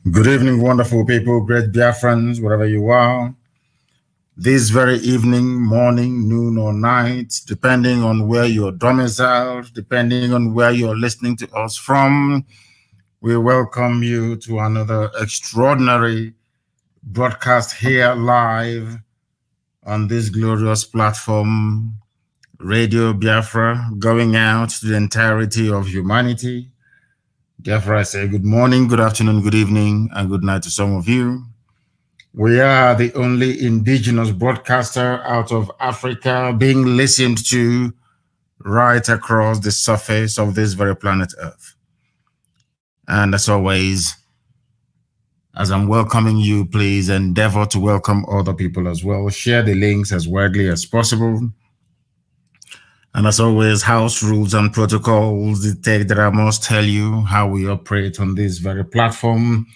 Good evening, wonderful people, great Biafrans, wherever you are. This very evening, morning, noon, or night, depending on where you're domiciled, depending on where you're listening to us from, we welcome you to another extraordinary broadcast here live on this glorious platform, Radio Biafra, going out to the entirety of humanity. Therefore, I say good morning, good afternoon, good evening, and good night to some of you. We are the only indigenous broadcaster out of Africa being listened to right across the surface of this very planet Earth. And as always, as I'm welcoming you, please endeavor to welcome other people as well. Share the links as widely as possible. And as always, house rules and protocols dictate that I must tell you how we operate on this very platform.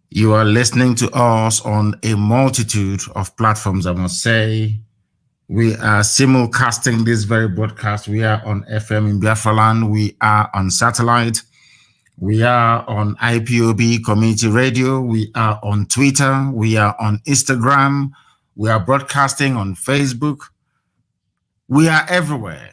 You are listening to us on a multitude of platforms, I must say. We are simulcasting this very broadcast. We are on FM in Biafra land. We are on satellite. We are on IPOB Community Radio. We are on Twitter. We are on Instagram. We are broadcasting on Facebook. We are everywhere,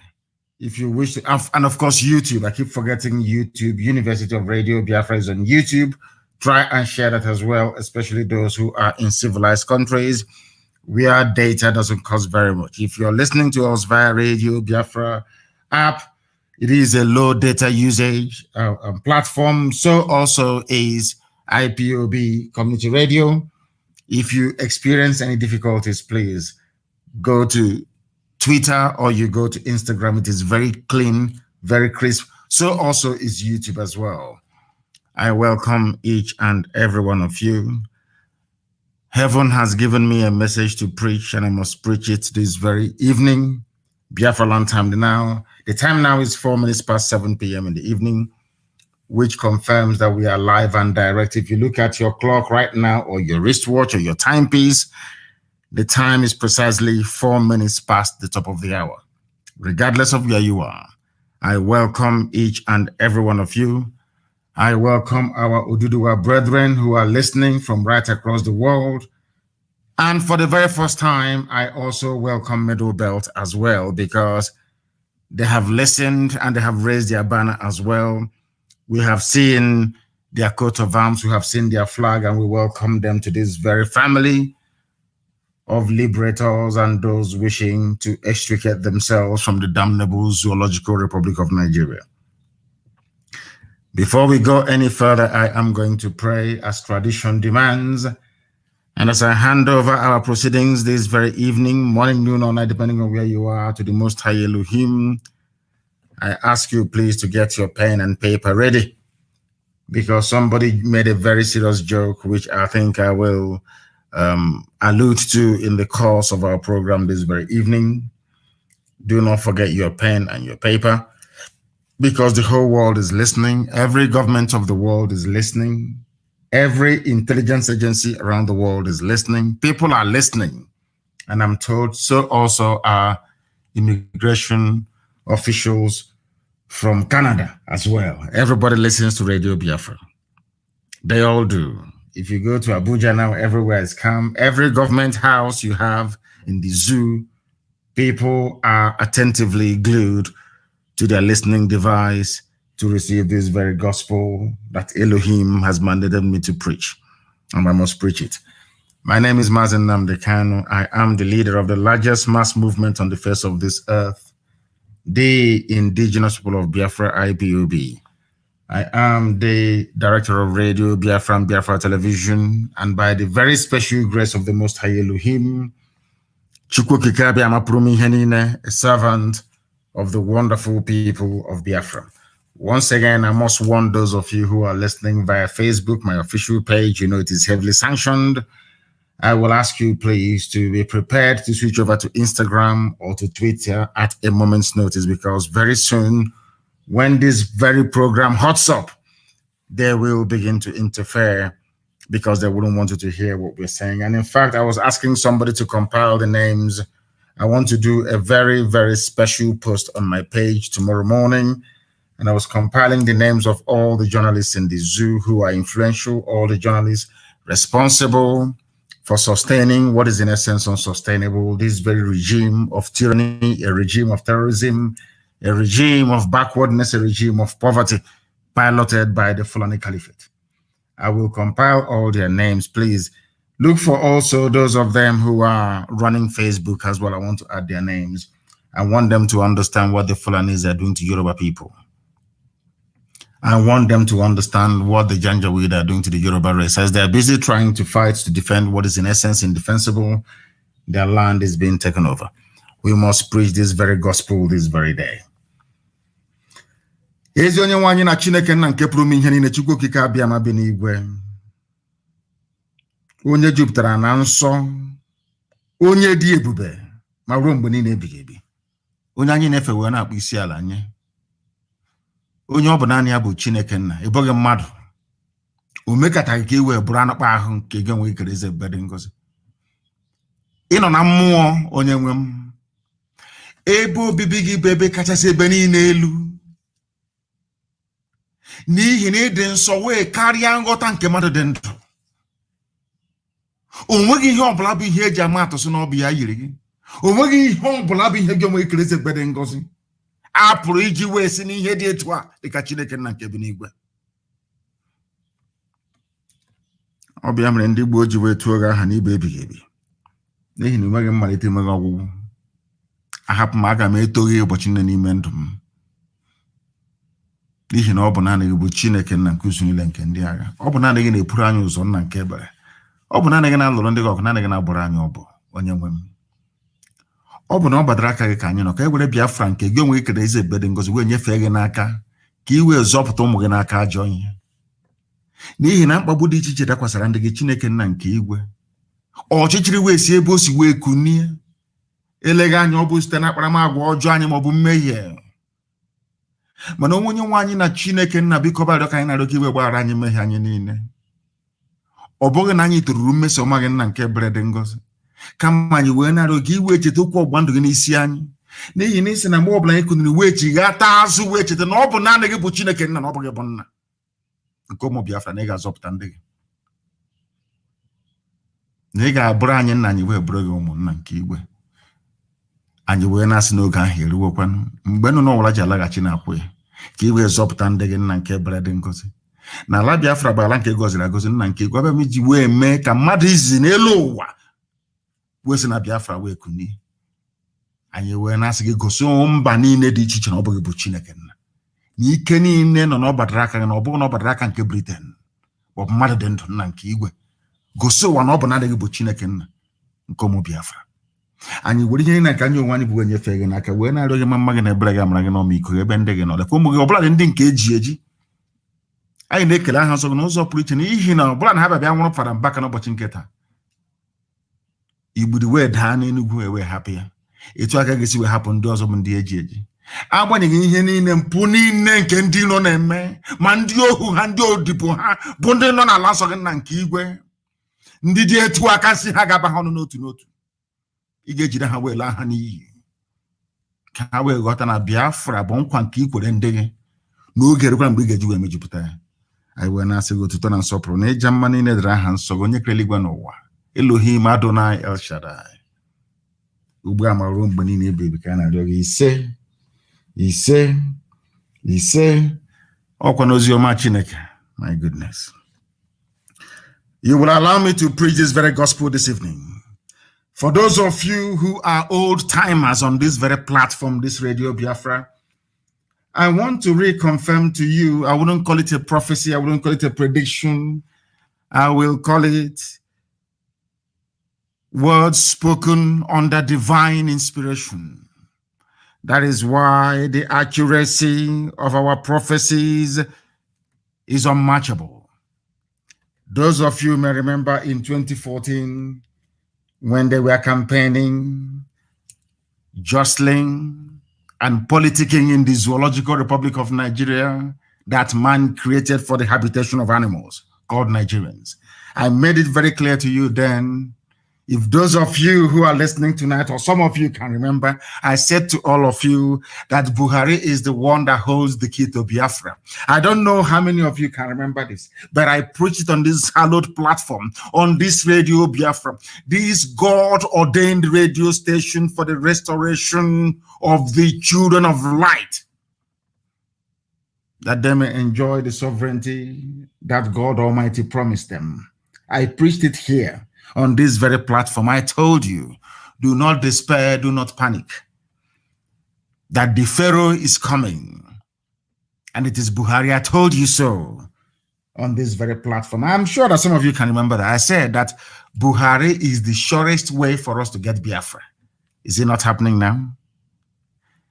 if you wish to, and of course, YouTube. I keep forgetting YouTube. University of Radio Biafra is on YouTube. Try and share that as well, especially those who are in civilized countries where data doesn't cost very much. If you're listening to us via Radio Biafra app, it is a low data usage platform. So also is IPOB Community Radio. If you experience any difficulties, please go to Twitter or you go to Instagram. It is very clean, very crisp. So also is YouTube as well. I welcome each and every one of you. Heaven has given me a message to preach, and I must preach it this very evening. Biafra land time now. The time now is 4 minutes past 7 p.m. in the evening, which confirms that we are live and direct. If you look at your clock right now, or your wristwatch, or your timepiece, the time is precisely 4 minutes past the top of the hour. Regardless of where you are, I welcome each and every one of you. I welcome our Oduduwa brethren who are listening from right across the world. And for the very first time, I also welcome Middle Belt as well, because they have listened and they have raised their banner as well. We have seen their coat of arms, we have seen their flag, and we welcome them to this very family of liberators and those wishing to extricate themselves from the damnable Zoological Republic of Nigeria. Before we go any further, I am going to pray as tradition demands. And as I hand over our proceedings this very evening, morning, noon, or night, depending on where you are, to the Most High Elohim, I ask you please to get your pen and paper ready, because somebody made a very serious joke, which I think I will allude to in the course of our program this very evening. Do not forget your pen and your paper, because the whole world is listening. Every government of the world is listening. Every intelligence agency around the world is listening. People are listening. And I'm told so also are immigration officials from Canada as well. Everybody listens to Radio Biafra. They all do. If you go to Abuja now, everywhere is calm. Every government house you have in the zoo, people are attentively glued to their listening device to receive this very gospel that Elohim has mandated me to preach, and I must preach it. My name is Mazi Nnamdi Kanu. I am the leader of the largest mass movement on the face of this earth, the indigenous people of Biafra, IPOB. I am the director of Radio Biafra Biafra Television, and by the very special grace of the Most High Elohim, a servant of the wonderful people of Biafra. Once again, I must warn those of you who are listening via Facebook, my official page. You know it is heavily sanctioned. I will ask you please to be prepared to switch over to Instagram or to Twitter at a moment's notice, because very soon, when this very program hots up, they will begin to interfere because they wouldn't want you to hear what we're saying. And in fact, I was asking somebody to compile the names. I want to do a very, very special post on my page tomorrow morning. And I was compiling the names of all the journalists in the zoo who are influential, all the journalists responsible for sustaining what is in essence unsustainable, this very regime of tyranny, a regime of terrorism, a regime of backwardness, a regime of poverty, piloted by the Fulani Caliphate. I will compile all their names. Please look for also those of them who are running Facebook as well. I want to add their names. I want them to understand what the Fulanis are doing to Yoruba people. I want them to understand what the Janjaweed are doing to the Yoruba race. As they're busy trying to fight to defend what is in essence indefensible, their land is being taken over. We must preach this very gospel this very day. Ezi onye nwanyi na Chineke nna nke pụrụ ihe niile Chukwu okike abịa ma bi n'igwe. Onye jupụtara na nsọ, onye dị ebube ma ruo mgbe niile ebighị ebi. Onye anyị na-efe wee na-akpụ isi ala nye. Onye ọ bụ naanị ya bụ Chineke nna, ịbụghị mmadụ. O mekataghị ka iwe bụrụ anụkpa ahụ nke gị onwe ikere eze ebube dị ngọzi. Ị nọ na mmụọ onye nwe m. Ebe obibi gị bụ ebe kachasị ebe niile elu. N'ihi na ịdị nsọ wee karịa nghọta nke mmadụ dị ndụ. O nweghị ihe ọbụla bụ ihe eji ama atụ sị na ọ bụ ya yiri gị. O nweghị ihe ọbụla bụ ihe gị onwe ikere eze ebube dị ngọzi. A pụrụ iji wee si n'ihe dị etu a dịka Chineke nna nke bi n'igwe. Ọ bụ ya mere ndị Igbo ji wee tụọ gị aha n'ibe ebighị ebi. N'ihi na enweghị mmalite enweghị ọgwụgwụ. Ahapụ m aga m eto gị ụbọchị nne n'ime ndụ m. N'ihi na ọ bụ naanị gị bụ Chineke nna nke usu niile nke ndị agha. Ọ bụ naanị gị na-epuru anyị ụzọ nna nke ebere. Ọ bụ naanị gị na-alụrụ ndị gị ọgụ, naanị gị na-agbụrụ anyị ọbụ onye nwe m. Ọ bụ na ọ gbadara aka gị ka anyị nọ ka e were Biafra nke gị onwe ikere eze ebube dị ngọzi wee nyefee gị n'aka ka i wee zọpụta ụmụ gị n'aka ajọ ihe. N'ihi na mkpagbu dị iche iche dakwasara ndị gị Chineke nna nke igwe. Ọchịchịrị wee si ebe o si wee kunie. Eleghị anya ọ bụ site na akparamagwa ọjọọ anyị maọbụ mmehie. Mana onye nwe anyị na Chineke nna biko barịọ ka anyị na-arịọ ka iwe gbaghara anyị mmehie anyị niile. Ọ bụghị na anyị toruru mmeso ọma gị nna nke ebere dị ngọzi. Kama anyị wee na-arịọ ka iwe cheta okwu ọgbụgba ndụ gị n'isi anyị. N'ihi na isi na mgbe ọbụla anyị kuniri wee chighata azụ wee cheta na ọ bụ naanị gị bụ Chineke nna na ọ bụ gị bụ nna nke ụmụ Biafra, na ị ga-azọpụta ndị gị. Na ị ga-abụrụ anyị nna, anyị wee bụrụ gị ụmụnna nke igwe. Anyị wee na-asị n'oge ahụ eruwekwanụ mgbe nnụnụ ọwụla ji alaghachi na-akwụ ya ka i wee zọpụta ndị gị nna nke ebere dị ngọzi. Na ala Biafra bụ ala nke gọziri agọzi nna nke igwe. Abịa m iji wee mee ka mmadụ izi n'elu ụwa wee si na Biafra wee kunie. Anyị wee na-asị gị gosi mba niile dị iche iche na ọ bụghị bụ Chineke nna. Na ike niile nọ n'ọbadara aka gị na ọ bụghị n'ọbadara aka nke Britain bụ mmadụ dị ndụ nna nke igwe. Gosi ụwa na ọ bụ na-adịghị bụ Chineke nna nke ụmụ Biafra. Anyị were ihe na nke anyị onwe anyị bụ enyefe gị n'aka wee na-arịọ gị ma mma gị na ebere gị amara gị n'ọmịiko ebe ndị gị nọ. Lekwa ụmụ gị ọbụla dị ndị nke eji eji. Anyị na-ekele aha nsọ gị n'ụzọ pụrụ iche n'ihi na ọbụla na ha bịa nwụrụ fara mbaka n'ụbọchị nke taa. Igbudi wee daa n'Enugwu wee hapụ ya. Etu aka ga-esi wee hapụ ndị ọzọ bụ ndị eji eji. Agbanyeghị ihe niile mpụ niile nke ndị nọ na-eme, ma ndị ohu ha, ndị odibo ha bụ ndị nọ n'ala nsọ gị nna nke igwe. Ndị dị etu aka si ha ga-aba ha ọnụ n'otu n'otu. Ị ga-ejide ha wee laa ha n'iyi. Ka ha wee ghọta na Biafra bụ nkwa nke ikwere ndị gị n'oge erukwara mgbe ị ga-eji wee mejupụta ya. Anyị wee na-asị gị otuto na nsọpụrụ na ịja mma niile dịrị aha nsọ gị onye kere eluigwe n'ụwa. Elohim Adonai El Shaddai. Ugbu a ma ruo mgbe niile ebighị ka a na-arịọ gị ise ise ise. Ọkwa n'ozi ọma Chineke. My goodness. You will allow me to preach this very gospel this evening. For those of you who are old timers on this very platform, this Radio Biafra, I want to reconfirm to you, I wouldn't call it a prophecy, I wouldn't call it a prediction, I will call it words spoken under divine inspiration. That is why the accuracy of our prophecies is unmatchable. Those of you may remember in 2014, when they were campaigning, jostling, and politicking in the Zoological Republic of Nigeria that man created for the habitation of animals, called Nigerians. I made it very clear to you then. If those of you who are listening tonight, or some of you can remember, I said to all of you that Buhari is the one that holds the key to Biafra. I don't know how many of you can remember this, but I preached it on this hallowed platform, on this Radio Biafra, this God-ordained radio station for the restoration of the children of light, that they may enjoy the sovereignty that God Almighty promised them. I preached it here on this very platform. I told you, do not despair, do not panic, that the Pharaoh is coming, and it is Buhari. I told you so on this very platform. I'm sure that some of you can remember that. I said that Buhari is the surest way for us to get Biafra. Is it not happening now?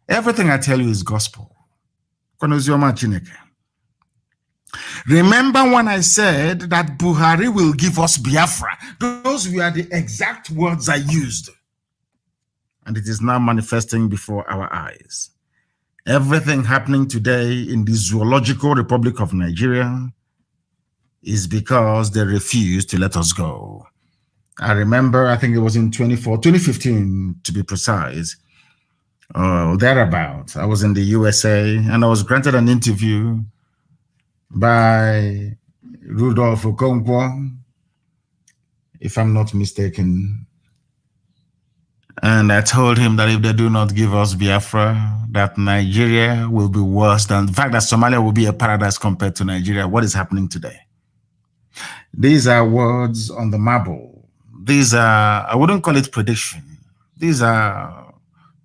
Everything I tell you is gospel. Remember when I said that Buhari will give us Biafra? Those were the exact words I used. And it is now manifesting before our eyes. Everything happening today in the Zoological Republic of Nigeria is because they refuse to let us go. I remember, I think it was in 2015 to be precise, thereabout. I was in the USA and I was granted an interview by Rudolph Okonkwo, if I'm not mistaken. And I told him that if they do not give us Biafra, that Nigeria will be worse than, in fact, that Somalia will be a paradise compared to Nigeria. What is happening today? These are words on the marble. These are, I wouldn't call it prediction. These are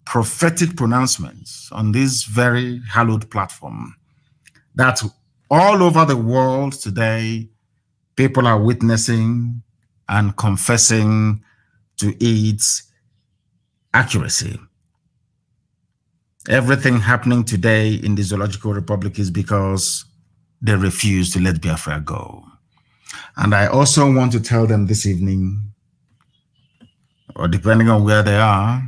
prophetic pronouncements on this very hallowed platform that all over the world today, people are witnessing and confessing to its accuracy. Everything happening today in the Zoological Republic is because they refuse to let Biafra go. And I also want to tell them this evening, or depending on where they are,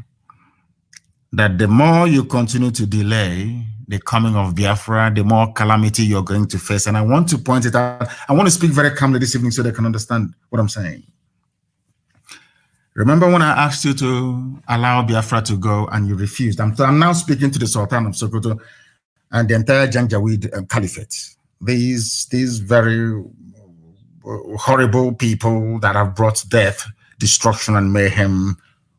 that the more you continue to delay the coming of Biafra, the more calamity you're going to face. And I want to point it out. I want to speak very calmly this evening so they can understand what I'm saying. Remember when I asked you to allow Biafra to go and you refused? I'm now speaking to the Sultan of Sokoto and the entire Janjaweed Caliphate. These very horrible people that have brought death, destruction, and mayhem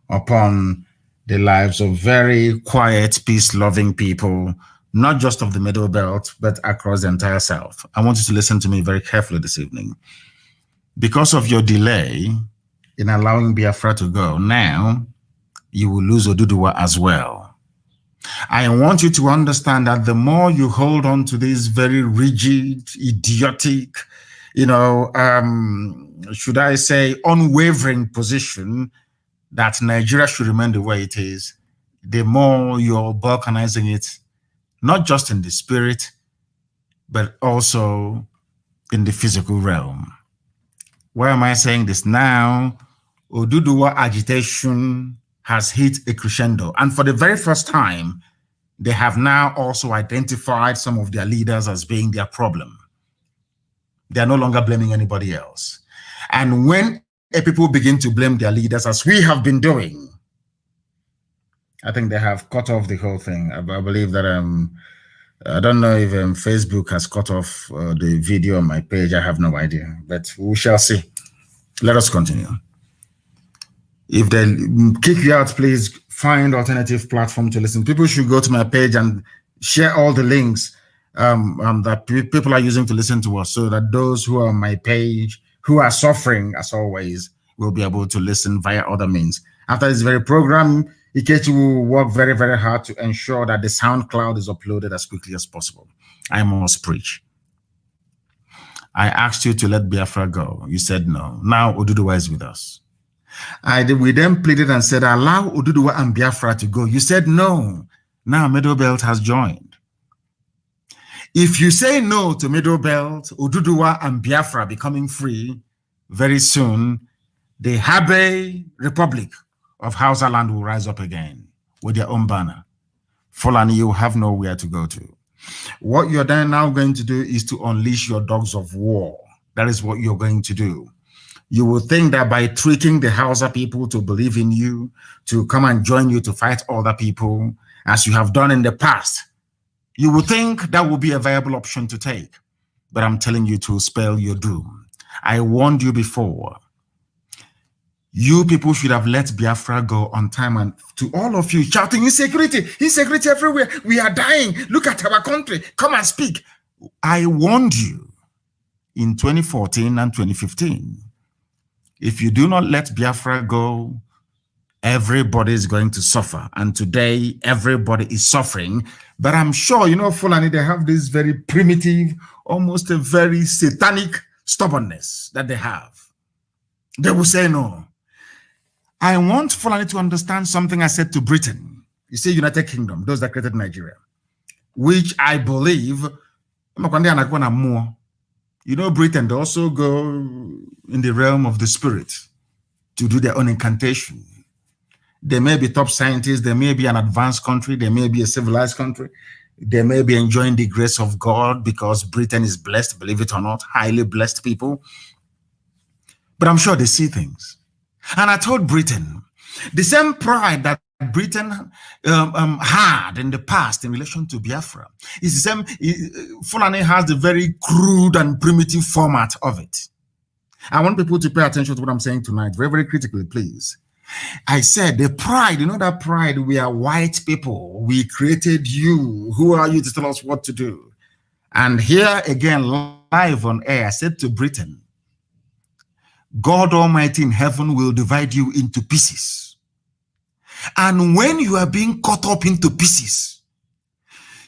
upon the lives of very quiet, peace-loving people, not just of the Middle Belt, but across the entire South. I want you to listen to me very carefully this evening. Because of your delay in allowing Biafra to go, now you will lose Oduduwa as well. I want you to understand that the more you hold on to this very rigid, idiotic, should I say, unwavering position that Nigeria should remain the way it is, the more you're balkanizing it, not just in the spirit, but also in the physical realm. Why am I saying this? Now, Oduduwa agitation has hit a crescendo. And for the very first time, they have now also identified some of their leaders as being their problem. They are no longer blaming anybody else. And when people begin to blame their leaders, as we have been doing, I think they have cut off the whole thing. I believe that I don't know if Facebook has cut off the video on my page. I have no idea, but we shall see. Let us continue. If they kick you out, please find alternative platform to listen. People should go to my page and share all the links that people are using to listen to us, so that those who are on my page, who are suffering as always, will be able to listen via other means. After this very program, Ikechi will work very, very hard to ensure that the SoundCloud is uploaded as quickly as possible. I must preach. I asked you to let Biafra go. You said no. Now Oduduwa is with us. We then pleaded and said, allow Oduduwa and Biafra to go. You said no. Now Middle Belt has joined. If you say no to Middle Belt, Oduduwa, and Biafra becoming free, very soon, the Habe Republic of Hausa land will rise up again with their own banner. Fulani, you have nowhere to go to. What you're then now going to do is to unleash your dogs of war. That is what you're going to do. You will think that by tricking the Hausa people to believe in you, to come and join you to fight other people, as you have done in the past, you will think that will be a viable option to take. But I'm telling you to spell your doom. I warned you before. You people should have let Biafra go on time, and to all of you shouting insecurity everywhere. We are dying. Look at our country. Come and speak. I warned you in 2014 and 2015. If you do not let Biafra go, everybody is going to suffer. And today, everybody is suffering. But I'm sure, Fulani, they have this very primitive, almost a very satanic stubbornness that they have. They will say no. I want Fulani to understand something I said to Britain. You see, United Kingdom, those that created Nigeria, which I believe, Britain, they also go in the realm of the spirit to do their own incantation. They may be top scientists, they may be an advanced country, they may be a civilized country, they may be enjoying the grace of God because Britain is blessed, believe it or not, highly blessed people. But I'm sure they see things. And I told Britain, the same pride that Britain had in the past in relation to Biafra is the same. Fulani has the very crude and primitive format of it. I want people to pay attention to what I'm saying tonight, very, very critically, please. I said the pride, that pride, we are white people. We created you. Who are you to tell us what to do? And here again, live on air, I said to Britain, God Almighty in heaven will divide you into pieces. And when you are being cut up into pieces,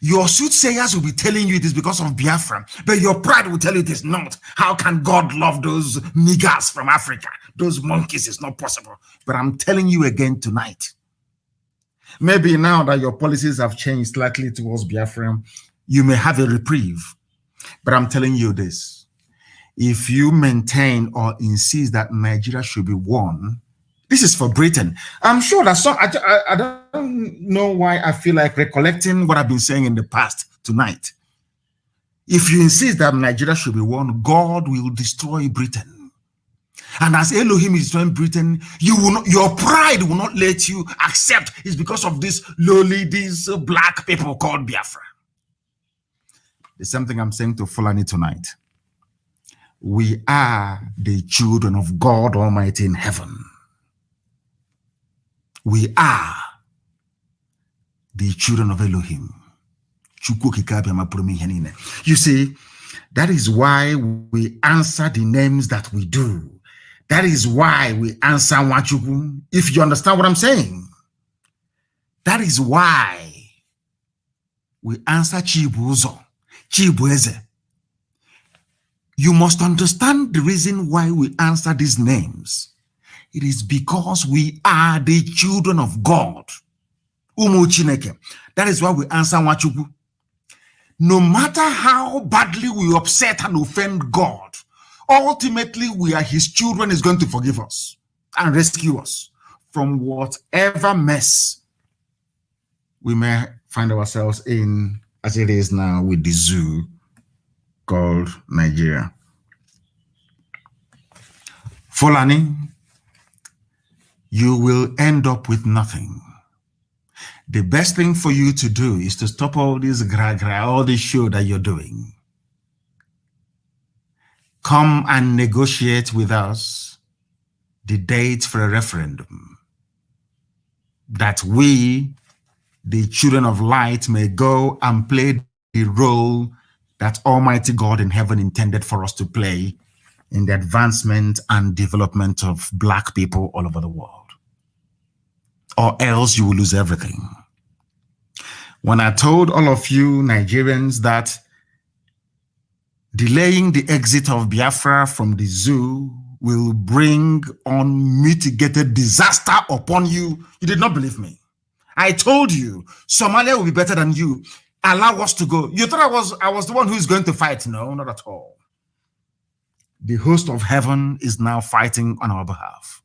your soothsayers will be telling you it is because of Biafra, but your pride will tell you it is not. How can God love those niggers from Africa? Those monkeys is not possible. But I'm telling you again tonight, maybe now that your policies have changed slightly towards Biafra, you may have a reprieve. But I'm telling you this. If you maintain or insist that Nigeria should be one, this is for Britain. I'm sure that I don't know why I feel like recollecting what I've been saying in the past tonight. If you insist that Nigeria should be one, God will destroy Britain. And as Elohim is destroying Britain, your pride will not let you accept it's because of these black people called Biafra. There's something I'm saying to Fulani tonight. We are the children of God Almighty in heaven. We are the children of Elohim. You see, that is why we answer the names that we do. That is why we answer Nwachukwu, if you understand what I'm saying. That is why we answer Chibuzo, Chibueze. You must understand the reason why we answer these names. It is because we are the children of God. Umu Chineke. That is why we answer Nwachukwu. No matter how badly we upset and offend God, ultimately we are his children. Is going to forgive us and rescue us from whatever mess we may find ourselves in, as it is now with the zoo called Nigeria. Fulani, you will end up with nothing. The best thing for you to do is to stop all this gra-gra, all this show that you're doing. Come and negotiate with us the date for a referendum, that we, the children of light, may go and play the role that Almighty God in heaven intended for us to play in the advancement and development of black people all over the world. Or else you will lose everything. When I told all of you Nigerians that delaying the exit of Biafra from the zoo will bring unmitigated disaster upon you, you did not believe me. I told you Somalia will be better than you. Allow us to go. You thought I was the one who is going to fight. No, not at all. The host of heaven is now fighting on our behalf.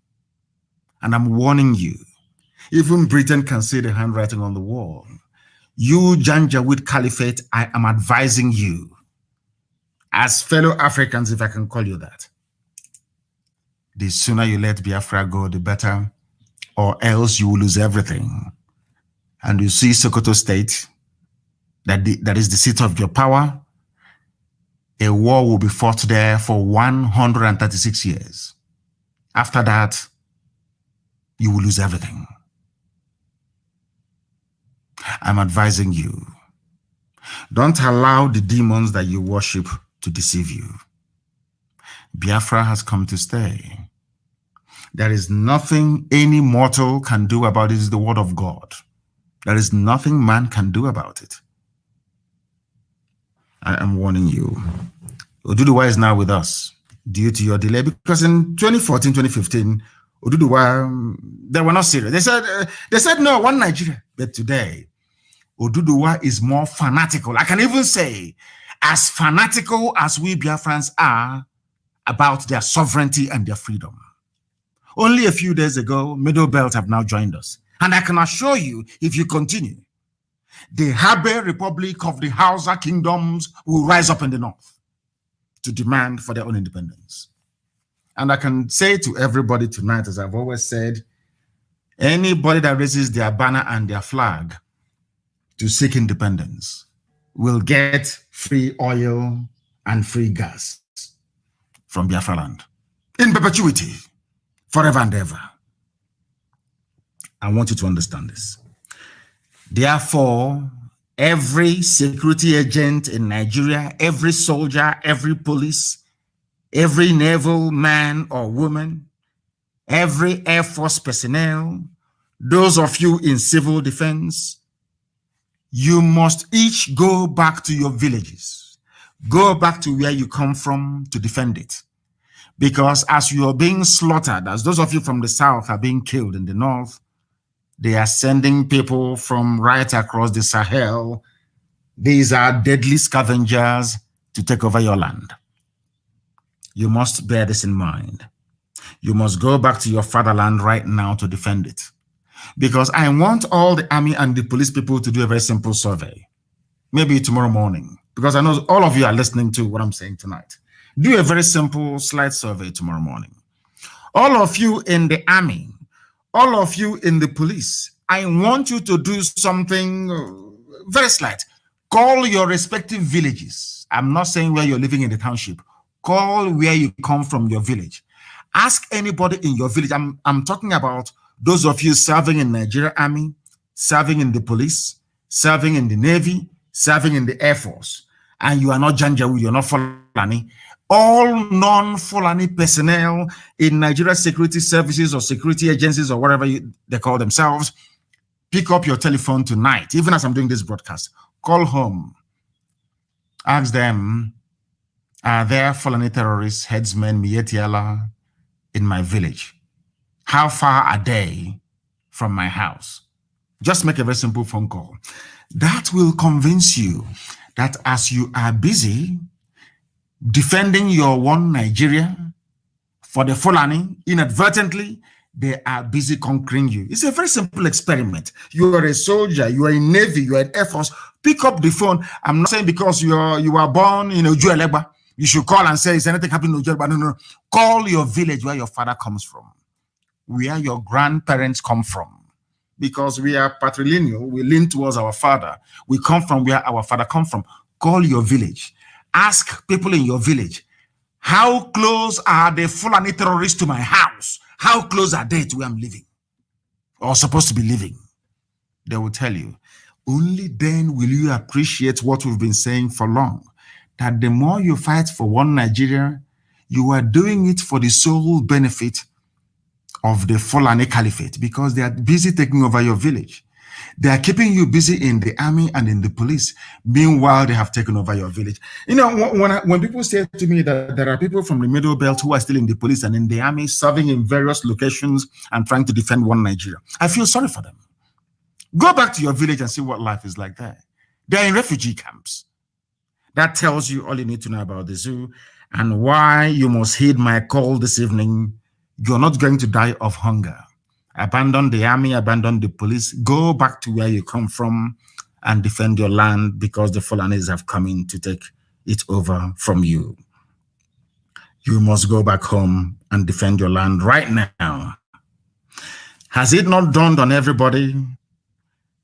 And I'm warning you, even Britain can see the handwriting on the wall. You, Janjaweed Caliphate, I am advising you, as fellow Africans, if I can call you that, the sooner you let Biafra go, the better, or else you will lose everything. And you see Sokoto State, that is the seat of your power. A war will be fought there for 136 years. After that, you will lose everything. I'm advising you, don't allow the demons that you worship to deceive you. Biafra has come to stay. There is nothing any mortal can do about it. It is the word of God. There is nothing man can do about it. I am warning you. Oduduwa is now with us due to your delay, because in 2014, 2015, Oduduwa, they were not serious. They said no, one Nigeria. But today, Oduduwa is more fanatical. I can even say as fanatical as we Biafrans are about their sovereignty and their freedom. Only a few days ago, Middle Belt have now joined us. And I can assure you, if you continue, the Habe Republic of the Hausa kingdoms will rise up in the north to demand for their own independence. And I can say to everybody tonight, as I've always said, anybody that raises their banner and their flag to seek independence will get free oil and free gas from Biafra land in perpetuity, forever and ever. I want you to understand this. Therefore, every security agent in Nigeria, every soldier, every police, every naval man or woman, every Air Force personnel, those of you in civil defense, you must each go back to your villages. Go back to where you come from to defend it. Because as you are being slaughtered, as those of you from the south are being killed in the north, they are sending people from right across the Sahel. These are deadly scavengers to take over your land. You must bear this in mind. You must go back to your fatherland right now to defend it. Because I want all the army and the police people to do a very simple survey. Maybe tomorrow morning. Because I know all of you are listening to what I'm saying tonight. Do a very simple slide survey tomorrow morning. All of you in the army, all of you in the police, I want you to do something very slight. Call your respective villages. I'm not saying where you're living in the township. Call where you come from, your village. Ask anybody in your village. I'm talking about those of you serving in Nigeria Army, serving in the police, serving in the Navy, serving in the Air Force. And you are not Janjaweed, you're not Fulani. All non-Fulani personnel in Nigeria security services or security agencies or whatever they call themselves, pick up your telephone tonight, even as I'm doing this broadcast. Call home. Ask them, are there Fulani terrorists, headsmen, Mietiala in my village? How far are they from my house? Just make a very simple phone call. That will convince you that as you are busy defending your one Nigeria for the Fulani, inadvertently, they are busy conquering you. It's a very simple experiment. You are a soldier, you are in Navy, you are in Air Force. Pick up the phone. I'm not saying because you are born in Ojuelegba, you should call and say, is anything happening in Ojuelegba? No. Call your village where your father comes from, where your grandparents come from. Because we are patrilineal, we lean towards our father. We come from where our father comes from. Call your village. Ask people in your village, how close are the Fulani terrorists to my house? How close are they to where I'm living or supposed to be living? They will tell you. Only then will you appreciate what we've been saying for long, that the more you fight for one Nigeria, you are doing it for the sole benefit of the Fulani Caliphate, because they are busy taking over your village. They are keeping you busy in the army and in the police. Meanwhile, they have taken over your village. You know, when people say to me that there are people from the Middle Belt who are still in the police and in the army, serving in various locations and trying to defend one Nigeria, I feel sorry for them. Go back to your village and see what life is like there. They're in refugee camps. That tells you all you need to know about the zoo and why you must heed my call this evening. You're not going to die of hunger. Abandon the army, abandon the police. Go back to where you come from and defend your land, because the Fulanis have come in to take it over from you. You must go back home and defend your land right now. Has it not dawned on everybody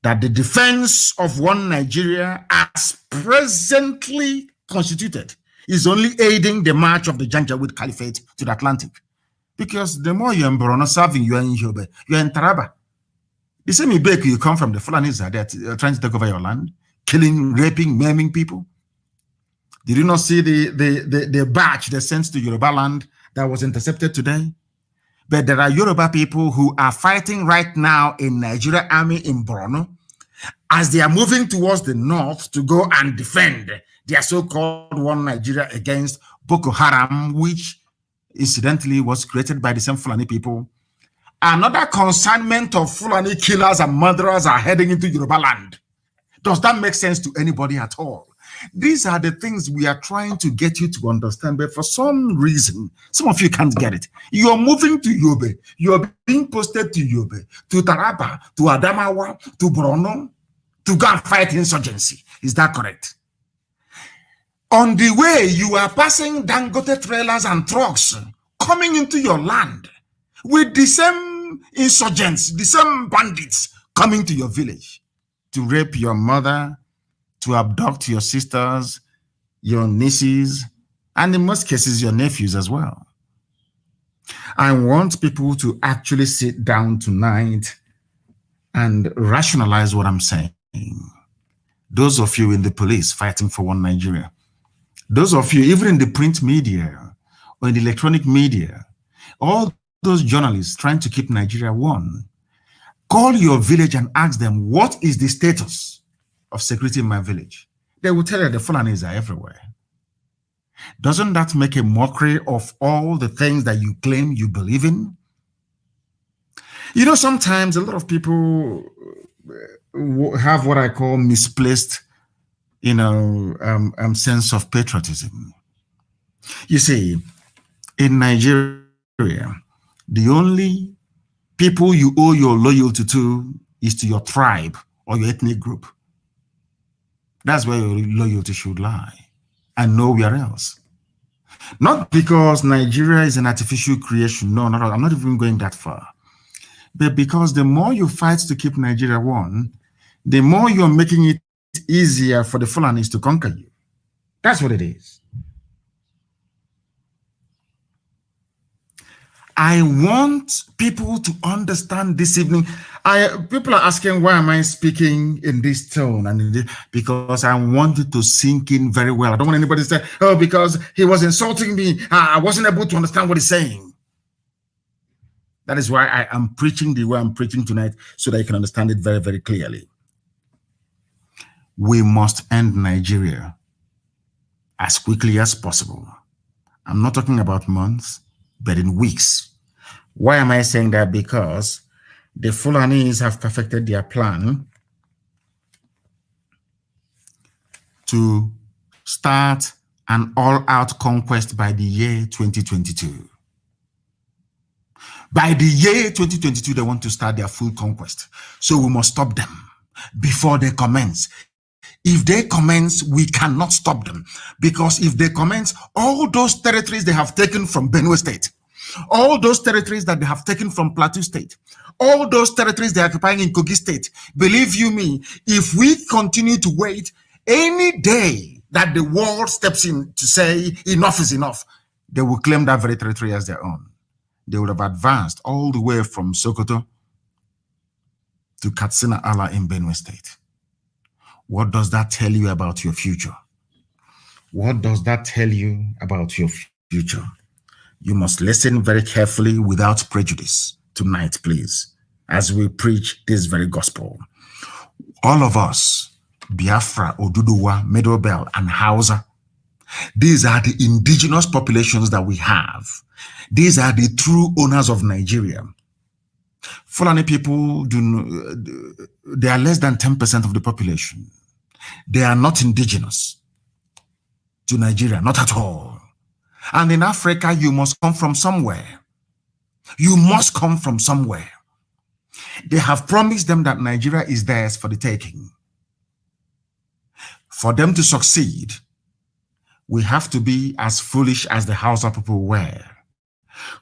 that the defense of one Nigeria as presently constituted is only aiding the march of the Janjaweed Caliphate to the Atlantic? Because the more you're in Borno serving, you're in Yobe, you're in Taraba. The same Ibek you come from, the Fulanis are there trying to take over your land, killing, raping, maiming people. Did you not see the batch they sent to Yoruba land that was intercepted today? But there are Yoruba people who are fighting right now in Nigeria Army in Borno as they are moving towards the north to go and defend their so-called one Nigeria against Boko Haram, which incidentally was created by the same Fulani people. Another consignment of Fulani killers and murderers are heading into Yoruba land. Does that make sense to anybody at all? These are the things we are trying to get you to understand, but for some reason, some of you can't get it. You're moving to Yobe. You're being posted to Yobe, to Taraba, to Adamawa, to Borno, to go and fight insurgency. Is that correct? On the way, you are passing Dangote trailers and trucks coming into your land with the same insurgents, the same bandits coming to your village to rape your mother, to abduct your sisters, your nieces, and in most cases, your nephews as well. I want people to actually sit down tonight and rationalize what I'm saying. Those of you in the police fighting for one Nigeria, those of you even in the print media or in the electronic media, all those journalists trying to keep Nigeria one, call your village and ask them, what is the status of security in my village? They will tell you the Fulanis are everywhere. Doesn't that make a mockery of all the things that you claim you believe in? You know, sometimes a lot of people have what I call misplaced, sense of patriotism. You see, in Nigeria, the only people you owe your loyalty to is to your tribe or your ethnic group. That's where your loyalty should lie, and nowhere else. Not because Nigeria is an artificial creation. No, not at all. I'm not even going that far. But because the more you fight to keep Nigeria one, the more you're making it easier for the Fulanis to conquer you. That's what it is. I want people to understand this evening. People are asking, why am I speaking in this tone? And because I want it to sink in very well. I don't want anybody to say, oh, because he was insulting me, I wasn't able to understand what he's saying. That is why I am preaching the way I'm preaching tonight, so that you can understand it very, very clearly. We must end Nigeria as quickly as possible. I'm not talking about months, but in weeks. Why am I saying that? Because the Fulanis have perfected their plan to start an all-out conquest by the year 2022. By the year 2022, they want to start their full conquest. So we must stop them before they commence. If they commence, we cannot stop them. Because if they commence, all those territories they have taken from Benue State, all those territories that they have taken from Plateau State, all those territories they are occupying in Kogi State, believe you me, if we continue to wait, any day that the world steps in to say enough is enough, they will claim that very territory as their own. They would have advanced all the way from Sokoto to Katsina Ala in Benue State. What does that tell you about your future? What does that tell you about your future? You must listen very carefully without prejudice tonight, please, as we preach this very gospel. All of us, Biafra, Oduduwa, Middle Belt, and Hausa, these are the indigenous populations that we have. These are the true owners of Nigeria. Fulani people, they are less than 10% of the population. They are not indigenous to Nigeria, not at all. And in Africa, you must come from somewhere. You must come from somewhere. They have promised them that Nigeria is theirs for the taking. For them to succeed, we have to be as foolish as the Hausa people were.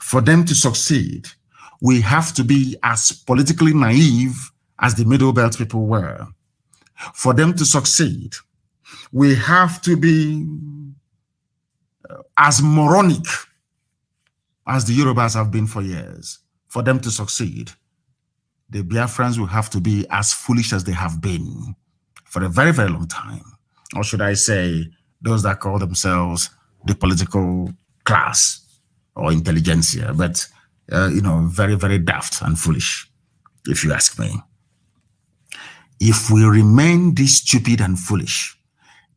For them to succeed, we have to be as politically naive as the Middle Belt people were. For them to succeed, we have to be as moronic as the Yorubas have been for years. For them to succeed, the Biafrans will have to be as foolish as they have been for a very, very long time. Or should I say, those that call themselves the political class or intelligentsia, but, very, very daft and foolish, if you ask me. If we remain this stupid and foolish,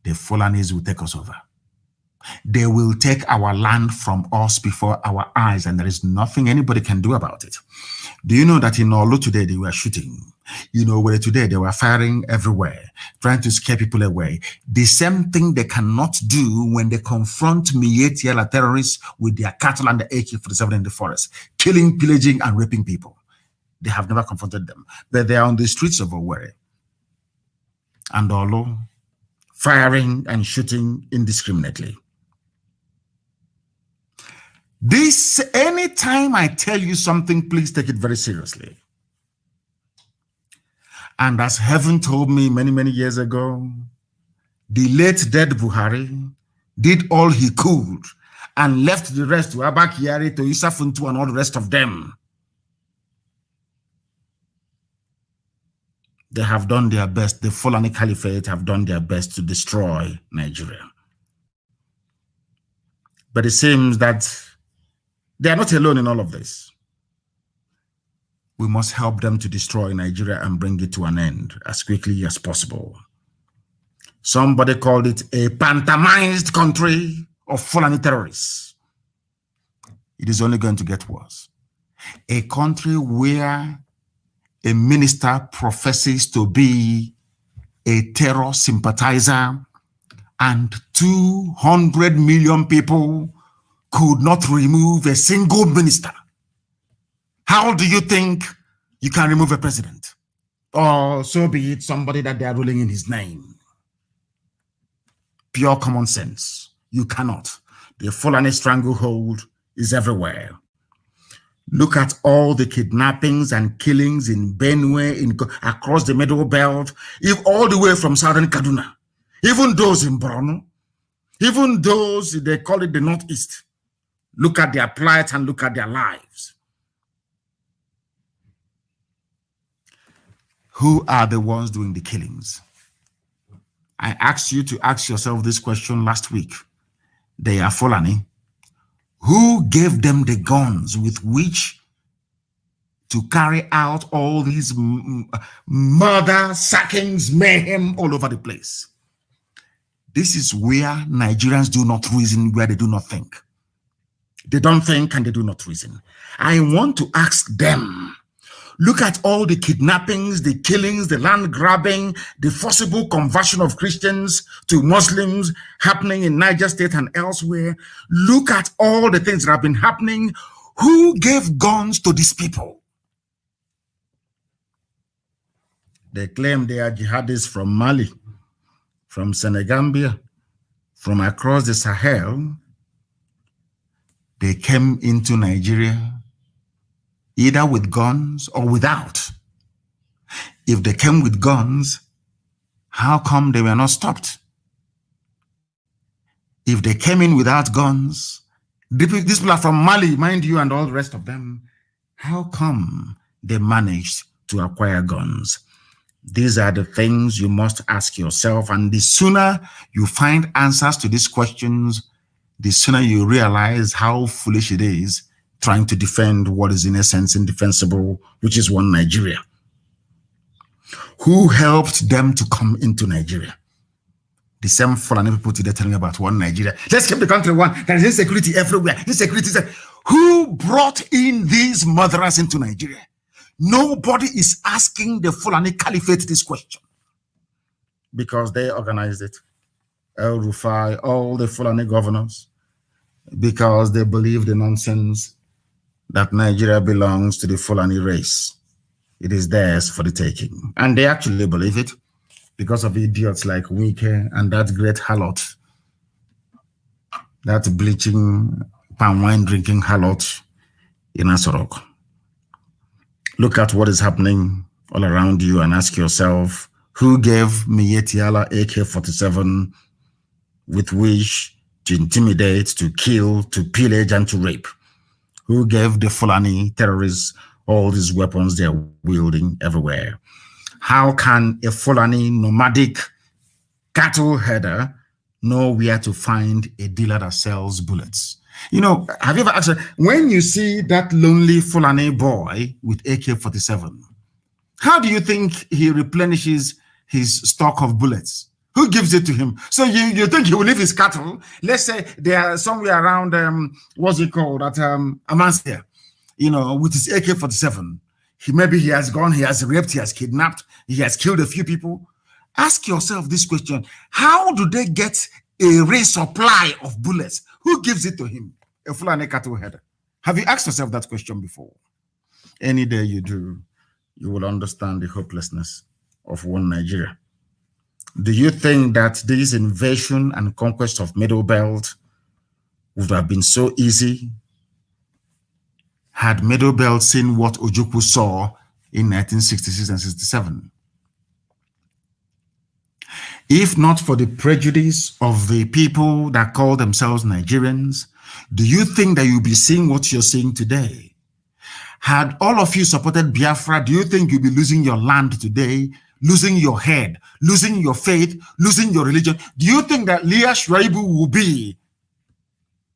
the Fulanis will take us over. They will take our land from us before our eyes, and there is nothing anybody can do about it. Do you know that in Olu today they were shooting? Where today they were firing everywhere, trying to scare people away. The same thing they cannot do when they confront Mietiala terrorists with their cattle and the AK-47 in the forest, killing, pillaging, and raping people. They have never confronted them, but they are on the streets of Owerri and Olu, firing and shooting indiscriminately. Anytime I tell you something, please take it very seriously. And as heaven told me many, many years ago, the late dead Buhari did all he could and left the rest to Abakari, to Isafuntu, and all the rest of them. They have done their best. The Fulani Caliphate have done their best to destroy Nigeria. But it seems that they are not alone in all of this. We must help them to destroy Nigeria and bring it to an end as quickly as possible. Somebody called it a pantomimized country of Fulani terrorists. It is only going to get worse. A country where a minister professes to be a terror sympathizer and 200 million people could not remove a single minister. How do you think you can remove a president? Or so be it somebody that they are ruling in his name. Pure common sense. You cannot. The Fulani stranglehold is everywhere. Look at all the kidnappings and killings in Benue, across the Middle Belt, all the way from southern Kaduna. Even those in Borno, even those, they call it the Northeast. Look at their plight and look at their lives. Who are the ones doing the killings? I asked you to ask yourself this question last week. They are Fulani. Who gave them the guns with which to carry out all these murder, sackings, mayhem all over the place? This is where Nigerians do not reason, where they do not think. They don't think and they do not reason. I want to ask them, look at all the kidnappings, the killings, the land grabbing, the forcible conversion of Christians to Muslims happening in Niger State and elsewhere. Look at all the things that have been happening. Who gave guns to these people? They claim they are jihadists from Mali, from Senegambia, from across the Sahel. They came into Nigeria either with guns or without. If they came with guns, how come they were not stopped? If they came in without guns, these people are from Mali, mind you, and all the rest of them, how come they managed to acquire guns? These are the things you must ask yourself, and the sooner you find answers to these questions, the sooner you realize how foolish it is trying to defend what is in essence indefensible, which is one Nigeria. Who helped them to come into Nigeria? The same Fulani people today telling me about one Nigeria. Let's keep the country one. There is insecurity everywhere. Insecurity. Who brought in these murderers into Nigeria? Nobody is asking the Fulani Caliphate this question because they organized it. El Rufai, all the Fulani governors, because they believe the nonsense that Nigeria belongs to the Fulani race. It is theirs for the taking. And they actually believe it because of idiots like Wike and that great harlot, that bleaching, palm wine drinking harlot in Asorok. Look at what is happening all around you and ask yourself, who gave Mietiala AK-47 with which to intimidate, to kill, to pillage, and to rape? Who gave the Fulani terrorists all these weapons they're wielding everywhere? How can a Fulani nomadic cattle herder know where to find a dealer that sells bullets? You know, have you ever asked, when you see that lonely Fulani boy with AK-47, how do you think he replenishes his stock of bullets? Who gives it to him? So you think he will leave his cattle? Let's say they are somewhere around, what's it called, at Amancia, you know, with his AK-47. Maybe he has gone, he has raped, he has kidnapped, he has killed a few people. Ask yourself this question: how do they get a resupply of bullets? Who gives it to him? A Fulani cattle header. Have you asked yourself that question before? Any day you do, you will understand the hopelessness of one Nigeria. Do you think that this invasion and conquest of Middle Belt would have been so easy had Middle Belt seen what Ojukwu saw in 1966 and 67? If not for the prejudice of the people that call themselves Nigerians, do you think that you'll be seeing what you're seeing today? Had all of you supported Biafra, do you think you'll be losing your land today, losing your head, losing your faith, losing your religion? Do you think that Leah Shuaibu will be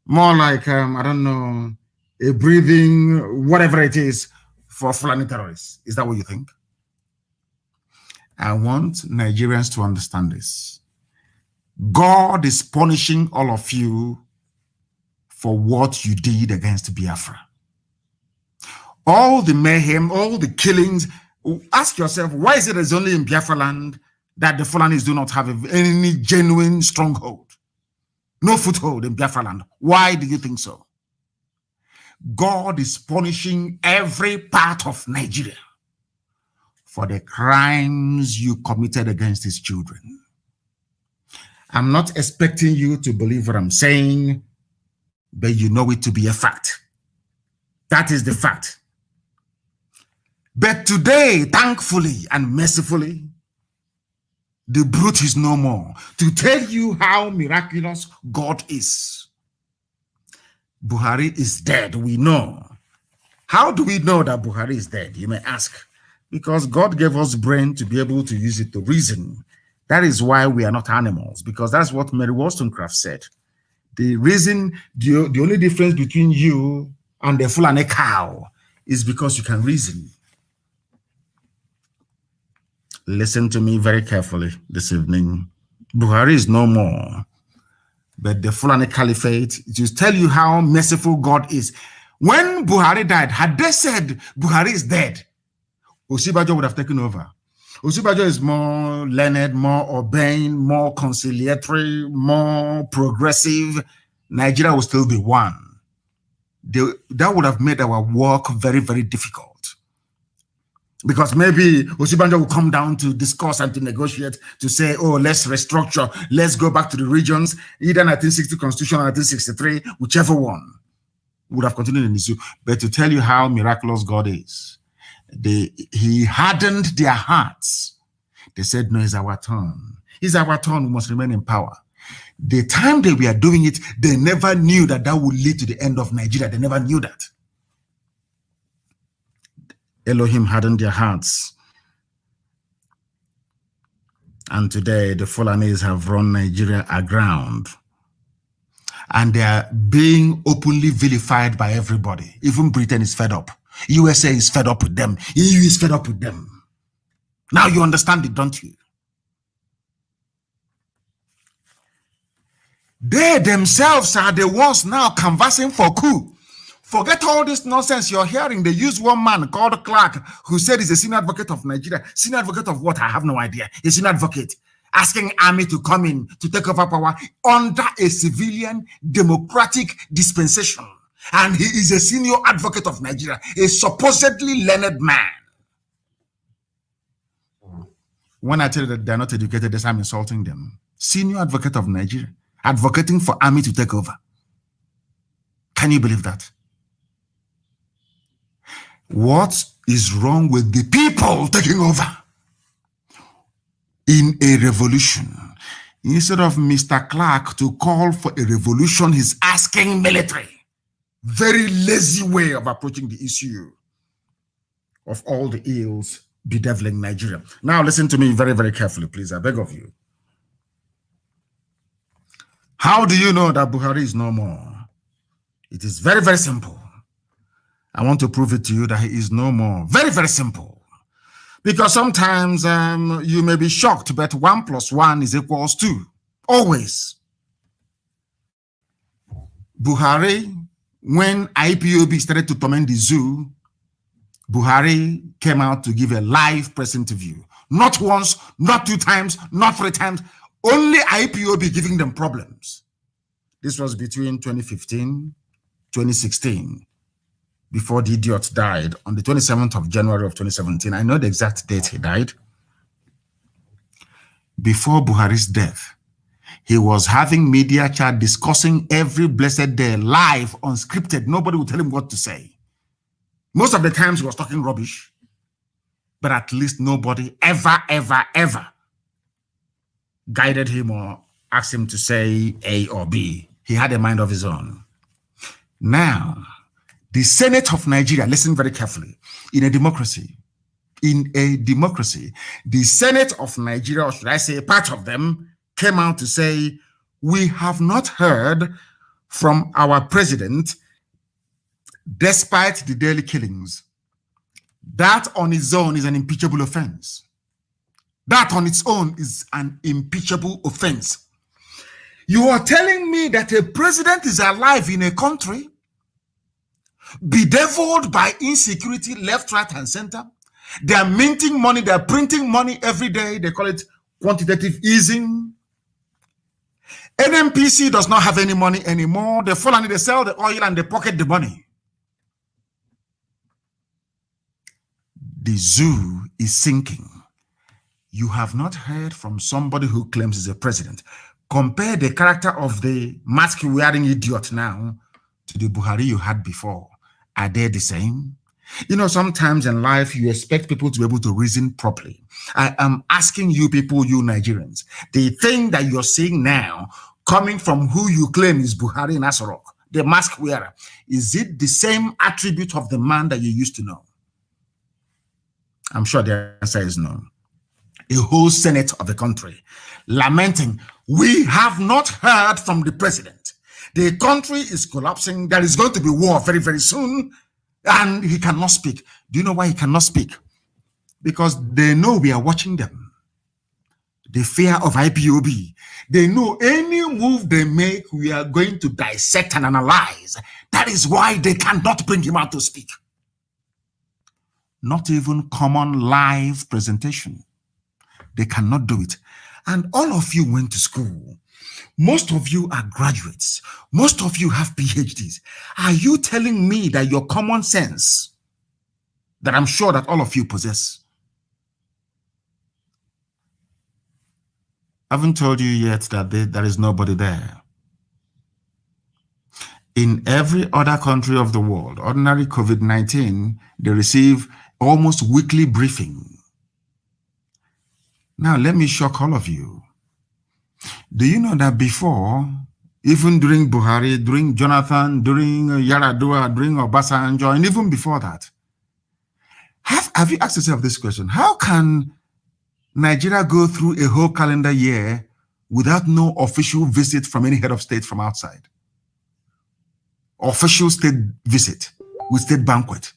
more like, I don't know, a breathing, whatever it is, for Fulani terrorists? Is that what you think? I want Nigerians to understand this. God is punishing all of you for what you did against Biafra. All the mayhem, all the killings. Ask yourself, why is it only in Biafra land that the Fulanis do not have any genuine stronghold? No foothold in Biafra land. Why do you think so? God is punishing every part of Nigeria for the crimes you committed against his children. I'm not expecting you to believe what I'm saying, but you know it to be a fact. That is the fact. But today, thankfully and mercifully, the brute is no more to tell you how miraculous God is. Buhari is dead, we know. How do we know that Buhari is dead, you may ask? Because God gave us brain to be able to use it to reason. That is why we are not animals, because that's what Mary Wollstonecraft said. The reason, the only difference between you and the Fulani cow is because you can reason. Listen to me very carefully this evening. Buhari is no more, but the Fulani Caliphate, to tell you how merciful God is. When Buhari died, had they said Buhari is dead, Osibajo would have taken over. Osibajo is more learned, more urbane, more conciliatory, more progressive. Nigeria will still be one. That would have made our work very, very difficult. Because maybe Osibajo will come down to discuss and to negotiate, to say, oh, let's restructure, let's go back to the regions, either 1960 Constitution or 1963, whichever one would have continued in this. But to tell you how miraculous God is, he hardened their hearts. They said, no, it's our turn. It's our turn. We must remain in power. The time they were doing it, they never knew that would lead to the end of Nigeria. They never knew that. Elohim hardened their hearts. And today, the Fulanis have run Nigeria aground. And they are being openly vilified by everybody. Even Britain is fed up. USA is fed up with them. EU is fed up with them. Now you understand it, don't you? They themselves are the ones now canvassing for coup. Forget all this nonsense you're hearing. They use one man called Clark, who said he's a senior advocate of Nigeria. Senior advocate of what? I have no idea. A senior advocate asking army to come in to take over power under a civilian democratic dispensation. And he is a senior advocate of Nigeria, a supposedly learned man. When I tell you that they're not educated, I'm insulting them. Senior advocate of Nigeria, advocating for army to take over. Can you believe that? What is wrong with the people taking over in a revolution? Instead of Mr. Clark to call for a revolution, he's asking military. Very lazy way of approaching the issue of all the ills bedeviling Nigeria. Now listen to me very, very carefully, please. I beg of you. How do you know that Buhari is no more? It is very, very simple. I want to prove it to you that he is no more. Very, very simple. Because sometimes you may be shocked, but 1 + 1 is equals 2. Always. Buhari, when IPOB started to torment the zoo, Buhari came out to give a live press interview. Not once, not 2 times, not 3 times. Only IPOB giving them problems. This was between 2015, 2016. Before the idiot died on the 27th of January of 2017. I know the exact date he died. Before Buhari's death, he was having media chat discussing every blessed day, live, unscripted. Nobody would tell him what to say. Most of the times he was talking rubbish, but at least nobody ever guided him or asked him to say A or B. He had a mind of his own. Now, the Senate of Nigeria, listen very carefully, in a democracy, the Senate of Nigeria, or should I say part of them, came out to say, we have not heard from our president despite the daily killings. That on its own is an impeachable offense. That on its own is an impeachable offense. You are telling me that a president is alive in a country bedeviled by insecurity left, right, and center. They are minting money, they are printing money every day. They call it quantitative easing. NMPC does not have any money anymore. They fall and they sell the oil and they pocket the money. The zoo is sinking. You have not heard from somebody who claims he's a president. Compare the character of the mask-wearing idiot now to the Buhari you had before. Are they the same? You know, sometimes in life, you expect people to be able to reason properly. I am asking you people, you Nigerians, the thing that you're seeing now, coming from who you claim is Buhari Nasarok, the mask wearer, is it the same attribute of the man that you used to know? I'm sure the answer is no. A whole Senate of the country lamenting, we have not heard from the president. The country is collapsing. There is going to be war very, very soon. And he cannot speak. Do you know why he cannot speak? Because they know we are watching them. The fear of IPOB. They know any move they make, we are going to dissect and analyze. That is why they cannot bring him out to speak. Not even common live presentation. They cannot do it. And all of you went to school. Most of you are graduates. Most of you have PhDs. Are you telling me that your common sense, that I'm sure that all of you possess? I haven't told you yet that there is nobody there. In every other country of the world, ordinary COVID-19, they receive almost weekly briefing. Now, let me shock all of you. Do you know that before, even during Buhari, during Jonathan, during Yaradua, during Obasanjo, and even before that, have you asked yourself this question? How can Nigeria go through a whole calendar year without no official visit from any head of state from outside? Official state visit with state banquet.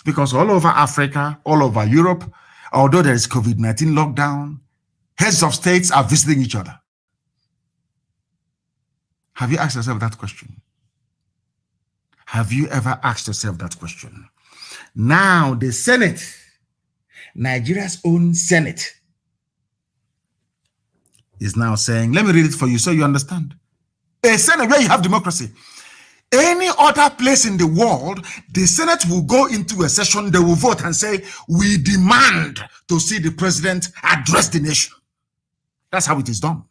Because all over Africa, all over Europe, although there is COVID-19 lockdown, heads of states are visiting each other. Have you asked yourself that question? Have you ever asked yourself that question? Now the Senate, Nigeria's own Senate, is now saying, let me read it for you so you understand. A Senate where you have democracy. Any other place in the world, the Senate will go into a session, they will vote and say, we demand to see the president address the nation. That's how it is done.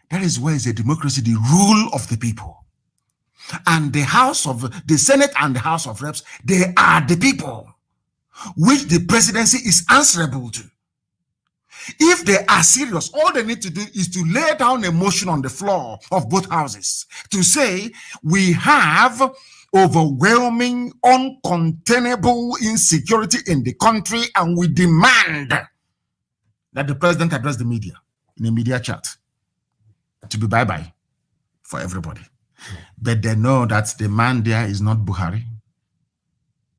That is why it's a democracy, the rule of the people. And the Senate and the House of Reps, they are the people which the presidency is answerable to. If they are serious, all they need to do is to lay down a motion on the floor of both houses to say, we have overwhelming, uncontainable insecurity in the country, and we demand that the president address the media in a media chat to be bye-bye for everybody. But they know that the man there is not Buhari.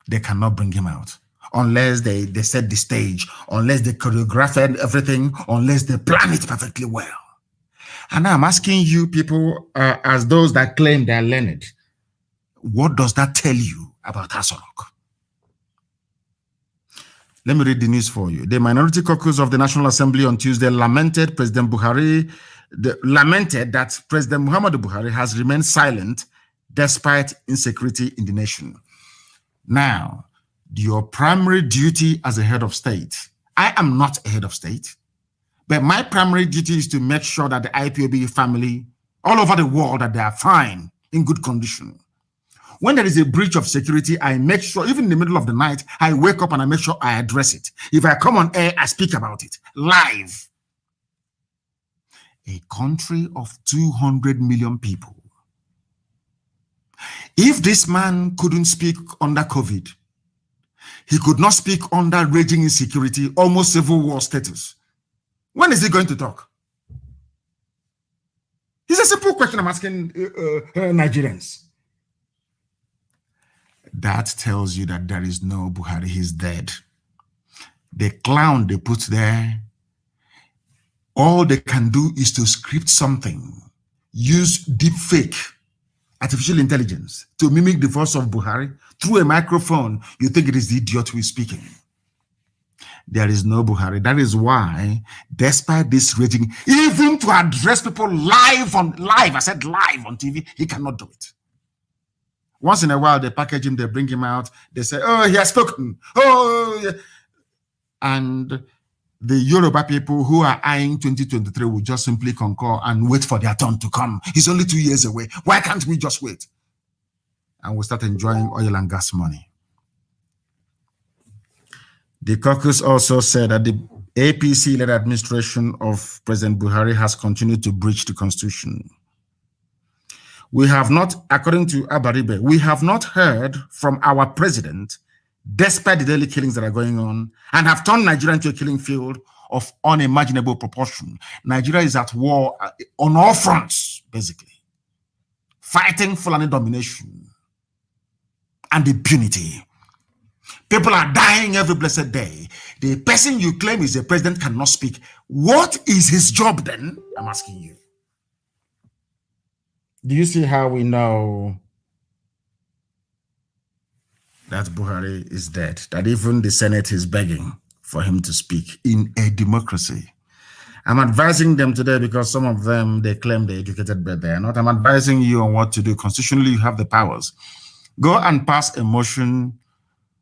They cannot bring him out unless they set the stage, unless they choreographed everything, unless they plan it perfectly well. And I'm asking you people, as those that claim they are learned, what does that tell you about Asorok? Let me read the news for you. The Minority Caucus of the National Assembly on Tuesday lamented that President Muhammadu Buhari has remained silent despite insecurity in the nation. Now, your primary duty as a head of state, I am not a head of state, but my primary duty is to make sure that the IPOB family all over the world, that they are fine, in good condition. When there is a breach of security, I make sure, even in the middle of the night, I wake up and I make sure I address it. If I come on air, I speak about it live. A country of 200 million people. If this man couldn't speak under COVID, he could not speak under raging insecurity, almost civil war status. When is he going to talk? It's a simple question I'm asking Nigerians. That tells you that there is no Buhari, he's dead. The clown they put there, all they can do is to script something, use deep fake, artificial intelligence to mimic the voice of Buhari through a microphone. You think it is the idiot who is speaking. There is no Buhari. That is why, despite this rating, even to address people live, I said live on TV, he cannot do it. Once in a while, they package him, they bring him out, they say, oh, he has spoken. Oh, yeah. And the Yoruba people who are eyeing 2023 will just simply concur and wait for their turn to come. He's only 2 years away. Why can't we just wait? And we'll start enjoying oil and gas money. The caucus also said that the APC-led administration of President Buhari has continued to breach the constitution. We have not, according to Abaribe, we have not heard from our president, despite the daily killings that are going on, and have turned Nigeria into a killing field of unimaginable proportion. Nigeria is at war on all fronts, basically, fighting Fulani domination and impunity. People are dying every blessed day. The person you claim is a president cannot speak. What is his job then? I'm asking you. Do you see how we know that Buhari is dead? That even the Senate is begging for him to speak in a democracy. I'm advising them today because some of them, they claim they're educated, but they're not. I'm advising you on what to do. Constitutionally, you have the powers. Go and pass a motion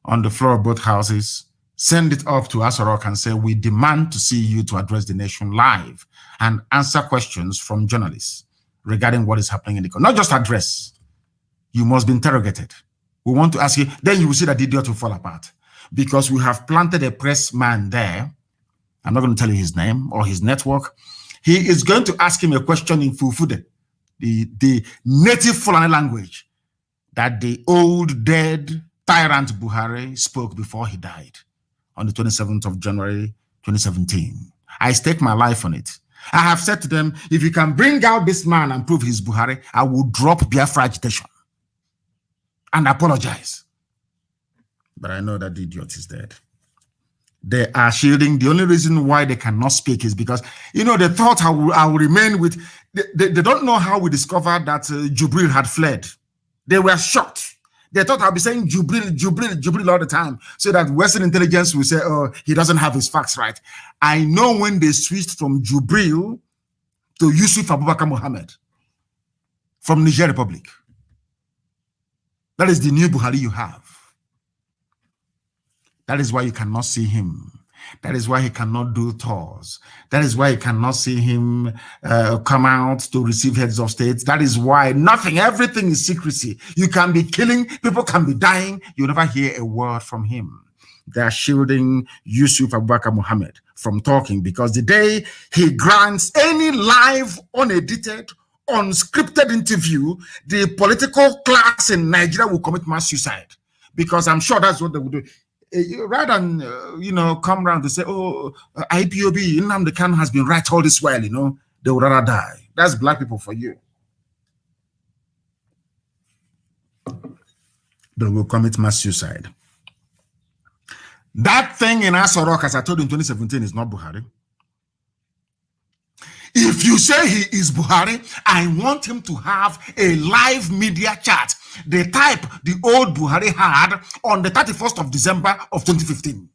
on the floor of both houses, send it up to Asorok and say, we demand to see you to address the nation live and answer questions from journalists regarding what is happening in the country. Not just address. You must be interrogated. We want to ask you, then you will see that the idiot will fall apart. Because we have planted a press man there. I'm not going to tell you his name or his network. He is going to ask him a question in Fufude, the native Fulani language that the old dead tyrant Buhari spoke before he died on the 27th of January, 2017. I stake my life on it. I have said to them, if you can bring out this man and prove he's Buhari, I will drop Biafra agitation and apologize. But I know that the idiot is dead. They are shielding. The only reason why they cannot speak is because, you know, they thought I will remain with, they don't know how we discovered that Jubril had fled. They were shocked. They thought I'll be saying Jubril all the time, so that Western intelligence will say, oh, he doesn't have his facts right. I know when they switched from Jubril to Yusuf Abubakar Mohammed from Niger Republic. That is the new Buhari you have. That is why you cannot see him. That is why he cannot do tours. That is why you cannot see him come out to receive heads of states. That is why everything is secrecy. You can be killing, people can be dying. You never hear a word from him. They are shielding Yusuf Abubakar Mohammed from talking because the day he grants any live, unedited, unscripted interview, the political class in Nigeria will commit mass suicide, because I'm sure that's what they will do. Rather than come around to say, oh, Ipob, Nnamdi Kanu has been right all this while, they would rather die. That's black people for you. They will commit mass suicide. That thing in Aso Rock, as I told you in 2017, is not Buhari. If you say he is Buhari, I want him to have a live media chat, the type the old Buhari had on the 31st of December of 2015.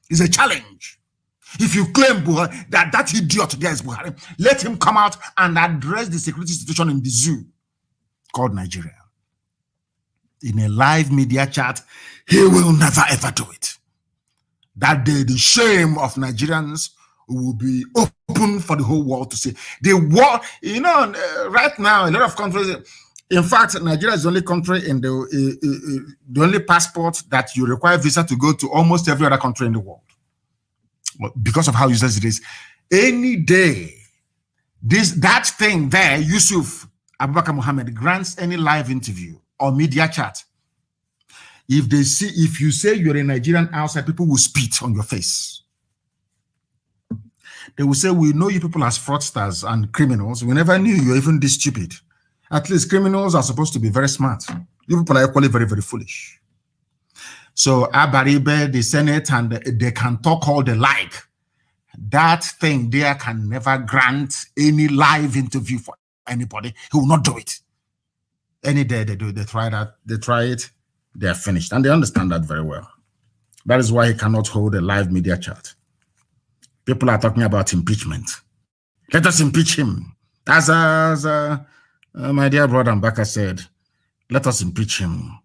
It's a challenge. If you claim Buhari, that idiot there is Buhari, let him come out and address the security situation in the zoo called Nigeria. In a live media chat, he will never ever do it. That day, the shame of Nigerians will be open for the whole world to see. The world, right now, a lot of countries, in fact, Nigeria is the only country in the only passport that you require visa to go to almost every other country in the world. Because of how useless it is. Any day, that thing there, Yusuf Abubakar Mohammed grants any live interview or media chat. If you say you're a Nigerian outside, people will spit on your face. They will say, we know you people as fraudsters and criminals. We never knew you're even this stupid. At least criminals are supposed to be very smart. You people are equally very, very foolish. So Abaribe, the Senate, and they can talk all they like. That thing there can never grant any live interview for anybody. He will not do it. Any day they do it, they try it, they are finished. And they understand that very well. That is why he cannot hold a live media chat. People are talking about impeachment. Let us impeach him. As my dear brother Mbaka said, let us impeach him.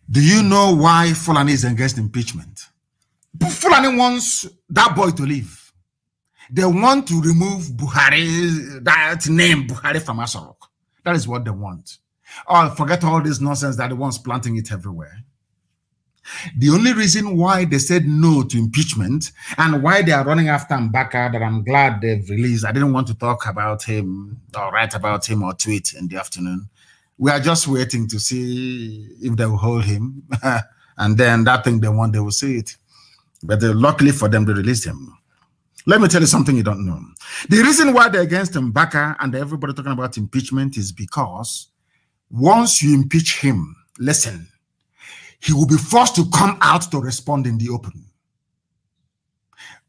Do you know why Fulani is against impeachment? Fulani wants that boy to leave. They want to remove Buhari, that name Buhari from Aso Rock. That is what they want. Oh, forget all this nonsense that the ones planting it everywhere. The only reason why they said no to impeachment and why they are running after Mbaka that I'm glad they've released. I didn't want to talk about him or write about him or tweet in the afternoon. We are just waiting to see if they will hold him. And then that thing they want, they will see it. But luckily for them, they released him. Let me tell you something you don't know. The reason why they're against Mbaka and everybody talking about impeachment is because once you impeach him, listen, he will be forced to come out to respond in the open.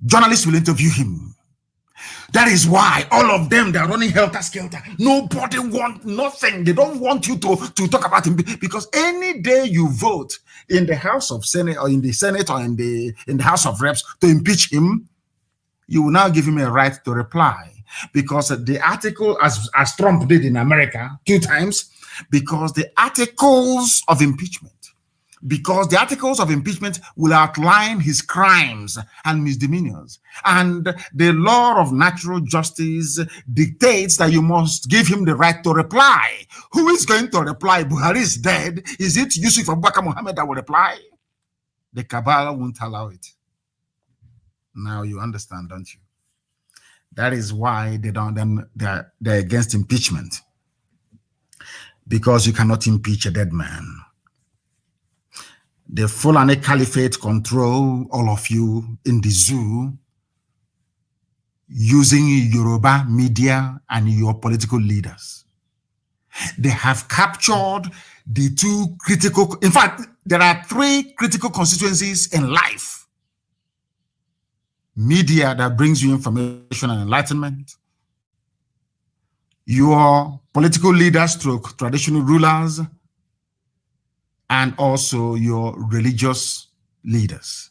Journalists will interview him. That is why all of them, they're running helter-skelter. Nobody wants nothing. They don't want you to talk about him, because any day you vote in the House of Senate or in the Senate or in the House of Reps to impeach him, you will now give him a right to reply. Because the article, as Trump did in America 2 times, because the articles of impeachment will outline his crimes and misdemeanors. And the law of natural justice dictates that you must give him the right to reply. Who is going to reply? Buhari is dead. Is it Yusuf Abubakar Mohammed that will reply? The cabal won't allow it. Now you understand, don't you? That is why they're against impeachment. Because you cannot impeach a dead man. The Fulani Caliphate control all of you in the zoo using Yoruba media and your political leaders. They have captured the 2 critical, in fact, there are 3 critical constituencies in life. Media that brings you information and enlightenment. Your political leaders, traditional rulers, and also your religious leaders.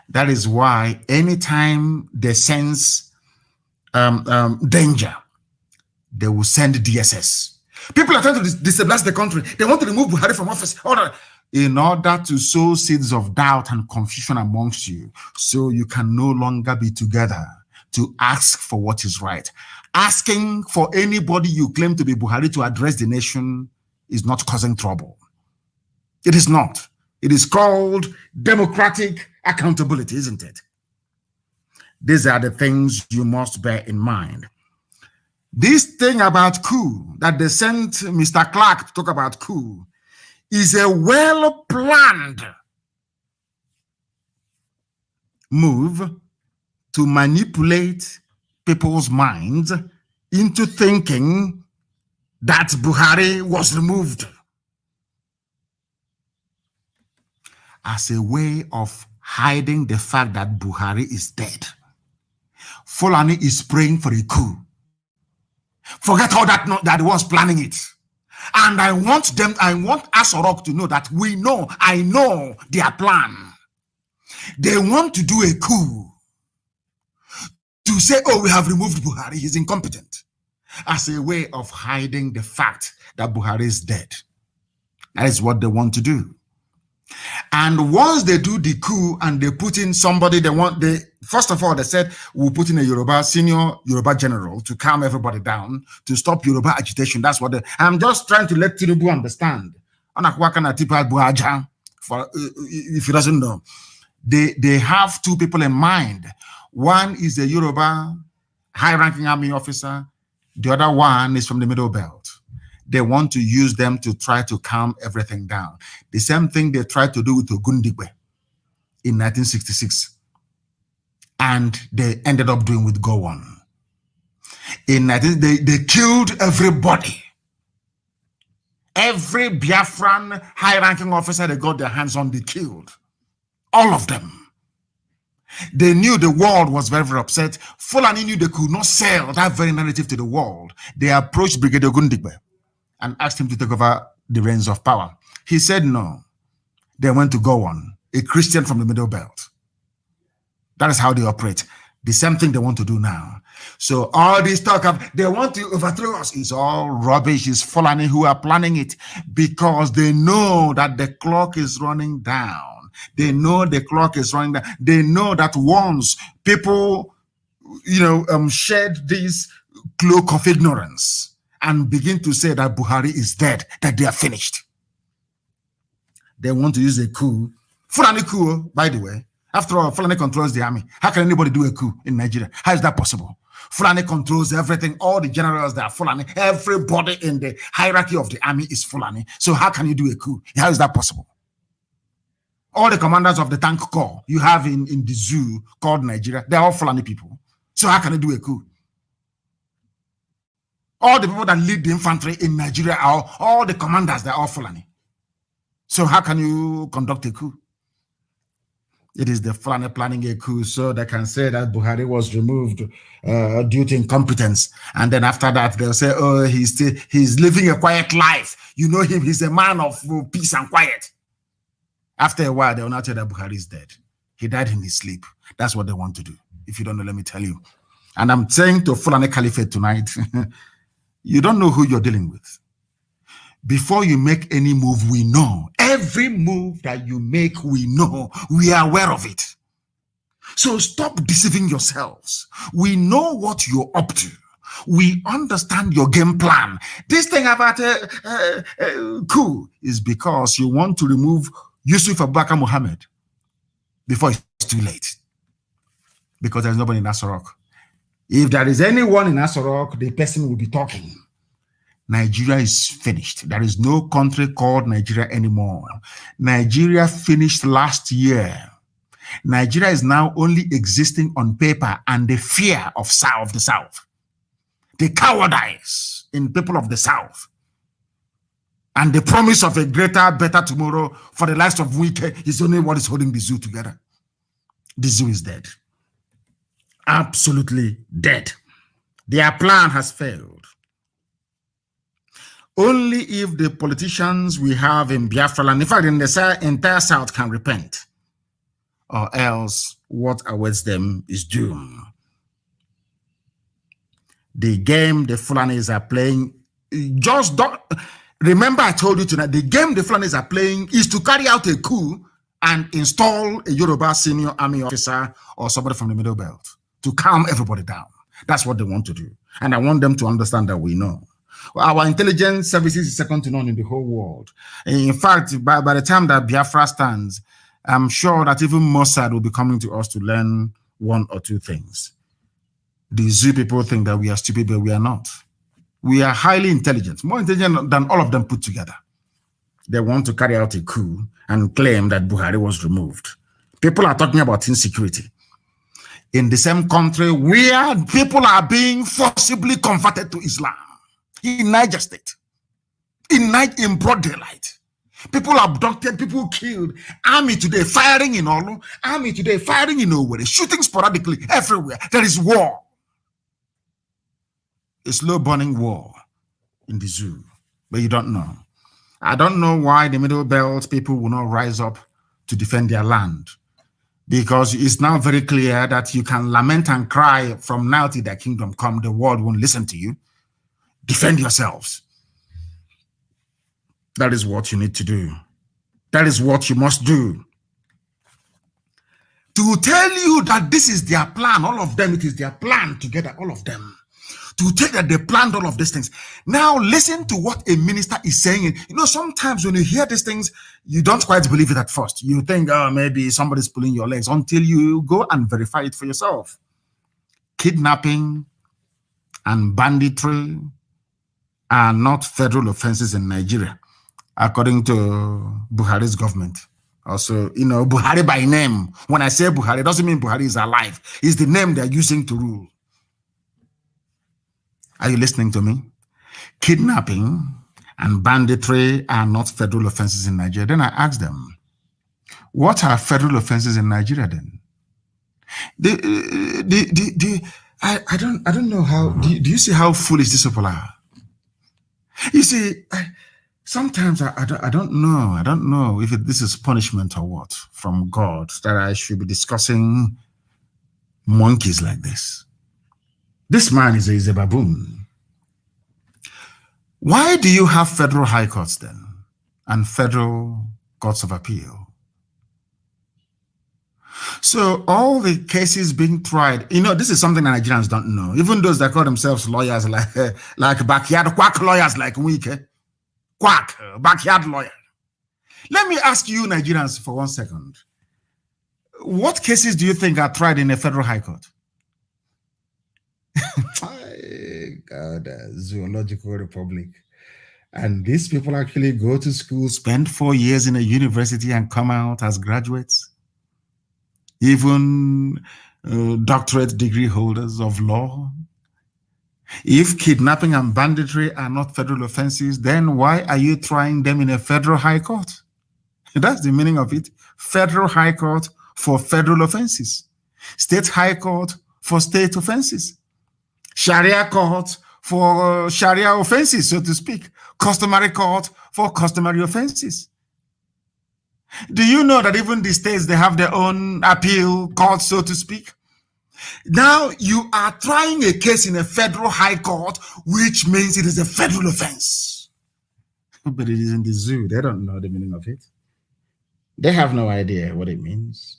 That is why anytime they sense danger, they will send DSS. People are trying to destabilize the country. They want to remove Buhari from office. in order to sow seeds of doubt and confusion amongst you, so you can no longer be together to ask for what is right. Asking for anybody you claim to be Buhari to address the nation is not causing trouble. It is not. It is called democratic accountability, isn't it? These are the things you must bear in mind. This thing about coup that they sent Mr. Clark to talk about coup is a well-planned move to manipulate people's minds into thinking that Buhari was removed as a way of hiding the fact that Buhari is dead. Fulani is praying for a coup. Forget all that was planning it. And I want Asorok to know that I know their plan. They want to do a coup to say, oh, we have removed Buhari, he's incompetent, as a way of hiding the fact that Buhari is dead. That is what they want to do. And once they do the coup and they put in somebody, first of all, they said, we'll put in a senior Yoruba general to calm everybody down, to stop Yoruba agitation. That's what I'm just trying to let Tinubu understand. If he doesn't know, they have two people in mind. One is a Yoruba high-ranking army officer. The other one is from the Middle Belt. They want to use them to try to calm everything down. The same thing they tried to do with Ogundigwe in 1966. And they ended up doing with Gowon. They killed everybody. Every Biafran high-ranking officer they got their hands on, they killed. All of them. They knew the world was very, very upset. Fulani knew they could not sell that very narrative to the world. They approached Brigadier Ogundigwe and asked him to take over the reins of power. He said no. They went to Gowon, a Christian from the Middle Belt. That is how they operate. The same thing they want to do now. So all this talk of they want to overthrow us is all rubbish. It's Fulani who are planning it because they know that the clock is running down. They know the clock is running down. They know that once people, shed this cloak of ignorance and begin to say that Buhari is dead, that they are finished. They want to use a coup. Fulani coup, by the way. After all, Fulani controls the army. How can anybody do a coup in Nigeria? How is that possible? Fulani controls everything. All the generals that are Fulani. Everybody in the hierarchy of the army is Fulani. So how can you do a coup? How is that possible? All the commanders of the tank corps you have in the zoo called Nigeria, they're all Fulani people. So how can you do a coup? All the people that lead the infantry in Nigeria are all the commanders, they're all Fulani. So how can you conduct a coup? It is the Fulani planning a coup so they can say that Buhari was removed due to incompetence. And then after that, they'll say, oh, he's living a quiet life. You know him, he's a man of peace and quiet. After a while, they will not tell that Buhari is dead. He died in his sleep. That's what they want to do. If you don't know, let me tell you. And I'm saying to Fulani Caliphate tonight, you don't know who you're dealing with. Before you make any move, we know. Every move that you make, we know. We are aware of it. So stop deceiving yourselves. We know what you're up to. We understand your game plan. This thing about coup is because you want to remove Yusuf Abubakar Mohammed before it's too late. Because there's nobody in Asorok. If there is anyone in Asorok, the person will be talking. Nigeria is finished. There is no country called Nigeria anymore. Nigeria finished last year. Nigeria is now only existing on paper and the fear of the South. The cowardice in people of the South. And the promise of a greater, better tomorrow for the last of week is only what is holding the zoo together. The zoo is dead. Absolutely dead. Their plan has failed. Only if the politicians we have in Biafra land, in fact, in the entire South, can repent, or else what awaits them is doom. The game the Fulanis are playing, just don't. Remember, I told you tonight, the game the Fulanis are playing is to carry out a coup and install a Yoruba senior army officer or somebody from the Middle Belt to calm everybody down. That's what they want to do. And I want them to understand that we know. Our intelligence services is second to none in the whole world. In fact, by the time that Biafra stands, I'm sure that even Mossad will be coming to us to learn one or two things. The Zoo people think that we are stupid, but we are not. We are highly intelligent, more intelligent than all of them put together. They want to carry out a coup and claim that Buhari was removed. People are talking about insecurity. In the same country where people are being forcibly converted to Islam, in Niger State, in broad daylight. People abducted, people killed. Army today firing in Olu, army today firing in Owerri, shooting sporadically everywhere. There is war. A slow burning war in the zoo, but you don't know. I don't know why the Middle Belt people will not rise up to defend their land, because it's now very clear that you can lament and cry from now till their kingdom come. The world won't listen to you. Defend yourselves. That is what you need to do. That is what you must do. To tell you that this is their plan, all of them, it is their plan together, all of them. To tell that they planned all of these things. Now listen to what a minister is saying. You know, sometimes when you hear these things, you don't quite believe it at first. You think, oh, maybe somebody's pulling your legs, until you go and verify it for yourself. Kidnapping and banditry are not federal offenses in Nigeria, according to Buhari's government. Also, you know, Buhari by name. When I say Buhari, it doesn't mean Buhari is alive. It's the name they're using to rule. Are you listening to me? Kidnapping and banditry are not federal offenses in Nigeria. Then I asked them, what are federal offenses in Nigeria then? I don't know how, do you see how foolish these people are? You see, sometimes I don't know if this is punishment or what from God that I should be discussing monkeys like this. This man is a baboon. Why do you have federal high courts then and federal courts of appeal? So all the cases being tried, you know, this is something that Nigerians don't know. Even those that call themselves lawyers, like backyard quack lawyers like Wike, quack, backyard lawyer. Let me ask you Nigerians for 1 second. What cases do you think are tried in a federal high court? God, zoological republic. And these people actually go to school, spend 4 years in a university and come out as graduates. Even doctorate degree holders of law. If kidnapping and banditry are not federal offenses, then why are you trying them in a federal high court? That's the meaning of it. Federal high court for federal offenses. State high court for state offenses. Sharia court for Sharia offenses, so to speak. Customary court for customary offenses. Do you know that even the states, they have their own appeal court, so to speak? Now you are trying a case in a federal high court, which means it is a federal offense. But it is in the zoo. They don't know the meaning of it. They have no idea what it means.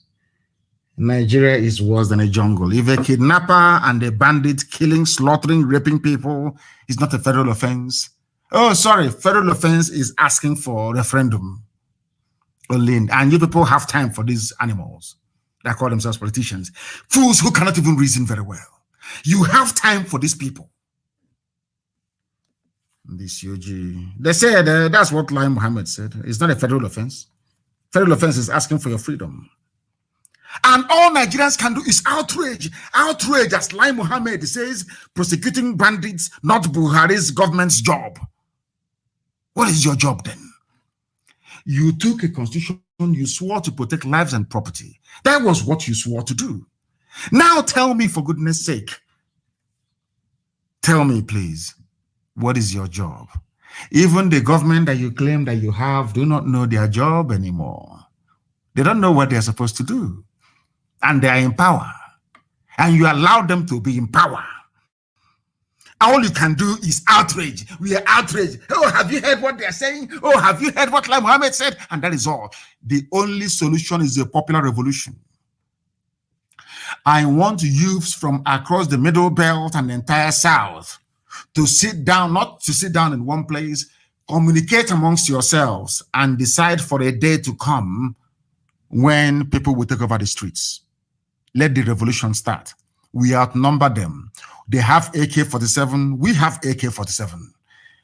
Nigeria is worse than a jungle. If a kidnapper and a bandit killing, slaughtering, raping people is not a federal offense. Oh, sorry, federal offense is asking for referendum. And you people have time for these animals that call themselves politicians. Fools who cannot even reason very well. You have time for these people. This UG. They said that's what Lai Mohammed said. It's not a federal offense. Federal offense is asking for your freedom. And all Nigerians can do is outrage. Outrage, as Lai Mohammed says, prosecuting bandits, not Buhari's government's job. What is your job then? You took a constitution, you swore to protect lives and property. That was what you swore to do. Now tell me, for goodness sake, tell me, please, what is your job? Even the government that you claim that you have do not know their job anymore. They don't know what they're supposed to do. And they are in power. And you allow them to be in power. All you can do is outrage. We are outraged. Oh, have you heard what they are saying? Oh, have you heard what Lai Mohammed said? And that is all. The only solution is a popular revolution. I want youths from across the Middle Belt and the entire South to sit down, not to sit down in one place, communicate amongst yourselves and decide for a day to come when people will take over the streets. Let the revolution start. We outnumber them. They have AK-47. We have AK-47.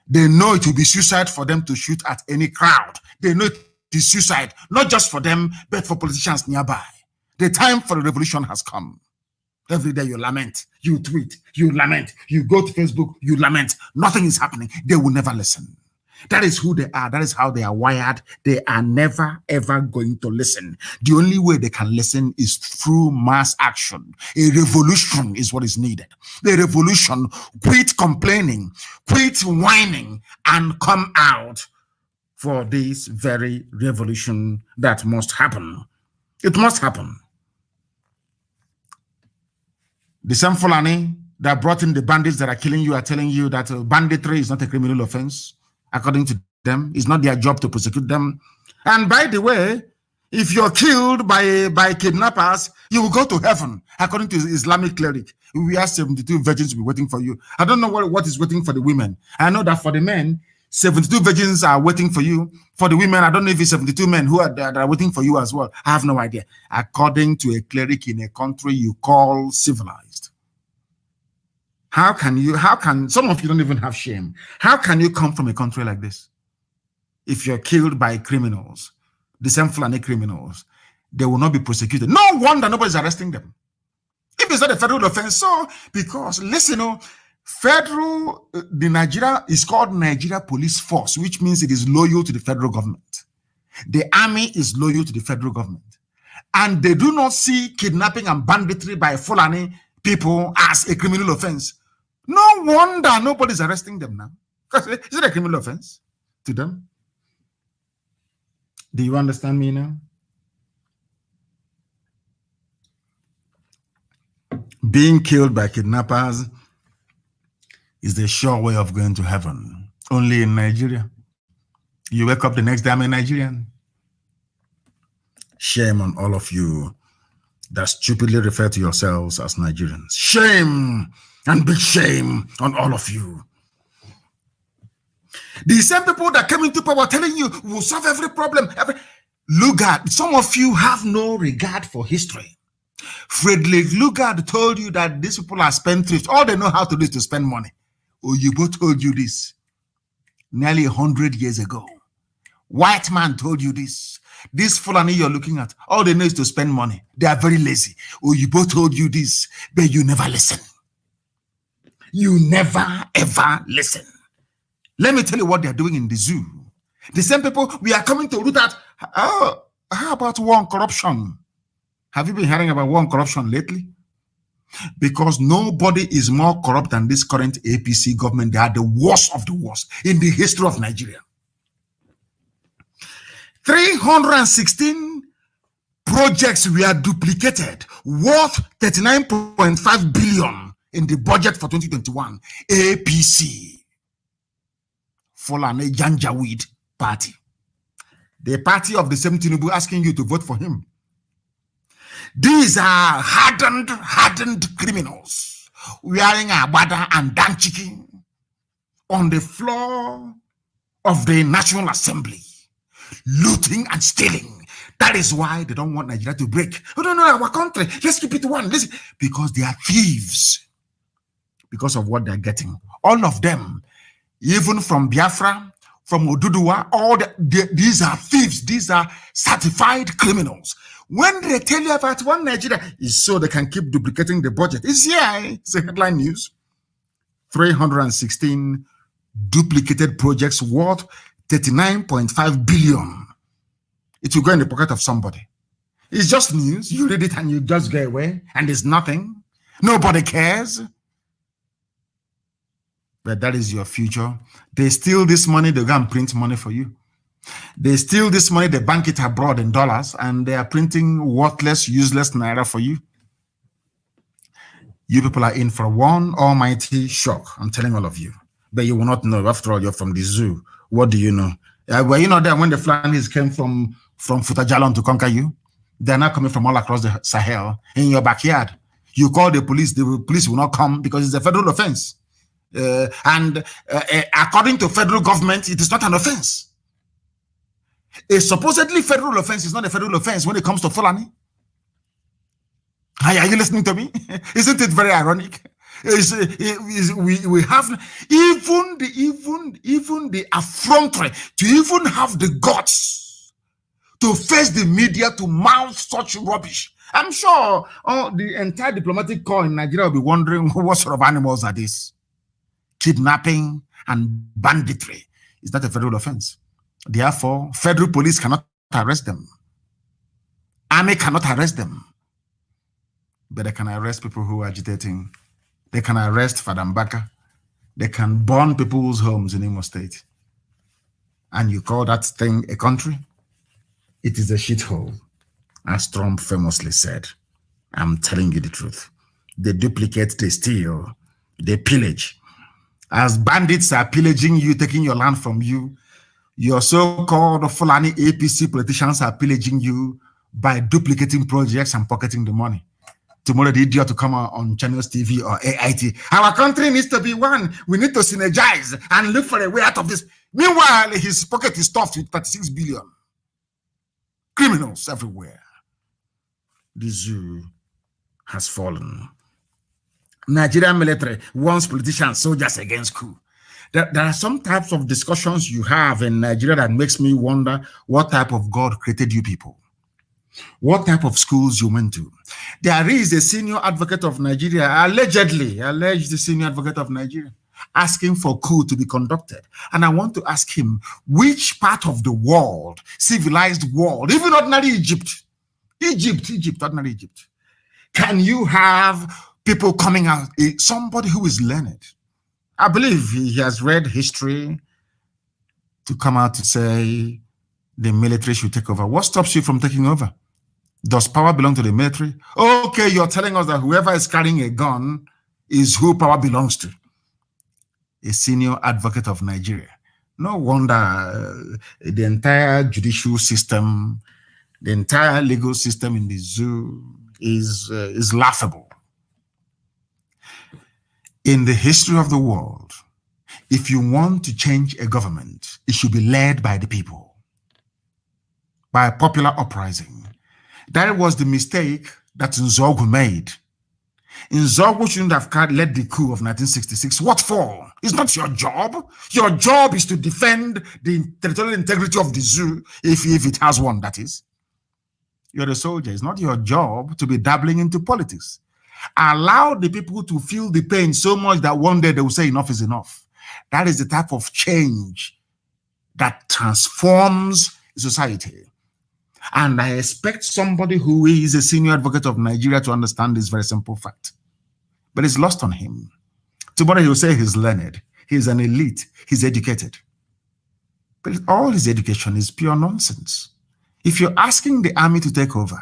They know it will be suicide for them to shoot at any crowd. They know it is suicide, not just for them, but for politicians nearby. The time for the revolution has come. Every day you lament, you tweet, you lament, you go to Facebook, you lament. Nothing is happening. They will never listen. That is who they are. That is how they are wired. They are never, ever going to listen. The only way they can listen is through mass action. A revolution is what is needed. The revolution, quit complaining, quit whining, and come out for this very revolution that must happen. It must happen. The same Fulani that brought in the bandits that are killing you are telling you that banditry is not a criminal offense. According to them, it's not their job to prosecute them. And by the way, if you're killed by kidnappers, you will go to heaven. According to Islamic cleric, we have 72 virgins will be waiting for you. I don't know what is waiting for the women. I know that for the men, 72 virgins are waiting for you. For the women, I don't know if it's 72 men who are waiting for you as well. I have no idea. According to a cleric in a country you call civilized. How can some of you don't even have shame? How can you come from a country like this? If you're killed by criminals, the same Fulani criminals, they will not be prosecuted. No wonder nobody's arresting them. If it's not a federal offense, so because listen, the Nigeria is called Nigeria Police Force, which means it is loyal to the federal government. The army is loyal to the federal government. And they do not see kidnapping and banditry by Fulani people as a criminal offense. No wonder nobody's arresting them now. Because is it a criminal offense to them? Do you understand me now? Being killed by kidnappers is the sure way of going to heaven. Only in Nigeria. You wake up the next day, I'm a Nigerian. Shame on all of you that stupidly refer to yourselves as Nigerians. Shame and big shame on all of you. The same people that came into power telling you we'll solve every problem. Lugard, some of you have no regard for history. Friedrich Lugard told you that these people are spendthrift. All they know how to do is to spend money. Oyibo told you this nearly 100 years ago. White man told you this. This Fulani you're looking at, all they know is to spend money. They are very lazy. Oyibo told you this, but you never listen. You never, ever listen. Let me tell you what they're doing in the zoo. The same people, we are coming to root out. Oh, how about war and corruption? Have you been hearing about war and corruption lately? Because nobody is more corrupt than this current APC government. They are the worst of the worst in the history of Nigeria. 316 projects were duplicated, worth 39.5 billion in the budget for 2021. APC, Fulani Janjaweed Party, the party of the same Tinubu asking you to vote for him. These are hardened criminals wearing agbada and danchiki on the floor of the National Assembly, looting and stealing. That is why they don't want Nigeria to break. Oh, no, our country, let's keep it one. Listen, because they are thieves. Because of what they're getting. All of them, even from Biafra, from Oduduwa, these are thieves. These are certified criminals. When they tell you about one Nigeria, it's so they can keep duplicating the budget. It's here. It's a headline news. 316 duplicated projects worth 39.5 billion. It will go in the pocket of somebody. It's just news. You read it and you just go away, and there's nothing. Nobody cares. But that is your future. They steal this money, they go and print money for you. They steal this money, they bank it abroad in dollars, and they are printing worthless, useless naira for you. You people are in for one almighty shock. I'm telling all of you. But you will not know. After all, you're from the zoo. What do you know? Were you not there when the Fulanis came from Futajalon to conquer you? They're not coming from all across the Sahel in your backyard. You call the police will not come because it's a federal offense. According to federal government, it is not an offense. A supposedly federal offense is not a federal offense when it comes to Fulani. Are you listening to me? Isn't it very ironic? We have even the effrontery to even have the guts to face the media to mouth such rubbish. I'm sure the entire diplomatic corps in Nigeria will be wondering what sort of animals are these. Kidnapping and banditry is not a federal offense. Therefore, federal police cannot arrest them. Army cannot arrest them. But they can arrest people who are agitating. They can arrest Fadambaka. They can burn people's homes in Imo State. And you call that thing a country? It is a shithole, as Trump famously said. I'm telling you the truth. They duplicate, they steal, they pillage. As bandits are pillaging you, taking your land from you, your so-called Fulani APC politicians are pillaging you by duplicating projects and pocketing the money. Tomorrow, the idiot to come on Channels TV or AIT. Our country needs to be one. We need to synergize and look for a way out of this. Meanwhile, his pocket is stuffed with 36 billion. Criminals everywhere. The zoo has fallen. Nigerian military wants politicians, soldiers against coup. There are some types of discussions you have in Nigeria that makes me wonder what type of God created you people. What type of schools you went to. There is a senior advocate of Nigeria, alleged senior advocate of Nigeria, asking for coup to be conducted. And I want to ask him, which part of the world, civilized world, even ordinary Egypt, ordinary Egypt, can you have people coming out, somebody who is learned? I believe he has read history to come out to say the military should take over. What stops you from taking over? Does power belong to the military? Okay, you're telling us that whoever is carrying a gun is who power belongs to. A senior advocate of Nigeria. No wonder the entire judicial system, the entire legal system in the zoo is laughable. In the history of the world, if you want to change a government, it should be led by the people, by popular uprising. That was the mistake that Nzogwu made. Nzogwu shouldn't have led the coup of 1966. What for? It's not your job. Your job is to defend the territorial integrity of the zoo, if it has one, that is. You're a soldier. It's not your job to be dabbling into politics. Allow the people to feel the pain so much that one day they will say enough is enough. That is the type of change that transforms society. And I expect somebody who is a senior advocate of Nigeria to understand this very simple fact. But it's lost on him. Tomorrow he'll say he's learned, he's an elite, he's educated. But all his education is pure nonsense. If you're asking the army to take over,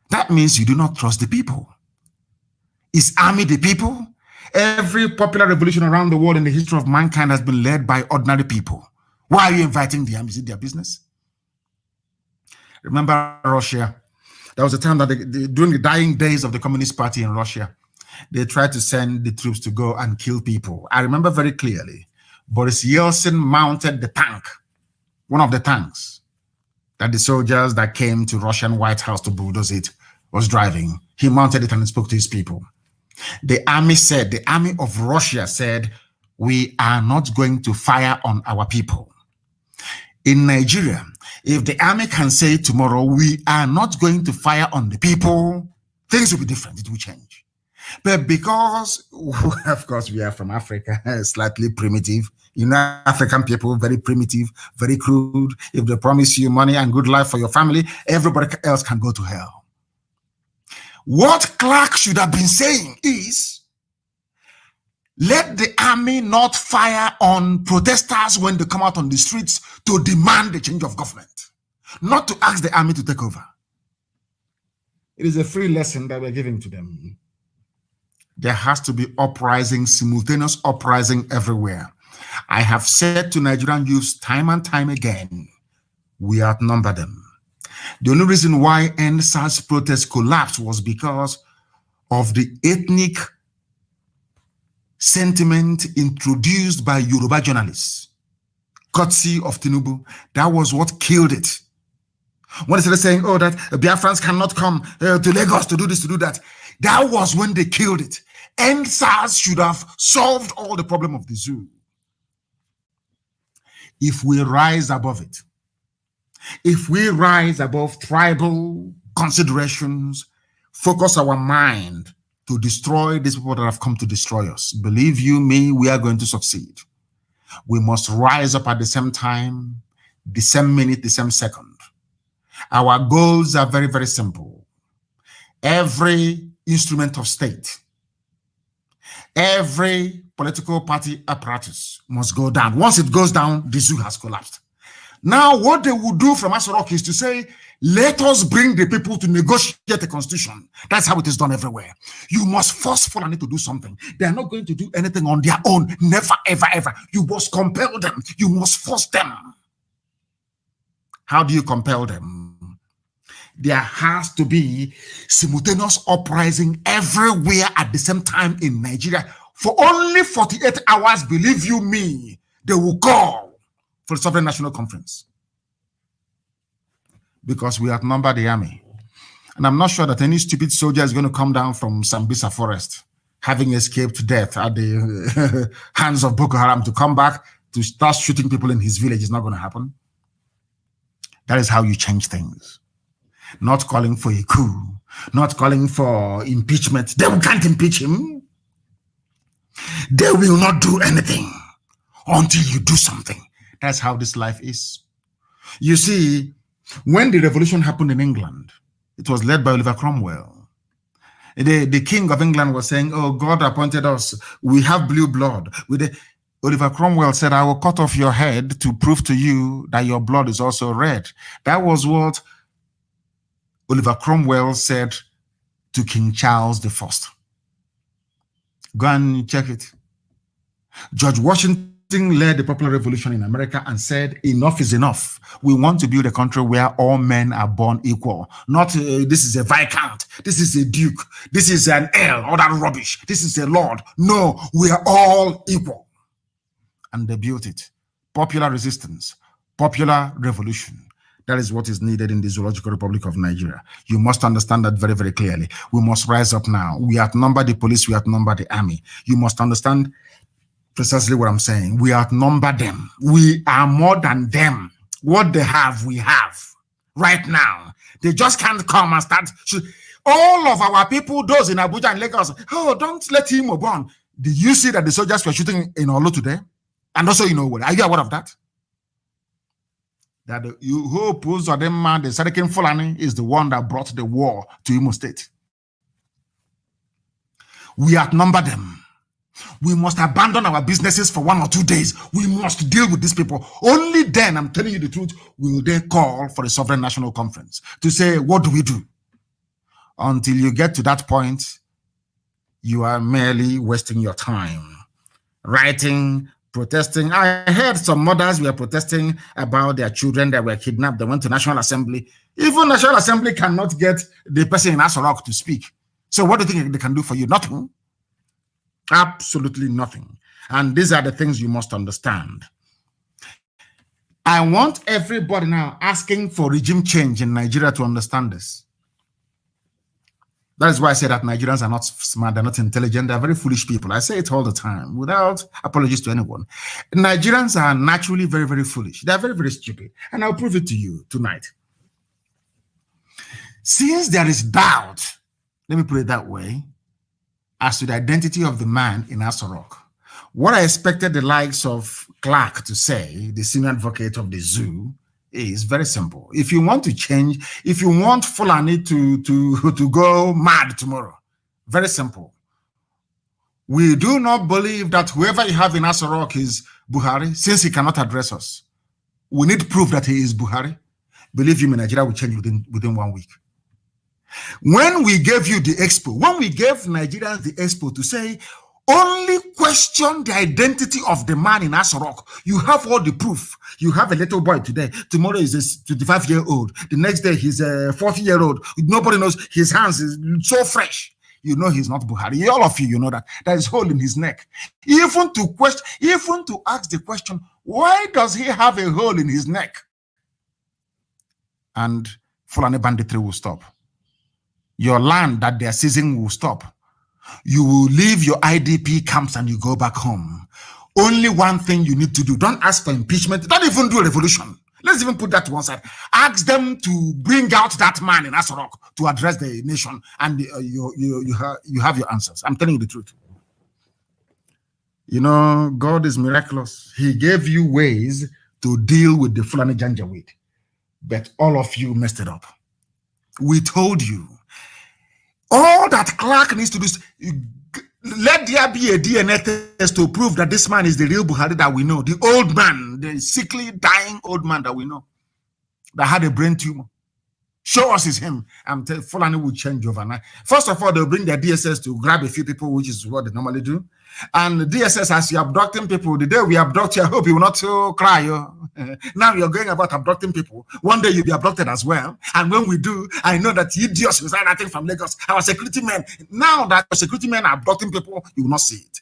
that means you do not trust the people. Is army the people? Every popular revolution around the world in the history of mankind has been led by ordinary people. Why are you inviting the army? Is it their business? Remember Russia? There was a time that during the dying days of the Communist Party in Russia, they tried to send the troops to go and kill people. I remember very clearly, Boris Yeltsin mounted the tank, one of the tanks that the soldiers that came to Russian White House to bulldoze it was driving. He mounted it and spoke to his people. The army of Russia said, we are not going to fire on our people. In Nigeria, if the army can say tomorrow, we are not going to fire on the people, things will be different. It will change. But because, of course, we are from Africa, slightly primitive, African people, very primitive, very crude. If they promise you money and good life for your family, everybody else can go to hell. What Clark should have been saying is, let the army not fire on protesters when they come out on the streets to demand the change of government, not to ask the army to take over. It is a free lesson that we're giving to them. There has to be uprising, simultaneous uprising everywhere. I have said to Nigerian youths time and time again, we outnumber them. The only reason why NSAS protest collapsed was because of the ethnic sentiment introduced by Yoruba journalists, courtesy of Tinubu. That was what killed it. When they started saying, oh, that Biafrans cannot come to Lagos to do this, to do that, that was when they killed it. NSAS should have solved all the problem of the zoo. If we rise above it, if we rise above tribal considerations, focus our mind to destroy these people that have come to destroy us, believe you me, we are going to succeed. We must rise up at the same time, the same minute, the same second. Our goals are very, very simple. Every instrument of state, every political party apparatus must go down. Once it goes down, the zoo has collapsed. Now, what they will do from Asorok is to say, let us bring the people to negotiate a constitution. That's how it is done everywhere. You must force Fulani to do something. They are not going to do anything on their own. Never, ever, ever. You must compel them. You must force them. How do you compel them? There has to be simultaneous uprising everywhere at the same time in Nigeria. For only 48 hours, believe you me, they will call for the Sovereign National Conference. Because we outnumber the army. And I'm not sure that any stupid soldier is going to come down from Sambisa forest, having escaped death at the hands of Boko Haram, to come back to start shooting people in his village. Is not going to happen. That is how you change things. Not calling for a coup, not calling for impeachment. They can't impeach him. They will not do anything until you do something. That's how this life is. You see, when the revolution happened in England, it was led by Oliver Cromwell. The king of England was saying, oh, God appointed us. We have blue blood. Oliver Cromwell said, I will cut off your head to prove to you that your blood is also red. That was what Oliver Cromwell said to King Charles I. Go and check it. George Washington led the popular revolution in America and said, enough is enough. We want to build a country where all men are born equal. Not this is a viscount, this is a duke, this is an earl, all that rubbish. This is a lord. No, we are all equal. And they built it. Popular resistance, popular revolution. That is what is needed in the Zoological Republic of Nigeria. You must understand that very, very clearly. We must rise up now. We outnumber the police, we outnumber the army. You must understand precisely what I'm saying. We outnumber them. We are more than them. What they have, we have right now. They just can't come and start. All of our people, those in Abuja and Lagos, oh, don't let him move on. Did you see that the soldiers were shooting in Olo today? And also, you know what? Are you aware of that? That who opposed Odemma, the Sadikin Fulani, is the one that brought the war to Imo State. We outnumber them. We must abandon our businesses for 1 or 2 days. We must deal with these people. Only then, I'm telling you the truth, will they call for a Sovereign National Conference to say, what do we do? Until you get to that point, you are merely wasting your time. Writing, protesting. I heard some mothers were protesting about their children that were kidnapped. They went to National Assembly. Even National Assembly cannot get the person in Asorok to speak. So what do you think they can do for you? Nothing. Absolutely nothing. And these are the things you must understand. I want everybody now asking for regime change in Nigeria to understand this. That is why I say that Nigerians are not smart, they're not intelligent, they're very foolish people. I say it all the time without apologies to anyone. Nigerians are naturally very, very foolish. They're very, very stupid. And I'll prove it to you tonight. Since there is doubt, let me put it that way, as to the identity of the man in Asorok, what I expected the likes of Clark to say, the senior advocate of the zoo, is very simple. If you want to change, if you want Fulani to go mad tomorrow, very simple. We do not believe that whoever you have in Asorok is Buhari, since he cannot address us. We need proof that he is Buhari. Believe you me, Nigeria will change within 1 week. When we gave you the expo, when we gave Nigerians the expo to say, only question the identity of the man in Asorok. You have all the proof. You have a little boy today. Tomorrow is a 25-year-old. The next day he's a 40-year-old. Nobody knows. His hands is so fresh. You know he's not Buhari. All of you, you know that. There is a hole in his neck. Even to ask the question, why does he have a hole in his neck? And Fulani banditry will stop. Your land that they're seizing will stop. You will leave your IDP camps and you go back home. Only one thing you need to do. Don't ask for impeachment. Don't even do a revolution. Let's even put that to one side. Ask them to bring out that man in Asorok to address the nation, and you have your answers. I'm telling you the truth. You know, God is miraculous. He gave you ways to deal with the Fulani Janjaweed, but all of you messed it up. We told you. All that Clark needs to do is let there be a DNA test to prove that this man is the real Buhari that we know, the old man, the sickly, dying old man that we know, that had a brain tumor. Show us is him. I'm telling you, Fulani will change overnight. First of all, they'll bring their DSS to grab a few people, which is what they normally do. And the DSS, as you're abducting people, the day we abduct you, I hope you will not cry. Now you're going about abducting people. One day you'll be abducted as well. And when we do, I know that idiots will start acting from Lagos. Our security men, now that the security men are abducting people, you will not see it.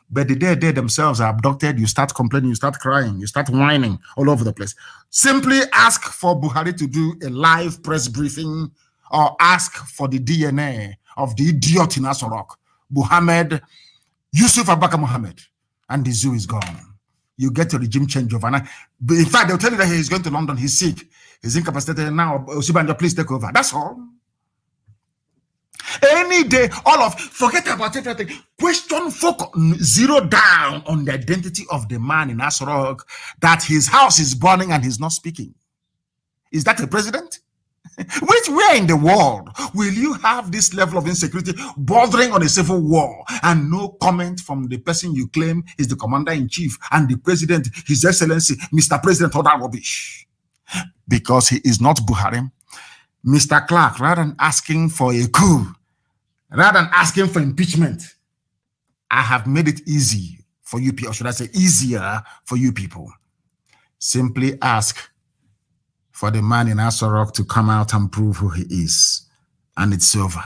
But the day they themselves are abducted, you start complaining, you start crying, you start whining all over the place. Simply ask for Buhari to do a live press briefing, or ask for the DNA of the idiot in Asorok, Muhammad, Yusuf Abaka Muhammad, and the zoo is gone. You get a regime change overnight. In fact, they'll tell you that he's going to London, he's sick, he's incapacitated now. Osibanjo, please take over. That's all. Any day, forget about everything. Question, focus, zero down on the identity of the man in Asorok, that his house is burning and he's not speaking. Is that a president? Where in the world will you have this level of insecurity bordering on a civil war and no comment from the person you claim is the commander-in-chief and the president, His Excellency, Mr. President, all that rubbish? Because he is not Buhari. Mr. Clark, rather than asking for a coup, rather than asking for impeachment, I have made it easy for you people, or should I say easier for you people. Simply ask for the man in Asorok to come out and prove who he is. And it's over.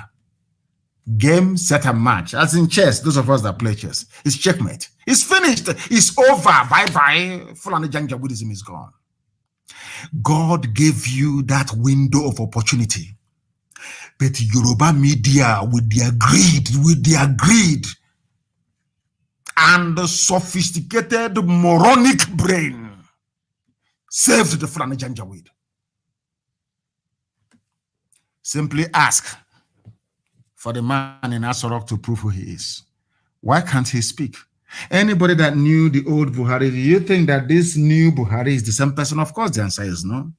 Game, set, and match. As in chess, those of us that play chess, it's checkmate. It's finished. It's over. Bye-bye. Fulani Janjaweedism is gone. God gave you that window of opportunity. But Yoruba media, with their greed, and the sophisticated moronic brain, saved the Fulani Janjaweed. Simply ask for the man in Asorok to prove who he is. Why can't he speak? Anybody that knew the old Buhari, do you think that this new Buhari is the same person? Of course, the answer is no.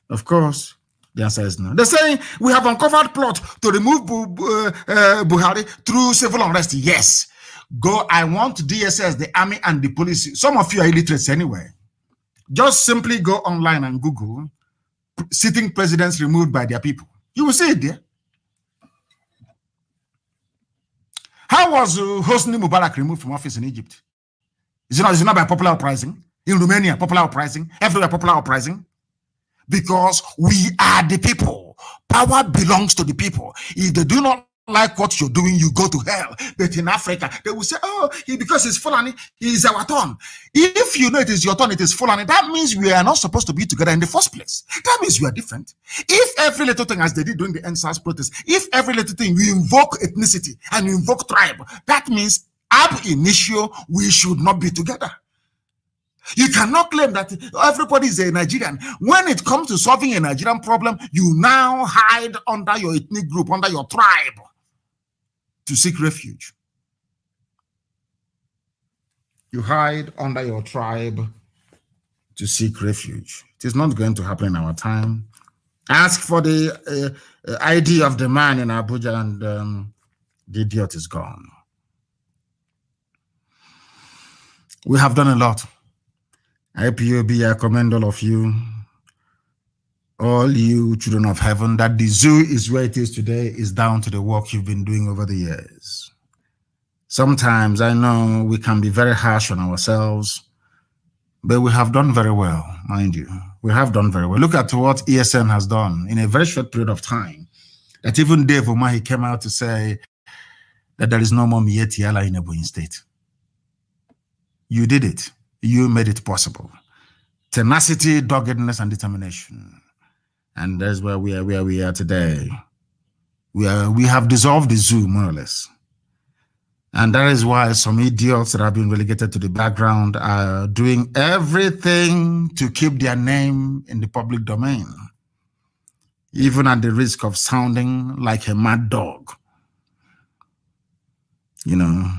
Of course, the answer is no. They're saying we have uncovered plot to remove Buhari through civil unrest. Yes. Go, I want DSS, the army, and the police. Some of you are illiterates anyway. Just simply go online and Google sitting presidents removed by their people. You will see it there. How was Hosni Mubarak removed from office in Egypt? Is it not by popular uprising? In Romania, popular uprising? Everywhere, popular uprising? Because we are the people. Power belongs to the people. If they do not like what you're doing, you go to hell. But in Africa, they will say, oh, because he's Fulani, it's our turn. If you know it is your turn, it is Fulani, that means we are not supposed to be together in the first place. That means we are different. If every little thing, as they did during the NSAS protest, if every little thing we invoke ethnicity and we invoke tribe, that means ab initio, we should not be together. You cannot claim that everybody is a Nigerian. When it comes to solving a Nigerian problem, you now hide under your ethnic group, under your tribe, to seek refuge. You hide under your tribe to seek refuge. It is not going to happen in our time. Ask for the ID of the man in Abuja and the idiot is gone. We have done a lot. IPOB, I commend all of you. all you children of heaven, that the zoo is where it is today is down to the work you've been doing over the years. Sometimes I know we can be very harsh on ourselves, but we have done very well, mind you. We have done very well. Look at what ESN has done in a very short period of time. That even Dave Umahi came out to say that there is no more Mietiala in Ebonyi State. You did it. You made it possible. Tenacity, doggedness, and determination. And that's where we are today. We have dissolved the zoo, more or less. And that is why some idiots that have been relegated to the background are doing everything to keep their name in the public domain, even at the risk of sounding like a mad dog. You know,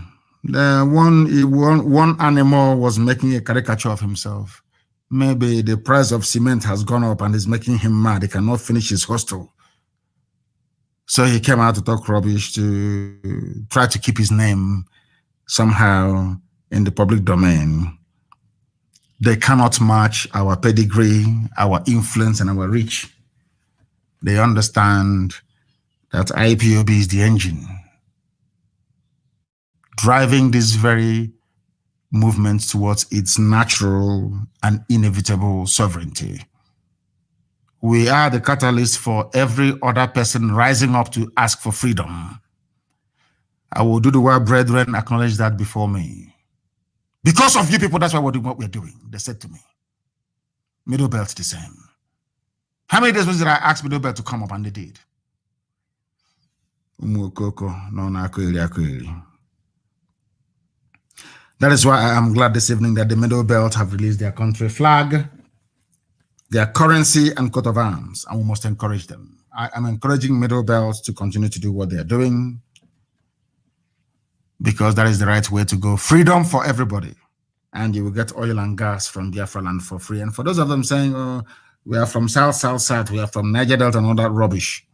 one animal was making a caricature of himself. Maybe the price of cement has gone up and is making him mad. He cannot finish his hostel. So he came out to talk rubbish to try to keep his name somehow in the public domain. They cannot match our pedigree, our influence, and our reach. They understand that IPOB is the engine driving this very movement towards its natural and inevitable sovereignty. We are the catalyst for every other person rising up to ask for freedom. I will do the word, brethren, acknowledge that before me. Because of you people, that's why we're doing what we're doing, they said to me. Middle Belt the same. How many days did I ask Middle Belt to come up, and they did? That is why I am glad this evening that the Middle Belt have released their country flag, their currency, and coat of arms, and we must encourage them. I am encouraging Middle Belt to continue to do what they are doing, because that is the right way to go. Freedom for everybody. And you will get oil and gas from Biafra land for free. And for those of them saying, oh, we are from South, we are from Niger Delta and all that rubbish.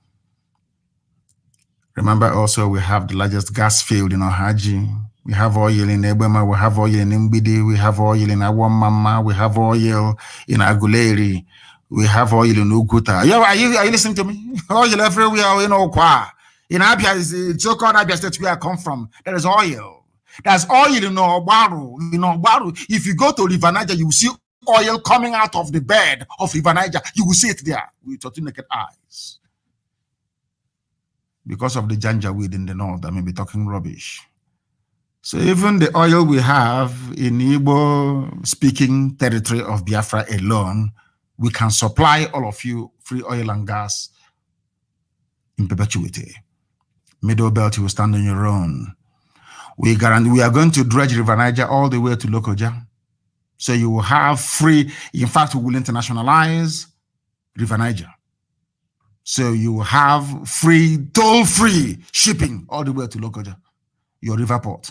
Remember also, we have the largest gas field in Ohaji. We have oil in Ebema, we have oil in Mbidi, we have oil in Awamama, we have oil in Aguleri, we have oil in Uguta. Are you listening to me? Oil everywhere in Okwa. In Abia, it's so-called Abia State where I come from. There is oil. There's oil in Ogbaru. If you go to River Niger, you will see oil coming out of the bed of River Niger. You will see it there with your two naked eyes. Because of the Janjaweed in the north, I may be talking rubbish. So even the oil we have in Igbo-speaking territory of Biafra alone, we can supply all of you free oil and gas in perpetuity. Middle Belt, you will stand on your own. We are going to dredge River Niger all the way to Lokoja. So you will have free, in fact, we will internationalize River Niger. So you will have free, toll-free shipping all the way to Lokoja, your river port.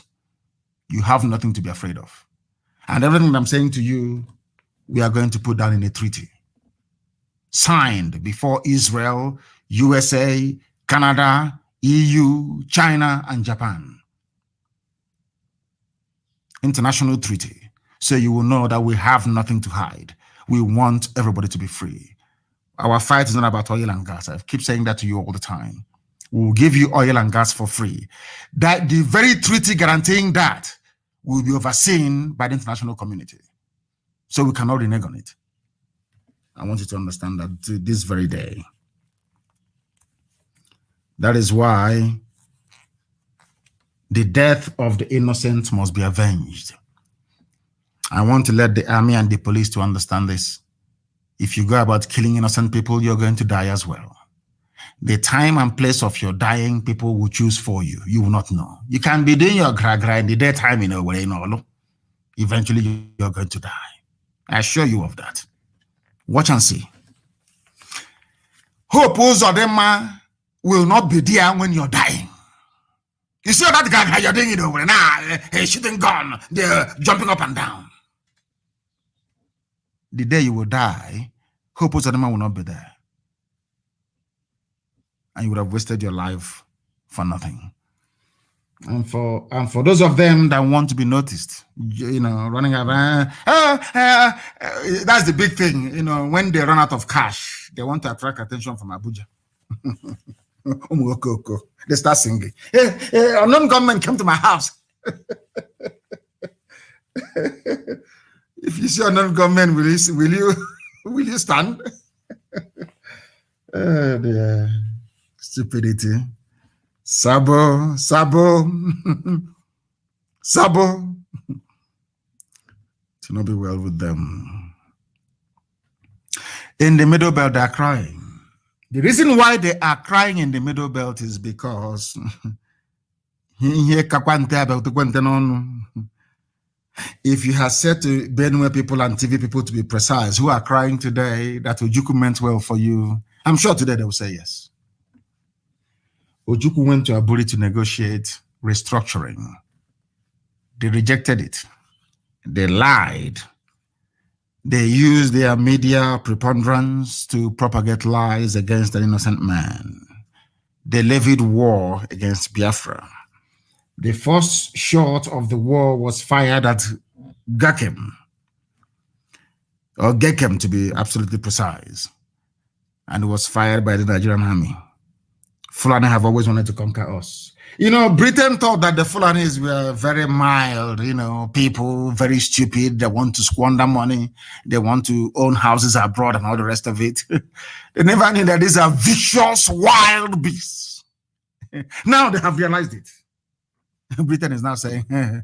You have nothing to be afraid of. And everything I'm saying to you, we are going to put down in a treaty. Signed before Israel, USA, Canada, EU, China, and Japan. International treaty. So you will know that we have nothing to hide. We want everybody to be free. Our fight is not about oil and gas. I keep saying that to you all the time. We will give you oil and gas for free. That the very treaty guaranteeing that will be overseen by the international community. So we cannot renege on it. I want you to understand that to this very day. That is why the death of the innocent must be avenged. I want to let the army and the police to understand this. If you go about killing innocent people, you're going to die as well. The time and place of your dying, people will choose for you. You will not know. You can be doing your gra-gra in the daytime, eventually you're going to die. I assure you of that. Watch and see. Hope Uzodema will not be there when you're dying. You see that guy you're doing it over now, shooting gun, they're jumping up and down. The day you will die, Hope Uzodema will not be there. And you would have wasted your life for nothing. And for those of them that want to be noticed, running around, that's the big thing. When they run out of cash, They want to attract attention from Abuja. They start singing. Hey, a non-government come to my house. If you see a non-government, will you stand? The stupidity. Sabo. To not be well with them. In the Middle Belt, they are crying. The reason why they are crying in the Middle Belt is because if you have said to Benue people and TV people, to be precise, who are crying today that Ojukwu meant well for you, I'm sure today they will say yes. Ojukwu went to Aburi to negotiate restructuring. They rejected it. They lied. They used their media preponderance to propagate lies against an innocent man. They levied war against Biafra. The first shot of the war was fired at Gakem, or Gekem to be absolutely precise, and it was fired by the Nigerian army. Fulani have always wanted to conquer us. You know, Britain thought that the Fulanis were very mild, people, very stupid. They want to squander money. They want to own houses abroad and all the rest of it. They never knew that these are vicious, wild beasts. Now they have realized it. Britain is now saying, you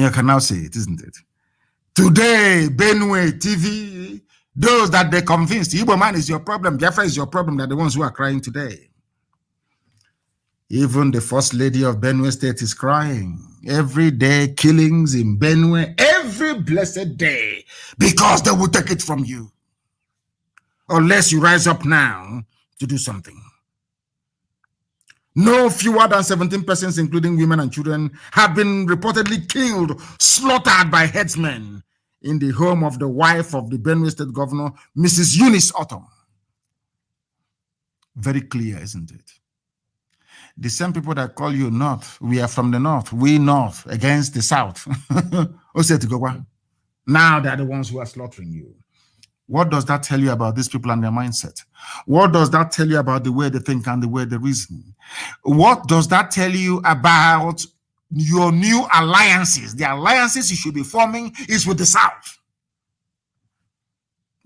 can now say it, isn't it? Today, Benue TV, those that they convinced, Igbo man is your problem, Biafra is your problem, they're the ones who are crying today. Even the first lady of Benue State is crying. Every day, killings in Benue, every blessed day, because they will take it from you. Unless you rise up now to do something. No fewer than 17 persons, including women and children, have been reportedly killed, slaughtered by headsmen in the home of the wife of the Benue State Governor, Mrs. Eunice Autumn. Very clear, isn't it? The same people that call you North, we are from the North, we North against the South. Now they're the ones who are slaughtering you. What does that tell you about these people and their mindset? What does that tell you about the way they think and the way they reason? What does that tell you about your new alliances? The alliances you should be forming is with the South.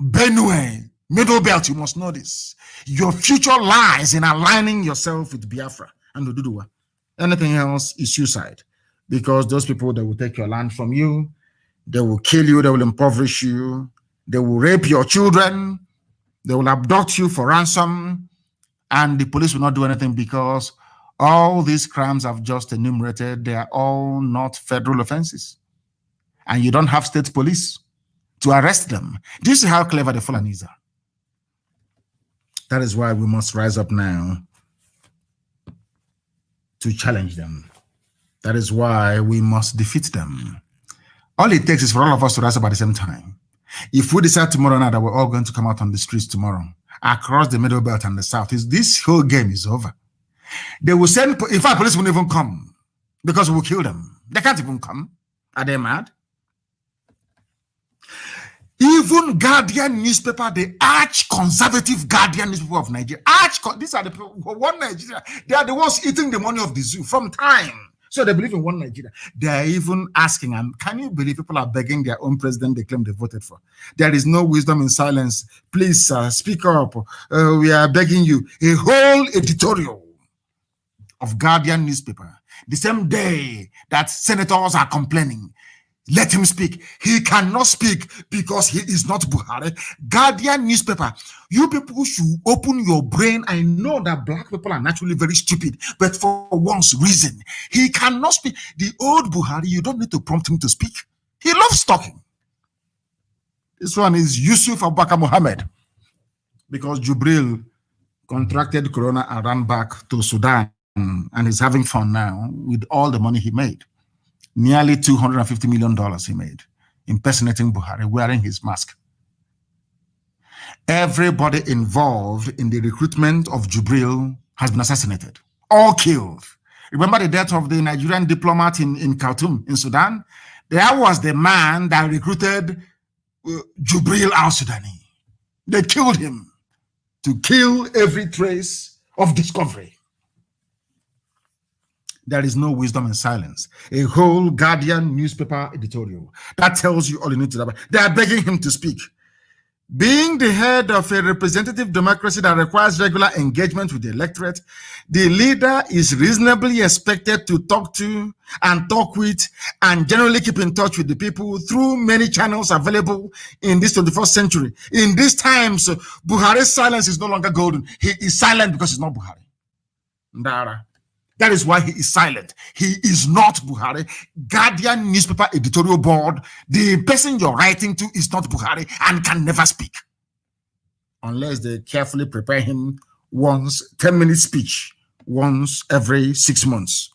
Benue, Middle Belt, you must know this. Your future lies in aligning yourself with Biafra and Oduduwa. Anything else is suicide, because those people, they will take your land from you, they will kill you, they will impoverish you, they will rape your children, they will abduct you for ransom, and the police will not do anything, because all these crimes I've just enumerated, they are all not federal offenses. And you don't have state police to arrest them. Do you see how clever the Fulanis are? That is why we must rise up now to challenge them. That is why we must defeat them. All it takes is for all of us to rise up at the same time. If we decide tomorrow night that we're all going to come out on the streets tomorrow, across the Middle Belt and the South, this whole game is over. They will send, in fact, police won't even come, because we will kill them. They can't even come. Are they mad? Even Guardian newspaper, the arch-conservative Guardian newspaper of Nigeria, these are the people, one Nigeria, they are the ones eating the money of the zoo from time. So they believe in one Nigeria. They are even asking, can you believe people are begging their own president they claim they voted for? There is no wisdom in silence. Please, speak up. We are begging you. A whole editorial of Guardian newspaper, the same day that senators are complaining. Let him speak. He cannot speak because he is not Buhari. Guardian newspaper, you people should open your brain. I know that black people are naturally very stupid, but for once reason, he cannot speak. The old Buhari, you don't need to prompt him to speak. He loves talking. This one is Yusuf Abubakar Mohammed, because Jubril contracted corona and ran back to Sudan and is having fun now with all the money he made. Nearly $250 million he made, impersonating Buhari, wearing his mask. Everybody involved in the recruitment of Jubril has been assassinated, all killed. Remember the death of the Nigerian diplomat in Khartoum, in Sudan? There was the man that recruited Jubril al-Sudani. They killed him to kill every trace of discovery. There is no wisdom in silence. A whole Guardian newspaper editorial that tells you all you need to know. They are begging him to speak. Being the head of a representative democracy that requires regular engagement with the electorate, the leader is reasonably expected to talk to and talk with and generally keep in touch with the people through many channels available in this 21st century. In these times, Buhari's silence is no longer golden. He is silent because he's not Buhari. Ndara. That is why he is silent. He is not Buhari. Guardian newspaper editorial board, the person you're writing to is not Buhari and can never speak. Unless they carefully prepare him once, 10-minute speech, once every 6 months.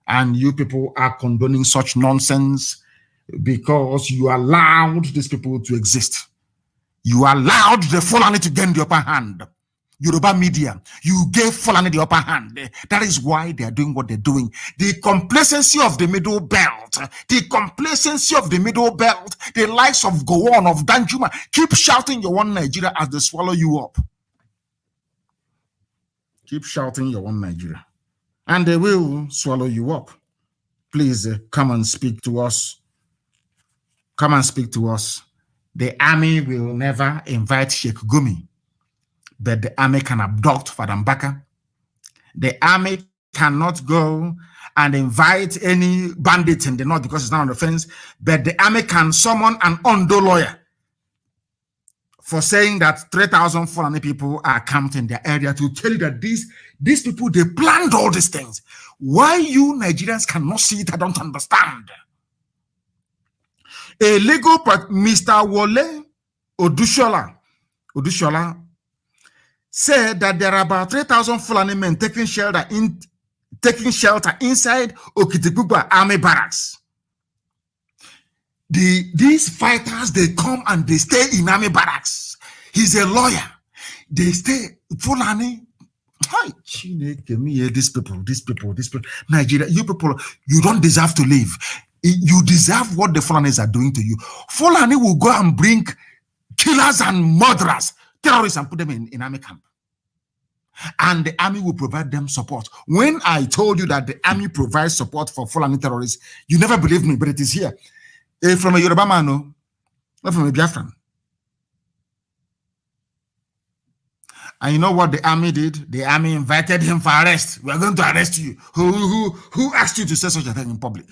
And you people are condoning such nonsense because you allowed these people to exist. You allowed the Fulani to gain the upper hand. Yoruba media, you gave Fulani the upper hand. That is why they are doing what they're doing. The complacency of the middle belt, the likes of Gowon, of Danjuma, keep shouting your one Nigeria as they swallow you up. Keep shouting your one Nigeria. And they will swallow you up. Please come and speak to us. Come and speak to us. The army will never invite Sheikh Gumi. But the army can abduct Fadam Baka. The army cannot go and invite any bandits in the north because it's not on the fence. But the army can summon an Ondo lawyer for saying that 3,000 Fulani people are camped in their area to tell you that these people, they planned all these things. Why you Nigerians cannot see it, I don't understand. A legal part, Mr. Wole Odushola said that there are about 3,000 Fulani men taking shelter inside Okitipupa Army Barracks. These fighters, they come and they stay in Army Barracks. He's a lawyer. They stay Fulani. Hi, these people, Nigeria, you people, you don't deserve to live. You deserve what the Fulanis are doing to you. Fulani will go and bring killers and murderers, terrorists, and put them in army camp. And the army will provide them support. When I told you that the army provides support for Fulani terrorists, you never believed me, but it is here. From a Yoruba man, no, not from a Biafran. And you know what the army did? The army invited him for arrest. We are going to arrest you. Who asked you to say such a thing in public?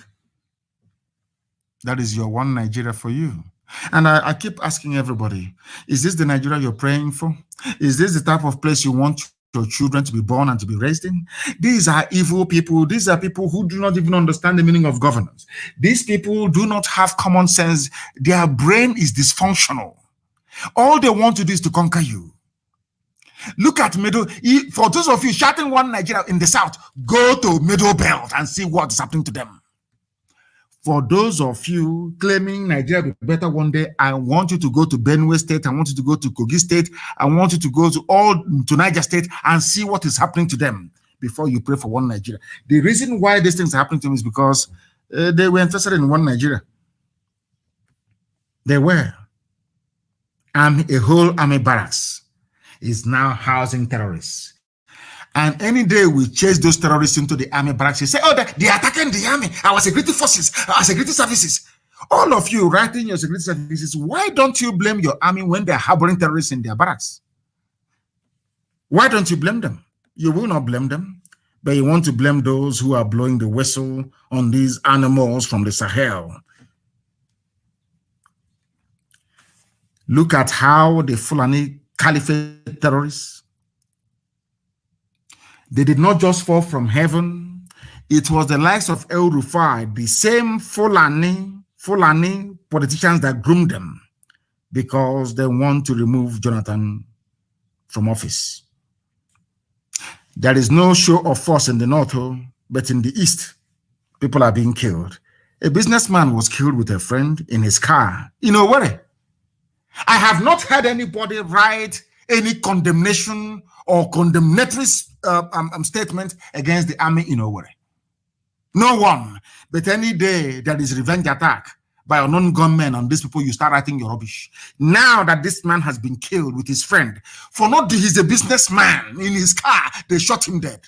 That is your one Nigeria for you. And I keep asking everybody, is this the Nigeria you're praying for? Is this the type of place you want your children to be born and to be raised in? These are evil people. These are people who do not even understand the meaning of governance. These people do not have common sense. Their brain is dysfunctional. All they want to do is to conquer you. Look at middle. For those of you shouting one Nigeria in the south, go to middle belt and see what is happening to them. For those of you claiming Nigeria will be better one day, I want you to go to Benue State. I want you to go to Kogi State. I want you to go to Niger State and see what is happening to them before you pray for one Nigeria. The reason why these things are happening to them is because they were interested in one Nigeria. They were. And a whole army barracks is now housing terrorists. And any day we chase those terrorists into the army barracks, you say, oh, they're attacking the army, our security forces, our security services. All of you writing your security services, why don't you blame your army when they're harboring terrorists in their barracks? Why don't you blame them? You will not blame them, but you want to blame those who are blowing the whistle on these animals from the Sahel. Look at how the Fulani Caliphate terrorists, they did not just fall from heaven. It was the likes of El Rufai, the same Fulani politicians that groomed them because they want to remove Jonathan from office. There is no show of force in the north, but in the east, people are being killed. A businessman was killed with a friend in his car. You know what? I have not heard anybody write any condemnation or condemnatory statement against the army in Owerri. No one. But any day there is revenge attack by unknown gunmen on these people, you start writing your rubbish. Now that this man has been killed with his friend, for not he's a businessman in his car, they shot him dead.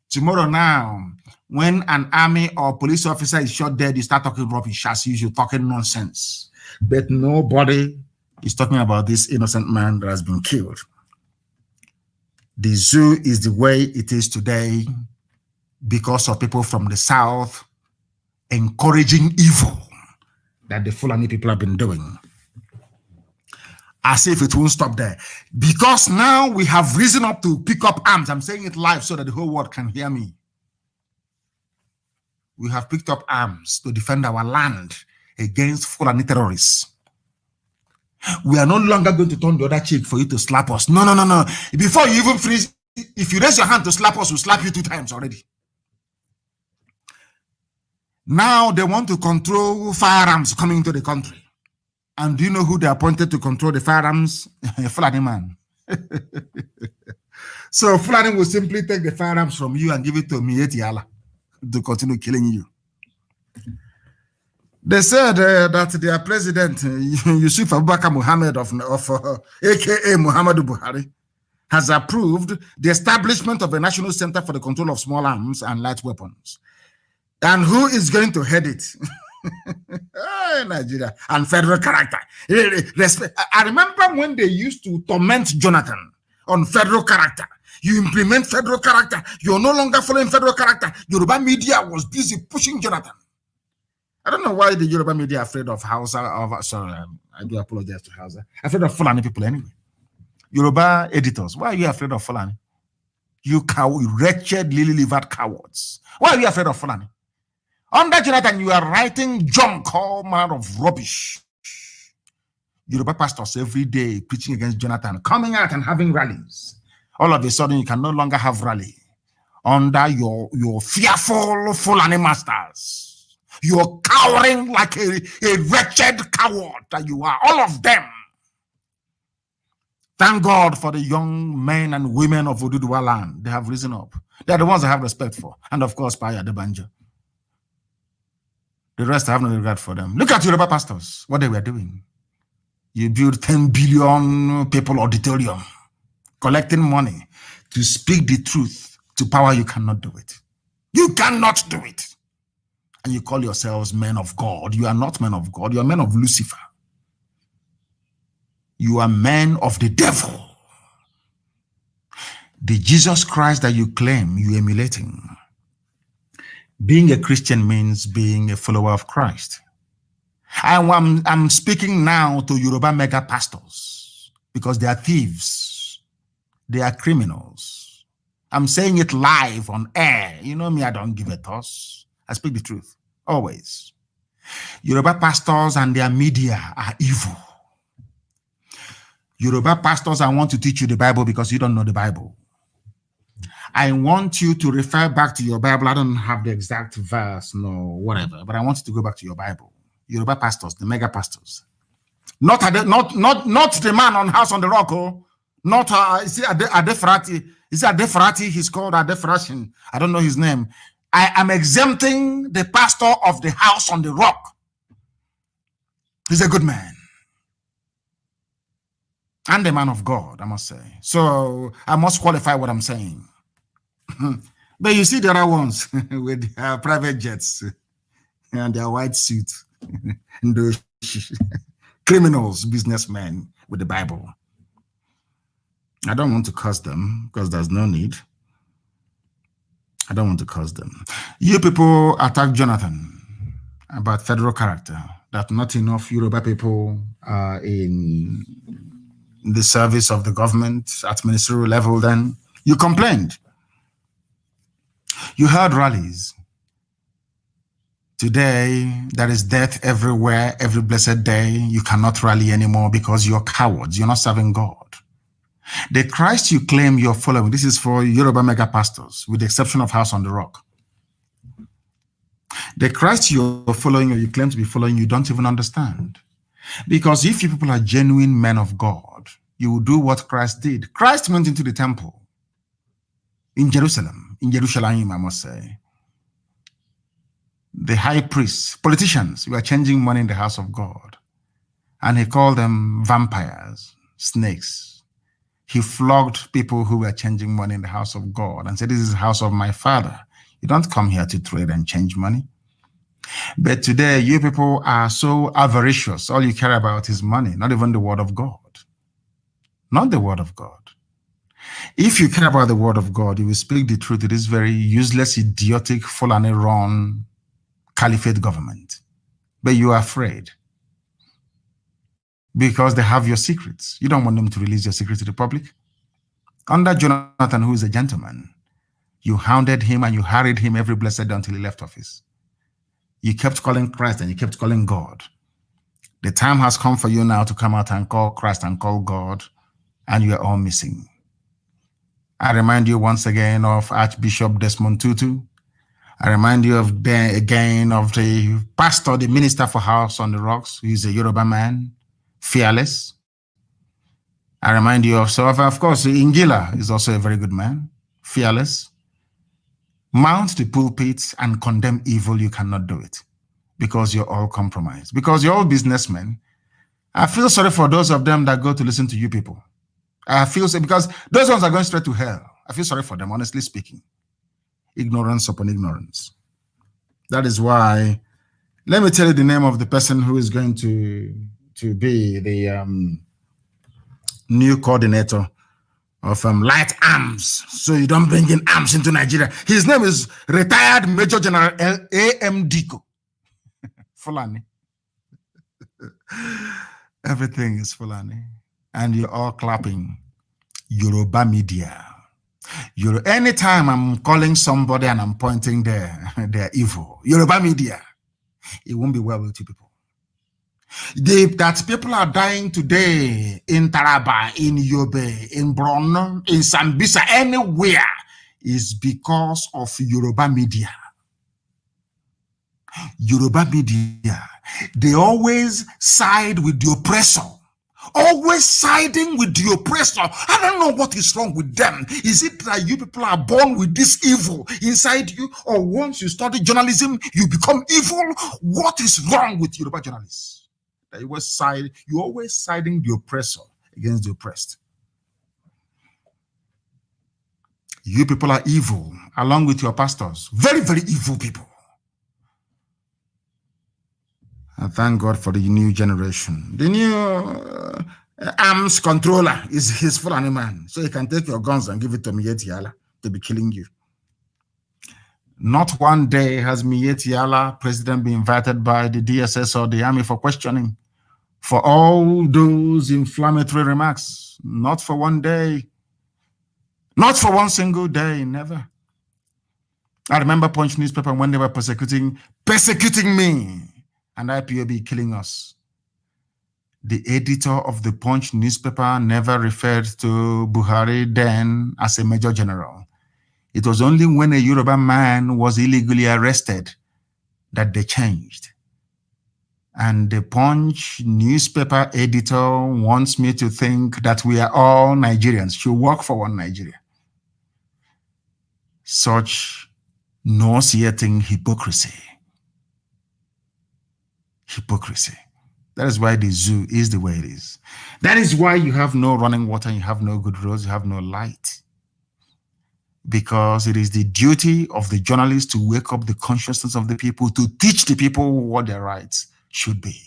Tomorrow now, when an army or police officer is shot dead, you start talking rubbish as usual, talking nonsense. But nobody is talking about this innocent man that has been killed. The zoo is the way it is today because of people from the south encouraging evil that the Fulani people have been doing. As if it won't stop there. Because now we have risen up to pick up arms. I'm saying it live so that the whole world can hear me. We have picked up arms to defend our land against Fulani terrorists. We are no longer going to turn the other cheek for you to slap us. No, no, no, no. Before you even freeze, if you raise your hand to slap us, we'll slap you 2 times already. Now they want to control firearms coming into the country. And do you know who they appointed to control the firearms? Fulani man. So Fulani will simply take the firearms from you and give it to Mieti Allah to continue killing you. They said that their president, Yusuf Abubakar Muhammad of aka Muhammadu Buhari, has approved the establishment of a National Center for the Control of Small Arms and Light Weapons. And who is going to head it? Nigeria and federal character. I remember when they used to torment Jonathan on federal character. You implement federal character. You're no longer following federal character. Yoruba media was busy pushing Jonathan. I don't know why the Yoruba media are afraid of Hausa. Sorry, I do apologize to Hausa. Afraid of Fulani people anyway. Yoruba editors, why are you afraid of Fulani? You wretched, lily-livered cowards. Why are you afraid of Fulani? Under Jonathan, you are writing junk, all manner of rubbish. Yoruba pastors every day preaching against Jonathan, coming out and having rallies. All of a sudden, you can no longer have rally under your fearful Fulani masters. You're cowering like a wretched coward that you are, all of them. Thank God for the young men and women of Oduduwa land. They have risen up. They're the ones I have respect for. And of course, Paya Debanjo. The rest I have no regard for them. Look at Yoruba pastors, what they were doing. You build 10 billion people auditorium, collecting money to speak the truth to power. You cannot do it. You cannot do it. And you call yourselves men of God. You are not men of God. You are men of Lucifer. You are men of the devil. The Jesus Christ that you claim you're emulating. Being a Christian means being a follower of Christ. I'm speaking now to Yoruba mega pastors because they are thieves. They are criminals. I'm saying it live on air. You know me, I don't give a toss. I speak the truth, always. Yoruba pastors and their media are evil. Yoruba pastors, I want to teach you the Bible because you don't know the Bible. I want you to refer back to your Bible. I don't have the exact verse, no, whatever, but I want you to go back to your Bible. Yoruba pastors, the mega pastors. Not the man on House on the Rock, oh. Not, is it Adefrati? Is it Adefrati? He's called Adefrashin. I don't know his name. I am exempting the pastor of the House on the Rock. He's a good man. And a man of God, I must say. So I must qualify what I'm saying. But you see the other ones with their private jets and their white suits. And those criminals, businessmen with the Bible. I don't want to curse them because there's no need. I don't want to curse them. You people attack Jonathan about federal character, that not enough Yoruba people are in the service of the government at ministerial level. Then you complained. You held rallies. Today, there is death everywhere, every blessed day. You cannot rally anymore because you're cowards. You're not serving God. The Christ you claim you're following, this is for Yoruba mega pastors, with the exception of House on the Rock. The Christ you're following or you claim to be following, you don't even understand. Because if you people are genuine men of God, you will do what Christ did. Christ went into the temple in Jerusalem, I must say. the high priests, politicians were changing money in the house of God. And he called them vampires, snakes. He flogged people who were changing money in the house of God and said, this is the house of my Father. You don't come here to trade and change money. But today, you people are so avaricious. All you care about is money, not even the word of God. Not the word of God. If you care about the word of God, you will speak the truth to this very useless, idiotic, Fulani-run caliphate government. But you are afraid because they have your secrets. You don't want them to release your secrets to the public. Under Jonathan, who is a gentleman, you hounded him and you harried him every blessed day until he left office. You kept calling Christ and you kept calling God. The time has come for you now to come out and call Christ and call God, and you are all missing. I remind you once again of Archbishop Desmond Tutu. I remind you of the pastor, the minister for House on the Rocks, who is a Yoruba man, fearless. I remind you of course, Ingila is also a very good man, fearless. Mount the pulpit and condemn evil, you cannot do it because you're all compromised, because you're all businessmen. I feel sorry for those of them that go to listen to you people. I feel sorry because those ones are going straight to hell. I feel sorry for them, honestly speaking. Ignorance upon ignorance. That is why, let me tell you the name of the person who is going to be the new coordinator of light arms, so you don't bring in arms into Nigeria. His name is retired Major General A.M. Diko. Fulani. Everything is Fulani. And you're all clapping. Yoruba media. Anytime I'm calling somebody and I'm pointing there, they're evil. Yoruba media. It won't be well with you people. That people are dying today in Taraba, in Yobe, in Borno, in Sambisa, anywhere is because of Yoruba media. Yoruba media, they always side with the oppressor. Always siding with the oppressor. I don't know what is wrong with them. Is it that you people are born with this evil inside you, or once you study journalism, you become evil? What is wrong with Yoruba journalists? That you always siding the oppressor against the oppressed. You people are evil, along with your pastors. Very, very evil people. And thank God for the new generation. The new arms controller is his Fulani man. So he can take your guns and give it to Miyetti Allah to be killing you. Not one day has Miyetti Allah, president, been invited by the DSS or the army for questioning for all those inflammatory remarks. Not for one day. Not for one single day, never. I remember Punch newspaper when they were persecuting me. And IPOB killing us. The editor of the Punch newspaper never referred to Buhari then as a major general. It was only when a Yoruba man was illegally arrested that they changed. And the Punch newspaper editor wants me to think that we are all Nigerians, should work for one Nigeria. Such nauseating hypocrisy. Hypocrisy. That is why the zoo is the way it is. That is why you have no running water, you have no good roads, you have no light. Because it is the duty of the journalists to wake up the consciousness of the people, to teach the people what their rights should be.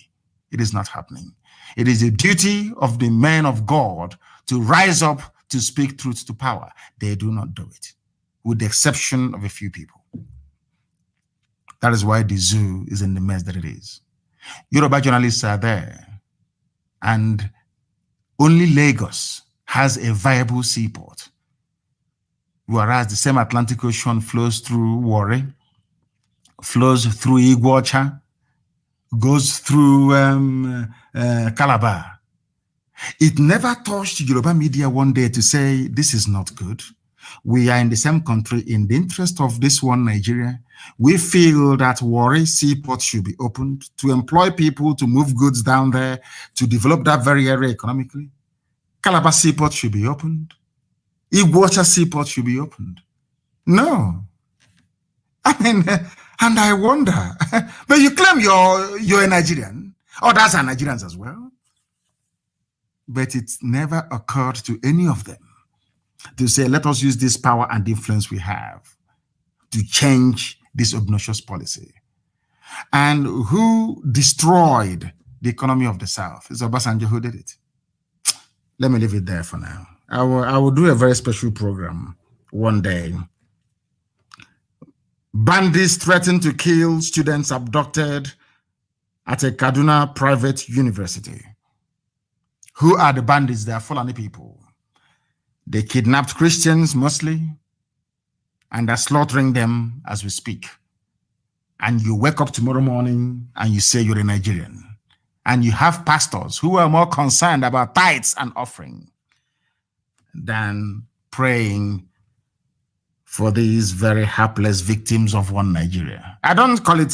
It is not happening. It is the duty of the men of God to rise up to speak truth to power. They do not do it, with the exception of a few people. That is why the zoo is in the mess that it is. Yoruba journalists are there, and only Lagos has a viable seaport, whereas the same Atlantic Ocean flows through Warri, flows through Iguacha, goes through Calabar. It never touched Yoruba media one day to say, this is not good. We are in the same country. In the interest of this one Nigeria, we feel that Warri seaport should be opened to employ people, to move goods down there, to develop that very area economically. Calabar seaport should be opened. Iguacha seaport should be opened. No. I mean, And I wonder, but you claim you're a Nigerian, others are Nigerians as well. But it never occurred to any of them to say, let us use this power and influence we have to change this obnoxious policy. And who destroyed the economy of the South? It's Obasanjo who did it. Let me leave it there for now. I will do a very special program one day. Bandits threaten to kill students abducted at a Kaduna private university. Who are the bandits? They are Fulani people. They kidnapped Christians mostly, and are slaughtering them as we speak. And you wake up tomorrow morning and you say you're a Nigerian. And you have pastors who are more concerned about tithes and offering than praying for these very hapless victims of one Nigeria. I don't call it,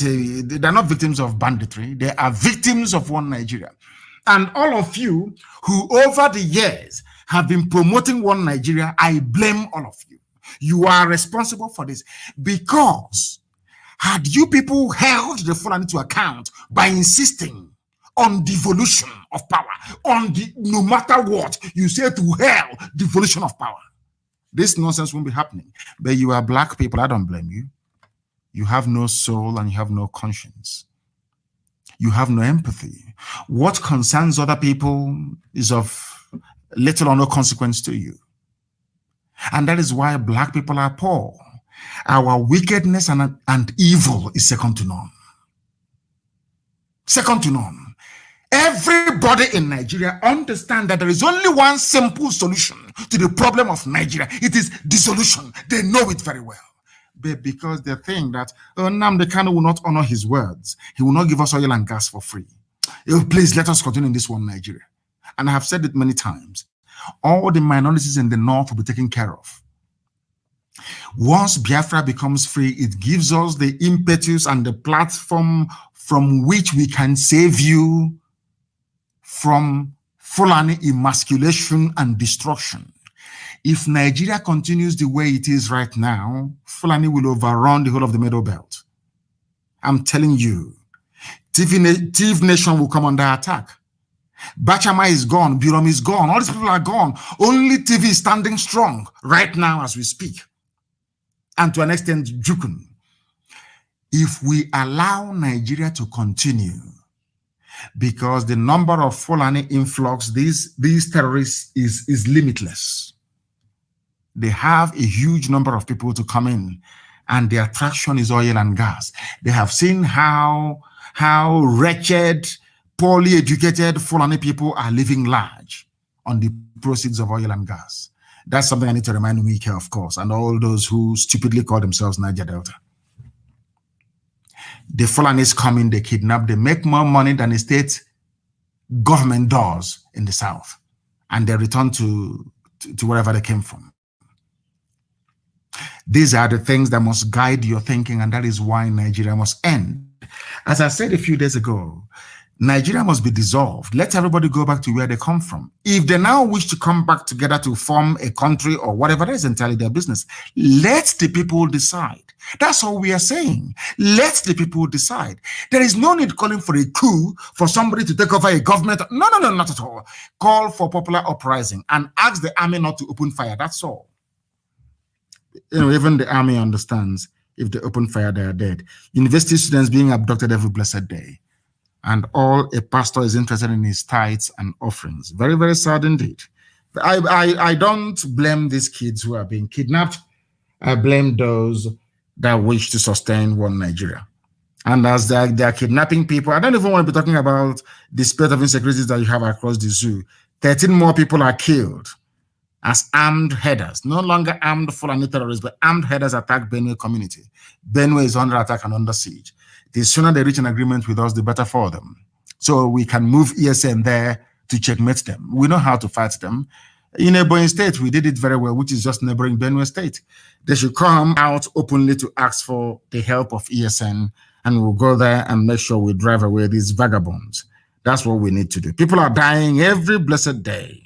they're not victims of banditry. They are victims of one Nigeria. And all of you who over the years have been promoting one Nigeria, I blame all of you. You are responsible for this, because had you people held the Fulani to account by insisting on devolution of power, no matter what, you say to hell, devolution of power, this nonsense won't be happening. But you are black people, I don't blame you. You have no soul and you have no conscience. You have no empathy. What concerns other people is of little or no consequence to you. And that is why black people are poor. Our wickedness and evil is second to none. Second to none. Everybody in Nigeria understands that there is only one simple solution to the problem of Nigeria. It is dissolution. They know it very well. But because they think that Nnamdi Kanu will not honor his words, he will not give us oil and gas for free. Please let us continue in this one Nigeria. And I have said it many times. All the minorities in the north will be taken care of. Once Biafra becomes free, it gives us the impetus and the platform from which we can save you from Fulani emasculation and destruction. If Nigeria continues the way it is right now, Fulani will overrun the whole of the Middle Belt. I'm telling you, TV Nation will come under attack. Bachama is gone, Birom is gone, all these people are gone. Only TV is standing strong right now as we speak. And to an extent, Jukun. If we allow Nigeria to continue, because the number of Fulani influx, these terrorists is limitless. They have a huge number of people to come in, and the attraction is oil and gas. They have seen how wretched, poorly educated Fulani people are living large on the proceeds of oil and gas. That's something I need to remind Wike, of course, and all those who stupidly call themselves Niger Delta. The Fulanis come in, they kidnap, they make more money than the state government does in the south, and they return to wherever they came from. These are the things that must guide your thinking, and that is why Nigeria must end. As I said a few days ago, Nigeria must be dissolved. Let everybody go back to where they come from. If they now wish to come back together to form a country or whatever, that is entirely their business. Let the people decide. That's all we are saying. Let the people decide. There is no need calling for a coup for somebody to take over a government. No, not at all. Call for popular uprising and ask the army not to open fire. That's all. Even the army understands if they open fire, they are dead. University students being abducted every blessed day. And all a pastor is interested in his tithes and offerings. Very, very sad indeed. I don't blame these kids who are being kidnapped. I blame those that wish to sustain one Nigeria. And as they are kidnapping people, I don't even want to be talking about the spate of insecurities that you have across the zoo. 13 more people are killed as armed headers, no longer armed Fulani terrorists, but armed headers attack Benue community. Benue is under attack and under siege. The sooner they reach an agreement with us, the better for them. So we can move ESN there to checkmate them. We know how to fight them. In Ebonyi State, we did it very well, which is just neighboring Benue State. They should come out openly to ask for the help of ESN, and we'll go there and make sure we drive away these vagabonds. That's what we need to do. People are dying every blessed day.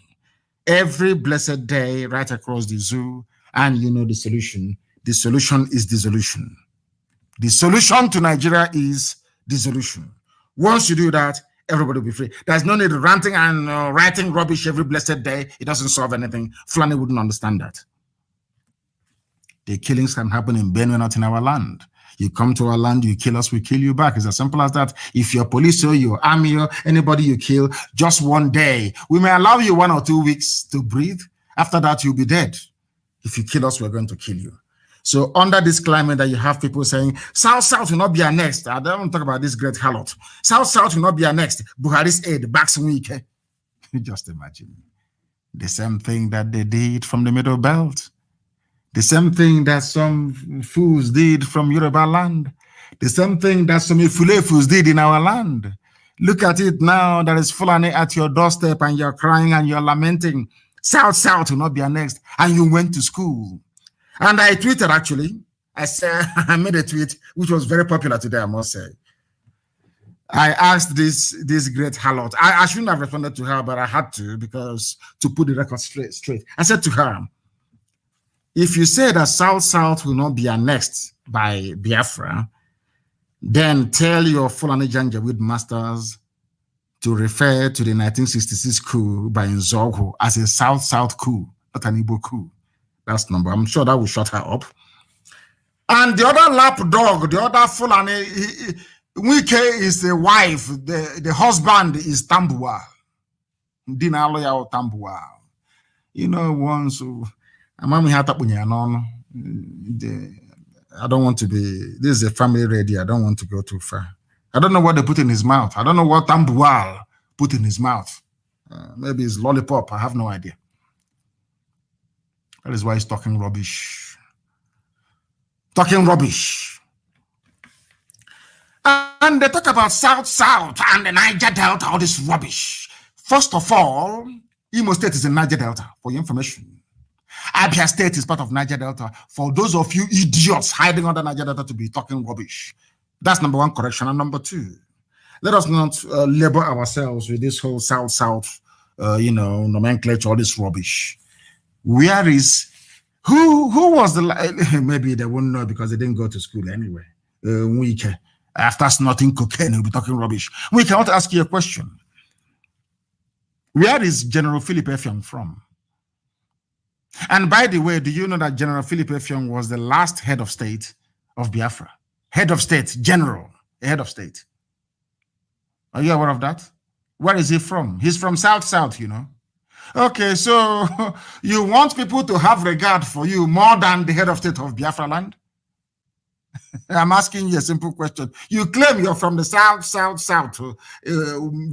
Every blessed day right across the zoo. And you know the solution. The solution is dissolution. The solution to Nigeria is dissolution. Once you do that, everybody will be free. There's no need of ranting and writing rubbish every blessed day. It doesn't solve anything. Fulani wouldn't understand that. The killings can happen in Benue, not in our land. You come to our land, you kill us, we kill you back. It's as simple as that. If you're police or your army or anybody you kill, just one day, we may allow you 1 or 2 weeks to breathe. After that, you'll be dead. If you kill us, we're going to kill you. So under this climate that you have people saying, South will not be annexed. I don't want to talk about this great harlot. South will not be annexed. Buhari's aid, backs week. Just imagine. The same thing that they did from the Middle Belt. The same thing that some fools did from Yoruba land. The same thing that some Ifulefus did in our land. Look at it now. There is Fulani at your doorstep and you're crying and you're lamenting. South will not be annexed. And you went to school. And I tweeted, actually. I said, I made a tweet, which was very popular today, I must say. I asked this great harlot. I shouldn't have responded to her, but I had to, because to put the record straight. I said to her, if you say that South will not be annexed by Biafra, then tell your Fulani Janjaweed masters to refer to the 1966 coup by Nzogho as a South coup, not an Igbo coup. That's number. I'm sure that will shut her up. And the other lapdog, the other Fulani, Wike is the wife, the husband is Tambua. Dina loya Tambua. You know, once I don't want to be, this is a family radio. I don't want to go too far. I don't know what they put in his mouth. I don't know what Tambuwal put in his mouth. Maybe it's lollipop. I have no idea. That is why he's talking rubbish. Talking rubbish. And they talk about South and the Niger Delta, all this rubbish. First of all, Imo State is in Niger Delta, for your information. Abia State is part of Niger Delta. For those of you idiots hiding under Niger Delta to be talking rubbish. That's number one correction. And number two, let us not labor ourselves with this whole South, nomenclature, all this rubbish. Where is, who was the, maybe they won't know because they didn't go to school anyway. After snorting cocaine, we'll be talking rubbish. We cannot ask you a question. Where is General Philip Effiong from? And by the way, do you know that General Philip Effiong was the last head of state of Biafra? Head of state, general, head of state. Are you aware of that? Where is he from? He's from South, you know. Okay, so you want people to have regard for you more than the head of state of Biafra land? I'm asking you a simple question. You claim you're from the South.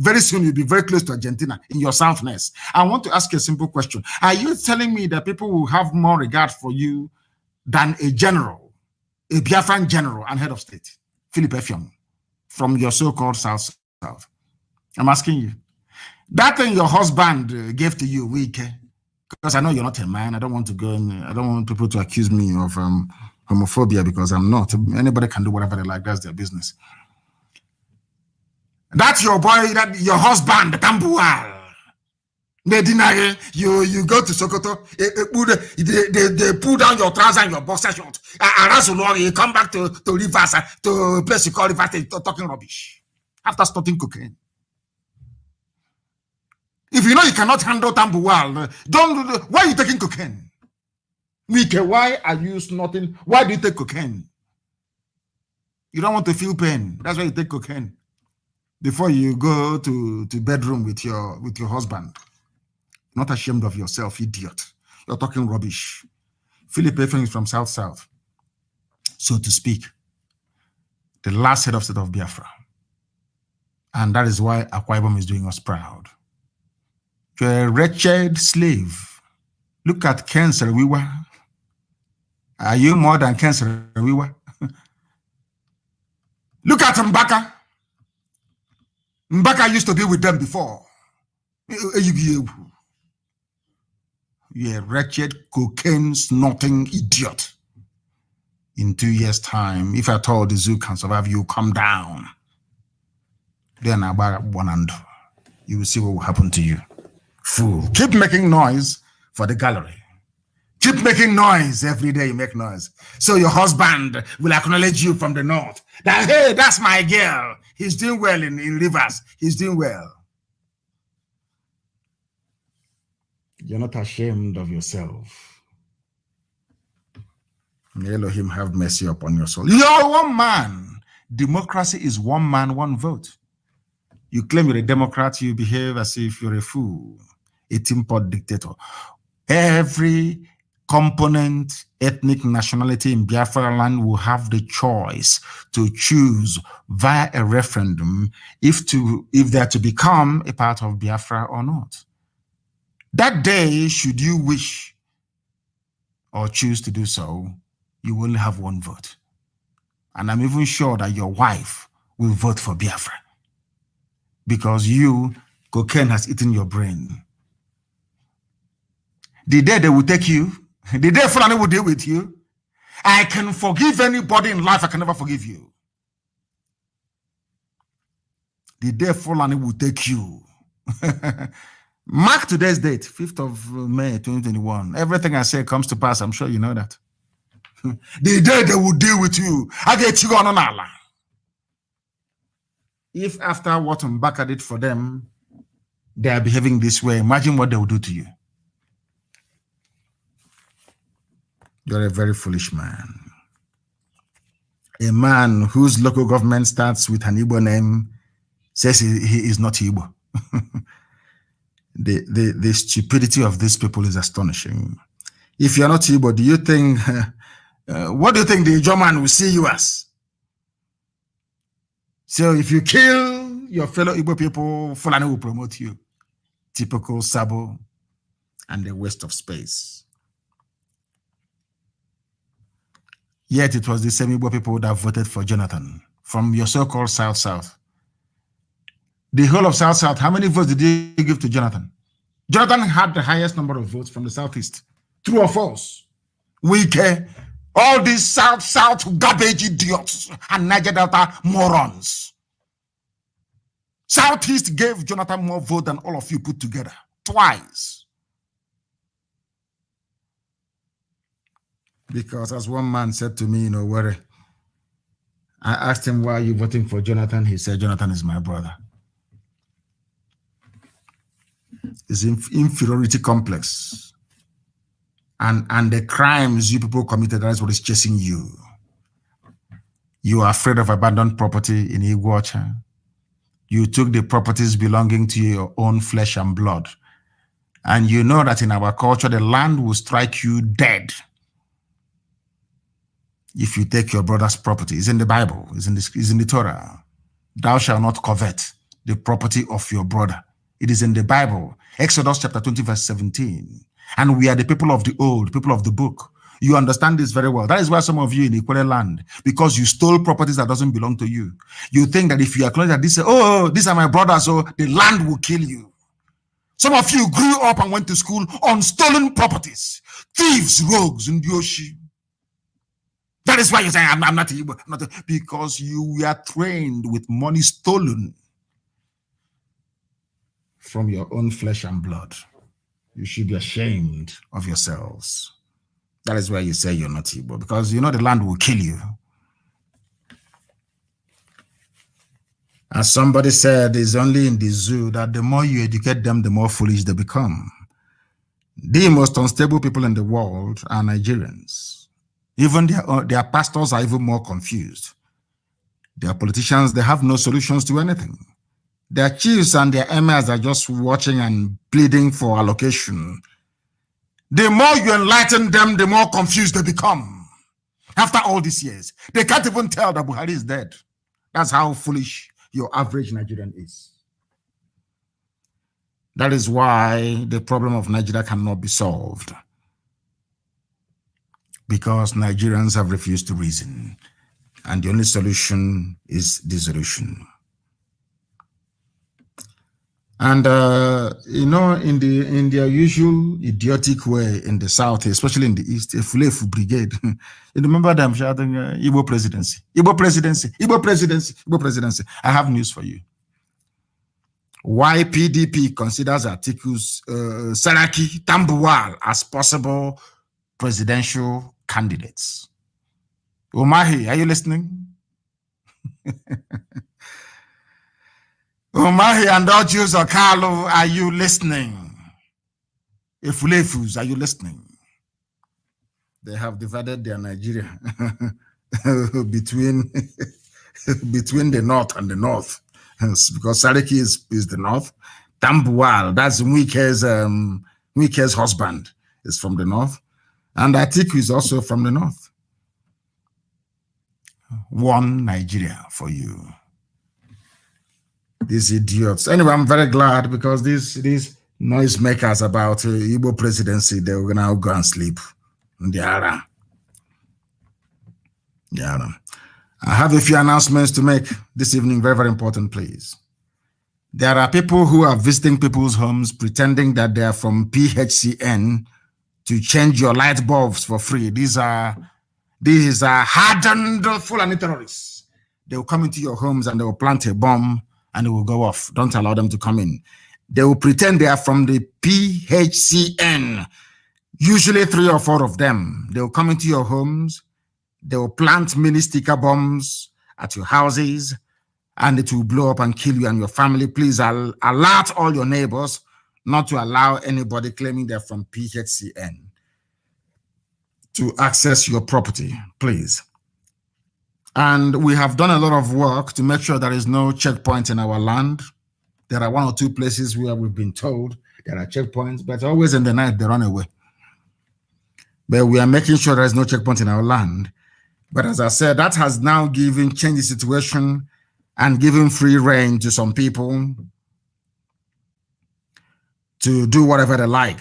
Very soon you'll be very close to Argentina in your Southness. I want to ask you a simple question. Are you telling me that people will have more regard for you than a general, a Biafran general and head of state, Philip Effiong, from your so-called South? I'm asking you. That thing your husband gave to you, Wike, because I know you're not a man. I don't want to go in, I don't want people to accuse me of homophobia because I'm not. Anybody can do whatever they like. That's their business. That's your boy, that your husband, Tambuwal. They deny you go to Sokoto, they pull down your trousers and your boxer short. You come back to Rivers, to a place you call Rivers, talking rubbish. After starting cocaine. If you know you cannot handle Tambuwal, why are you taking cocaine? Mike, why are you snorting? Why do you take cocaine? You don't want to feel pain. That's why you take cocaine. Before you go to bedroom with your husband. Not ashamed of yourself, idiot. You're talking rubbish. Philip Effiong is from South, so to speak. The last head of state of Biafra. And that is why Akwa Ibom is doing us proud. You're a wretched slave. Look at Ken Sarawiwa. Are you more than Ken Sarawiwa? Look at Mbaka. Mbaka used to be with them before. You're a wretched, cocaine snorting idiot. In 2 years' time, if at all the zoo can survive, you come down. Then you will see what will happen to you. Fool. Keep making noise for the gallery. Keep making noise every day. You make noise, so your husband will acknowledge you from the north. That, hey, that's my girl. He's doing well in Rivers. He's doing well. You're not ashamed of yourself. May Elohim have mercy upon your soul. You're one man. Democracy is one man, one vote. You claim you're a Democrat, you behave as if you're a fool, a tin-pot dictator. Every component, ethnic nationality in Biafra land will have the choice to choose via a referendum if they're to become a part of Biafra or not. That day, should you wish or choose to do so, you will only have one vote. And I'm even sure that your wife will vote for Biafra because cocaine has eaten your brain. The day they will take you, the day Fulani will deal with you, I can forgive anybody in life, I can never forgive you. The day Fulani will take you. Mark today's date, 5th of May, 2021. Everything I say comes to pass. I'm sure you know that. The day they will deal with you, I get you on Allah. If after what Mbaka did for them, they are behaving this way, imagine what they will do to you. You're a very foolish man. A man whose local government starts with an Igbo name says he is not Igbo. The stupidity of these people is astonishing. If you're not Igbo, do you think, what do you think the German will see you as? So if you kill your fellow Igbo people, Fulani will promote you. Typical Sabo and the waste of space. Yet it was the same Igbo people that voted for Jonathan from your so-called South. The whole of South, how many votes did you give to Jonathan? Jonathan had the highest number of votes from the Southeast. True or false? We care. All these South garbage idiots and Niger Delta morons. Southeast gave Jonathan more vote than all of you put together. Twice. Because as one man said to me, I asked him, why are you voting for Jonathan? He said, Jonathan is my brother. It's inferiority complex. And the crimes you people committed, that's what is chasing you. You are afraid of abandoned property in Igboho. You took the properties belonging to your own flesh and blood. And you know that in our culture, the land will strike you dead if you take your brother's property. It's in the Bible, it's in the Torah. Thou shalt not covet the property of your brother. It is in the Bible, Exodus chapter 20, verse 17. And we are the people of the old, people of the book. You understand this very well. That is why some of you in Ikwere land, because you stole properties that doesn't belong to you. You think that if you acknowledge that these are my brothers, so the land will kill you. Some of you grew up and went to school on stolen properties. Thieves, rogues, and Yoshi. That is why you say, I'm not Igbo. Because you were trained with money stolen from your own flesh and blood. You should be ashamed of yourselves. That is why you say you're not Igbo, because you know the land will kill you. As somebody said, it's only in the zoo that the more you educate them, the more foolish they become. The most unstable people in the world are Nigerians. Even their pastors are even more confused. Their politicians, they have no solutions to anything. Their chiefs and their emirs are just watching and pleading for allocation. The more you enlighten them, the more confused they become. After all these years, they can't even tell that Buhari is dead. That's how foolish your average Nigerian is. That is why the problem of Nigeria cannot be solved. Because Nigerians have refused to reason. And the only solution is dissolution. And, in their usual idiotic way in the South, especially in the East, a Fulefu brigade, you remember them shouting, Igbo presidency, Igbo presidency, Igbo presidency, Igbo presidency. I have news for you. Why PDP considers Atiku's Saraki Tambuwal as possible presidential candidates. Umahi, are you listening? Umahi and Dodjus Okalo, are you listening? Ifulefus, are you listening? They have divided their Nigeria between the north and the north, because Sariki is the north. Tambuwal, that's Wike's husband, is from the north, and Atiku is also from the north. One Nigeria for you. These idiots. Anyway, I'm very glad, because these noisemakers about Igbo presidency, they will now go and sleep. I have a few announcements to make this evening, very, very important, please. There are people who are visiting people's homes pretending that they are from PHCN to change your light bulbs for free. These are hardened Fulani terrorists. They will come into your homes and they will plant a bomb and it will go off. Don't allow them to come in. They will pretend they are from the PHCN. Usually 3 or 4 of them. They will come into your homes. They will plant mini sticker bombs at your houses, and it will blow up and kill you and your family. Please alert all your neighbors not to allow anybody claiming they're from PHCN to access your property, please. And we have done a lot of work to make sure there is no checkpoint in our land. There are 1 or 2 places where we've been told there are checkpoints, but always in the night they run away. But we are making sure there is no checkpoint in our land. But as I said, that has now changed the situation and given free rein to some people to do whatever they like.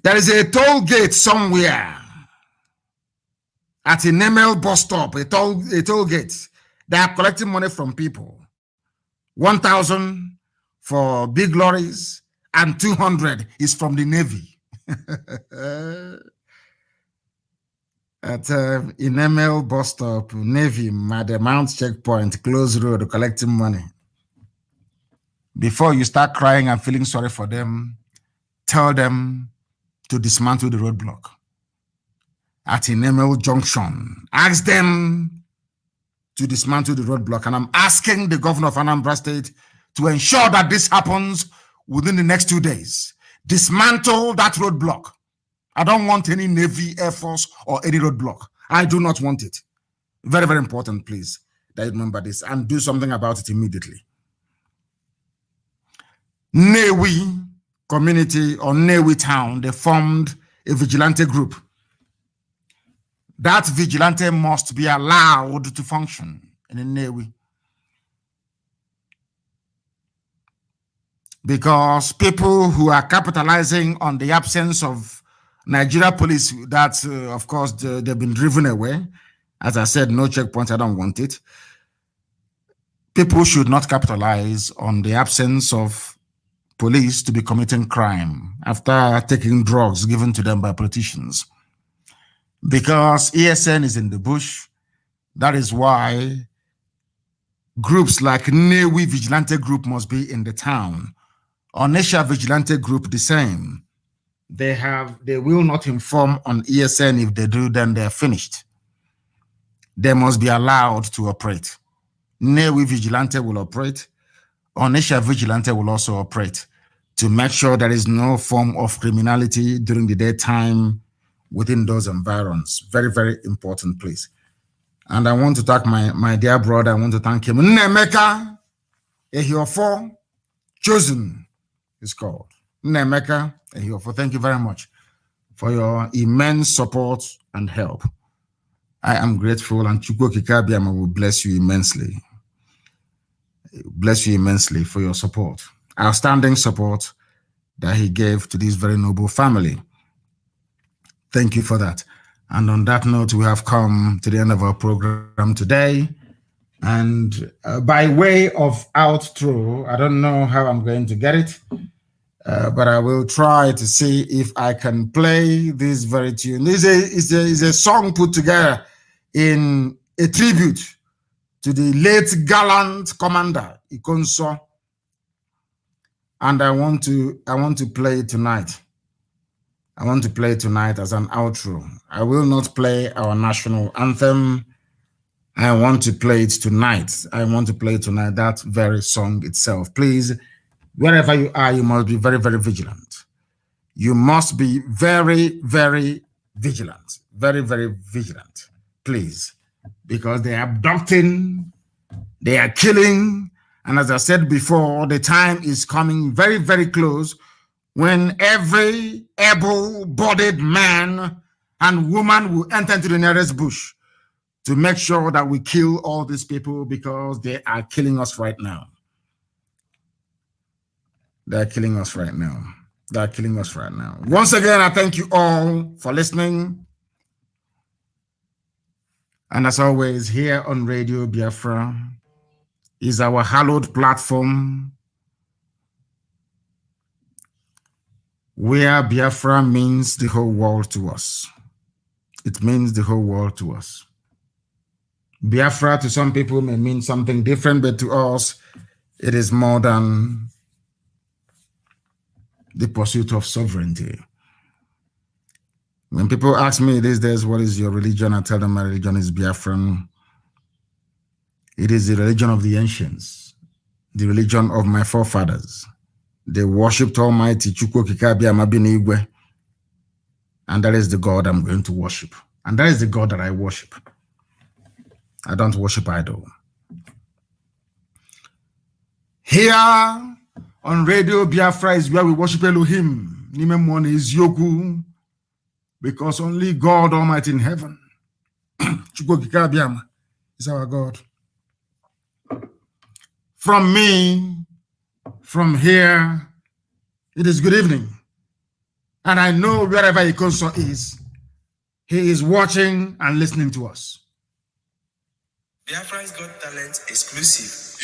There is a toll gate somewhere at a Nemel bus stop, a toll gate. They are collecting money from people. 1,000 for big lorries and 200 is from the Navy. At Inemel bus stop, Navy, Mount checkpoint, close road, collecting money. Before you start crying and feeling sorry for them, tell them to dismantle the roadblock. At Inemel Junction, ask them to dismantle the roadblock. And I'm asking the governor of Anambra State to ensure that this happens within the next 2 days. Dismantle that roadblock. I don't want any Navy, Air Force, or any roadblock. I do not want it. Very, very important, please, that you remember this and do something about it immediately. Newi community or Newi town, they formed a vigilante group. That vigilante must be allowed to function in Newi. Because people who are capitalizing on the absence of Nigeria police, that of course they've been driven away. As I said, no checkpoint, I don't want it. People should not capitalize on the absence of police to be committing crime after taking drugs given to them by politicians. Because ESN is in the bush, that is why groups like Newi Vigilante Group must be in the town. Onisha Vigilante Group, the same. They will not inform on ESN. If they do, then they're finished. They must be allowed to operate. Newi Vigilante will operate. Onisha Vigilante will also operate to make sure there is no form of criminality during the daytime within those environs. Very, very important, please. And I want to thank my dear brother. I want to thank him. Nemeka Ehiofo Chosen is called. Nemeka Ehiofo, thank you very much for your immense support and help. I am grateful, and Chukwu Kikabiama will bless you immensely. Bless you immensely for your support. Outstanding support that he gave to this very noble family. Thank you for that. And on that note, we have come to the end of our program today. And by way of outro, I don't know how I'm going to get it, but I will try to see if I can play this very tune. This is a song put together in a tribute to the late gallant commander Ikonso, and I want to play it tonight. I want to play tonight as an outro. I will not play our national anthem. I want to play it tonight. I want to play tonight that very song itself. Please, wherever you are, you must be very, very vigilant. You must be very, very vigilant. Very, very vigilant. Please. Because they are abducting, they are killing, and as I said before, the time is coming very, very close when every able-bodied man and woman will enter into the nearest bush to make sure that we kill all these people because they are killing us right now. They're killing us right now. They're killing us right now. Once again, I thank you all for listening. And as always, here on Radio Biafra is our hallowed platform where Biafra means the whole world to us. It means the whole world to us. Biafra to some people may mean something different, but to us, it is more than the pursuit of sovereignty. When people ask me these days, what is your religion? I tell them my religion is Biafran. It is the religion of the ancients, the religion of my forefathers. They worshipped Almighty Chukwu Kikabia Mabinigwe, and that is the God I'm going to worship. And that is the God that I worship. I don't worship idol. Here on Radio Biafra is where we worship Elohim. Nimemwone is Yogu, because only God Almighty in heaven, Chukwu Kikabia, is our God. From me, from here, it is good evening. And I know wherever Ikonso is, he is watching and listening to us. Biafra's Got Talent exclusive.